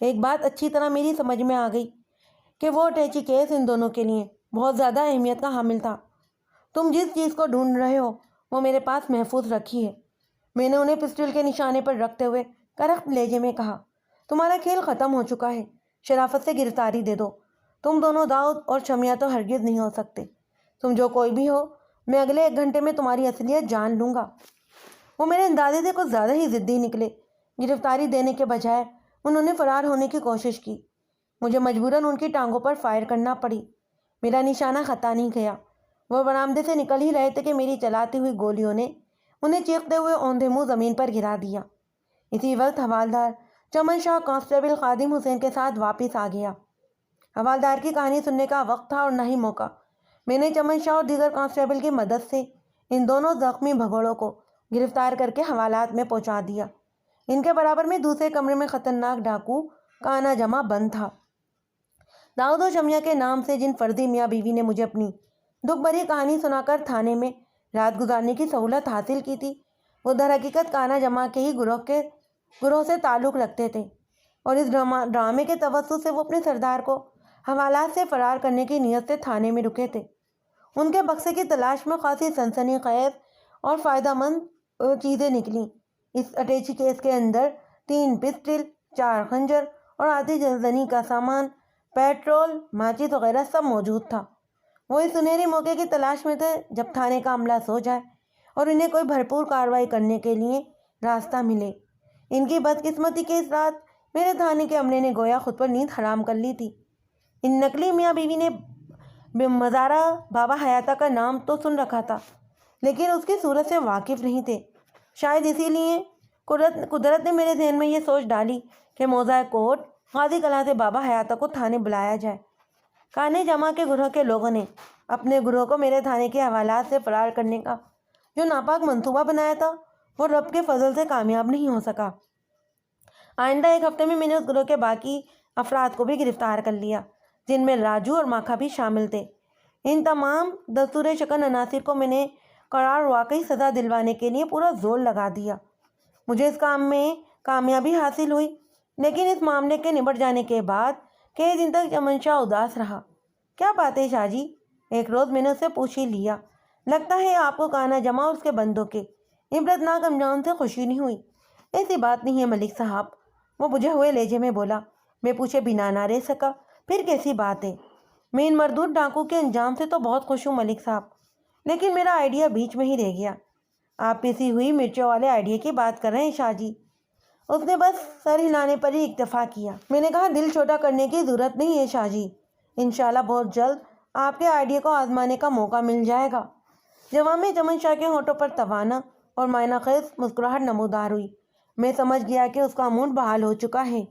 ایک بات اچھی طرح میری سمجھ میں آ گئی کہ وہ اٹیچی کیس ان دونوں کے لیے بہت زیادہ اہمیت کا حامل تھا۔ تم جس چیز کو ڈھونڈ رہے ہو وہ میرے پاس محفوظ رکھی ہے، میں نے انہیں پسٹل کے نشانے پر رکھتے ہوئے کرخت لہجے میں کہا۔ تمہارا کھیل ختم ہو چکا ہے، شرافت سے گرفتاری دے دو۔ تم دونوں داؤد اور شمیہ تو ہرگز نہیں ہو سکتے۔ تم جو کوئی بھی ہو، میں اگلے 1 گھنٹے میں تمہاری اصلیت جان لوں گا۔ وہ میرے اندازے سے کچھ زیادہ ہی ضدی نکلے۔ گرفتاری دینے کے بجائے انہوں نے فرار ہونے کی کوشش کی۔ مجھے مجبوراً ان کی ٹانگوں پر فائر کرنا پڑی۔ میرا نشانہ خطا نہیں گیا۔ وہ برآمدے سے نکل ہی رہے تھے کہ میری چلاتی ہوئی گولیوں نے انہیں چیختے ہوئے اوندھے منہ زمین پر گرا دیا۔ اسی وقت حوالدار چمن شاہ کانسٹیبل خادم حسین کے ساتھ واپس آ گیا۔ حوالدار کی کہانی سننے کا وقت تھا اور نہ ہی موقع۔ میں نے چمن شاہ اور دیگر کانسٹیبل کی مدد سے ان دونوں زخمی بھگوڑوں کو گرفتار کر کے حوالات میں پہنچا دیا۔ ان کے برابر میں دوسرے کمرے میں خطرناک ڈاکو کانا جمع بند تھا۔ داؤد و شمیہ کے نام سے جن فرضی میاں بیوی نے مجھے اپنی دکھ بھری کہانی سنا کر تھانے میں رات گزارنے کی سہولت حاصل کی تھی، وہ در حقیقت کانا جمع کے ہی گروہ سے تعلق رکھتے تھے، اور اس ڈرامے کے توسط سے وہ اپنے سردار کو حوالات سے فرار کرنے کی نیت سے تھانے میں رکے تھے۔ ان کے بکسے کی تلاش میں خاصی سنسنی خیز اور فائدہ مند چیزیں نکلیں۔ اس اٹیچی کیس کے اندر 3 پسٹل، 4 خنجر اور آدھی زنی کا سامان، پیٹرول، ماچس وغیرہ سب موجود تھا۔ وہ اس سنہری موقع کی تلاش میں تھے جب تھانے کا عملہ سو جائے اور انہیں کوئی بھرپور کارروائی کرنے کے لیے راستہ ملے۔ ان کی بدقسمتی کی اس رات میرے تھانے کے عملے نے گویا خود پر نیند حرام کر لی تھی۔ ان نقلی میاں بیوی نے مزارع بابا حیاتہ کا نام تو سن رکھا تھا، لیکن اس کی صورت سے واقف نہیں تھے۔ شاید اسی لیے قدرت نے میرے ذہن میں یہ سوچ ڈالی کہ موضع کوٹ غازی کلاں سے بابا حیاتہ کو تھانے بلایا جائے۔ کانے جمع کے گروہ کے لوگوں نے اپنے گروہ کو میرے تھانے کے حوالات سے فرار کرنے کا جو ناپاک منصوبہ بنایا تھا وہ رب کے فضل سے کامیاب نہیں ہو سکا۔ آئندہ ایک ہفتے میں نے اس گروہ کے باقی افراد کو بھی گرفتار کر لیا، جن میں راجو اور ماکھا بھی شامل تھے۔ ان تمام دستور شکن عناصر کو میں نے قرار واقعی سزا دلوانے کے لیے پورا زور لگا دیا۔ مجھے اس کام میں کامیابی حاصل ہوئی، لیکن اس معاملے کے نبٹ جانے کے بعد کئی دن تک چمن شاہ اداس رہا۔ کیا بات ہے شاہ جی؟ ایک روز میں نے اس سے پوچھ ہی لیا۔ لگتا ہے آپ کو کانا جمع اور اس کے بندوں کے عبرتناک انجام سے خوشی نہیں ہوئی۔ ایسی بات نہیں ہے ملک صاحب، وہ بجھے ہوئے لہجے میں بولا۔ میں پوچھے بنا نہ رہ سکا، پھر کیسی بات ہے؟ میں ان مردود ڈاکو کے انجام سے تو بہت خوش ہوں ملک صاحب، لیکن میرا آئیڈیا بیچ میں ہی رہ گیا۔ آپ پیسی ہوئی مرچوں والے آئیڈیا کی بات کر رہے ہیں شاہ جی؟ اس نے بس سر ہلانے پر ہی اکتفا کیا۔ میں نے کہا دل چھوٹا کرنے کی ضرورت نہیں ہے شاہ جی، انشاءاللہ بہت جلد آپ کے آئیڈیا کو آزمانے کا موقع مل جائے گا۔ جواب میں چمن شاہ کے ہونٹوں پر توانا اور معنی خیز مسکراہٹ نمودار ہوئی۔ میں سمجھ گیا کہ اس کا موڈ بحال ہو چکا ہے۔